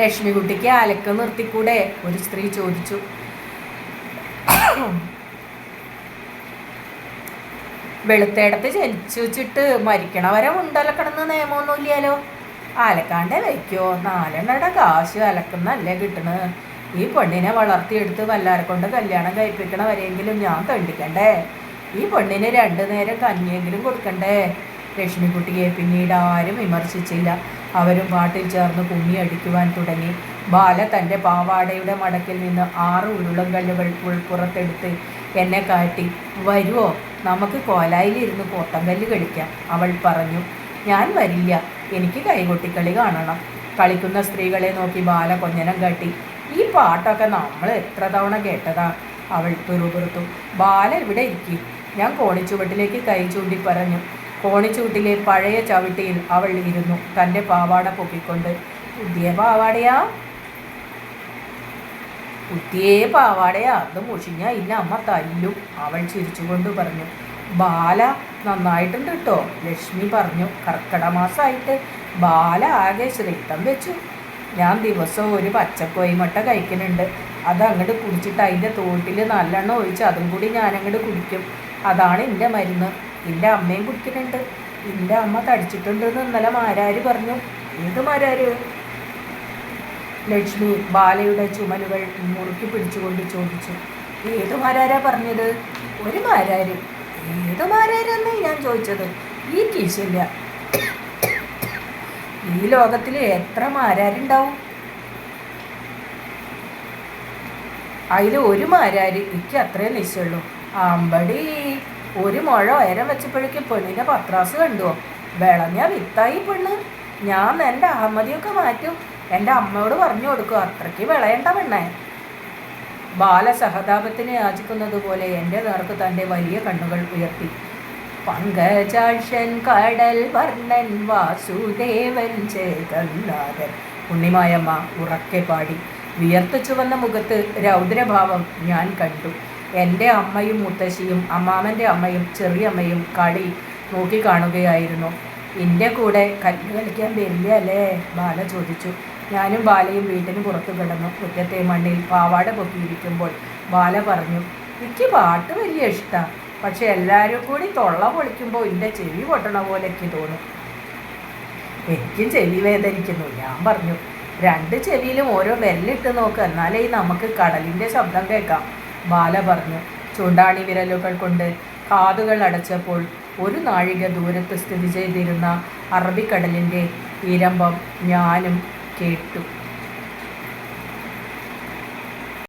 ലക്ഷ്മിക്കുട്ടിക്ക് അലക്ക് നിർത്തിക്കൂടെ? ഒരു സ്ത്രീ ചോദിച്ചു. വെളുത്തേടത്ത് ജനിച്ചു വെച്ചിട്ട് മരിക്കണ വരെ ഉണ്ടലക്കണമെന്ന് നിയമമൊന്നുമില്ലല്ലോ. അലക്കാണ്ടേ വയ്ക്കോ? 4 കാശ് അലക്കുന്നല്ലേ കിട്ടണ്. ഈ പെണ്ണിനെ വളർത്തിയെടുത്ത് വല്ലാരെ കൊണ്ട് കല്യാണം കഴിപ്പിക്കണ വരെയെങ്കിലും ഞാൻ തണ്ടിക്കണ്ടേ? ഈ പെണ്ണിന് 2 നേരം കഞ്ഞിയെങ്കിലും കൊടുക്കണ്ടേ? ലക്ഷ്മിക്കുട്ടിയെ പിന്നീട് ആരും വിമർശിച്ചില്ല. അവരും പാട്ടിൽ ചേർന്ന് കുമ്മി അടിക്കുവാൻ തുടങ്ങി. ബാല തൻ്റെ പാവാടയുടെ മടക്കിൽ നിന്ന് 6 ഉരുളം കല്ലുകൾ ഉൾപ്പുറത്തെടുത്ത് എന്നെ കാട്ടി. വരുവോ, നമുക്ക് കോലായിലിരുന്ന് കോട്ടങ്കല്ല് കളിക്കാം, അവൾ പറഞ്ഞു. ഞാൻ വരില്ല, എനിക്ക് കൈകൊട്ടിക്കളി കാണണം. കളിക്കുന്ന സ്ത്രീകളെ നോക്കി ബാല കൊഞ്ഞനം കാട്ടി. ഈ പാട്ടൊക്കെ നമ്മൾ എത്ര തവണ കേട്ടതാ, അവൾ പിറുപിറുത്തു. ബാല ഇവിടെ ഇരിക്കും. ഞാൻ കോണിച്ചുവട്ടിലേക്ക് കൈ ചൂണ്ടി പറഞ്ഞു. കോണിച്ചുവട്ടിലെ പഴയ ചവിട്ടിയിൽ അവൾ ഇരുന്നു, തൻ്റെ പാവാട പൊക്കിക്കൊണ്ട്. പുതിയ പാവാടയാ? പുതിയ പാവാടയാ, അത് മുഷിഞ്ഞ ഇല്ല അമ്മ തല്ലും, അവൾ ചിരിച്ചുകൊണ്ട് പറഞ്ഞു. ബാല നന്നായിട്ടുണ്ട് കേട്ടോ, ലക്ഷ്മി പറഞ്ഞു. കർക്കിടമാസമായിട്ട് ബാല ആകെ ശ്രീത്തം വെച്ചു. ഞാൻ ദിവസവും ഒരു പച്ചക്കോയിമട്ട കഴിക്കുന്നുണ്ട്. അത് അങ്ങോട്ട് കുടിച്ചിട്ട് അതിൻ്റെ തോട്ടിൽ നല്ലെണ്ണ ഒഴിച്ച് അതും കൂടി ഞാനങ്ങോട്ട് കുടിക്കും. അതാണ് എൻ്റെ മരുന്ന്. എൻ്റെ അമ്മയും കുടിക്കുന്നുണ്ട്. എൻ്റെ അമ്മ തടിച്ചിട്ടുണ്ടെന്ന് ഇന്നലെ മാരാര് പറഞ്ഞു. ഏത് മാരാര്? ലക്ഷ്മി ബാലയുടെ ചുമലുകൾ മുറുക്കി പിടിച്ചുകൊണ്ട് ചോദിച്ചു. ഏത് മാരാരാ പറഞ്ഞത്? ഒരു മാരാര്. ഏത് മാരാരെന്ന് ഞാൻ ചോദിച്ചത്? ഈ കീശില്ല. ഈ ലോകത്തിൽ എത്ര മാരാരുണ്ടാവും? അതിൽ ഒരു മാരാര്. എനിക്ക് അത്രേ നിശ്ചയുള്ളൂ. അമ്പടി, ഒരു മുഴ ഉയരം വെച്ചപ്പോഴേക്കും പെണ്ണിൻ്റെ പത്രാസ് കണ്ടുവോ? വിളഞ്ഞ വിത്തായി പെണ്ണ്. ഞാൻ എൻ്റെ അഹമ്മദിയൊക്കെ മാറ്റും. എൻ്റെ അമ്മയോട് പറഞ്ഞു കൊടുക്കുക, അത്രയ്ക്ക് വിളയണ്ട പെണ്ണേ. ബാല സഹതാപത്തിന് യാചിക്കുന്നത് പോലെ എൻ്റെ നേർക്ക് തൻ്റെ വലിയ കണ്ണുകൾ ഉയർത്തി. പങ്കജാക്ഷൻ കടൽ വർണ്ണൻ വാസുദേവൻ ജഗന്നാഥൻ, ഉണ്ണിമായമ്മ ഉറക്കെ പാടി. വിയർത്തു ചുവന്ന മുഖത്ത് രൗദ്രഭാവം ഞാൻ കണ്ടു. എൻ്റെ അമ്മയും മുത്തശ്ശിയും അമ്മാമൻ്റെ അമ്മയും ചെറിയമ്മയും കളി നോക്കി കാണുകയായിരുന്നു. എൻ്റെ കൂടെ കല്ല് കളിക്കാൻ വരില്ല അല്ലേ? ബാല ചോദിച്ചു. ഞാനും ബാലയും വീട്ടിന് പുറത്തു കിടന്നു. മുറ്റത്തെ മണ്ണിൽ പാവാട പൊക്കിയിരിക്കുമ്പോൾ ബാല പറഞ്ഞു. എനിക്ക് പാട്ട് വലിയ ഇഷ്ടമാണ്, പക്ഷെ എല്ലാവരും കൂടി തൊള്ള പൊളിക്കുമ്പോൾ എൻ്റെ ചെവി പൊട്ടണ പോലെ എനിക്ക് തോന്നും. എനിക്കും ചെവി വേദനിക്കുന്നു, ഞാൻ പറഞ്ഞു. 2 ചെവിയിലും ഓരോ വിരലിട്ട് നോക്ക്, എന്നാലേ നമുക്ക് കടലിൻ്റെ ശബ്ദം കേൾക്കാം, ബാല പറഞ്ഞു. ചൂണ്ടാണി വിരലുകൾ കൊണ്ട് കാതുകൾ അടച്ചപ്പോൾ 1 നാഴിക ദൂരത്ത് സ്ഥിതി ചെയ്തിരുന്ന അറബിക്കടലിൻ്റെ ഈരമ്പം ഞാനും കേട്ടു.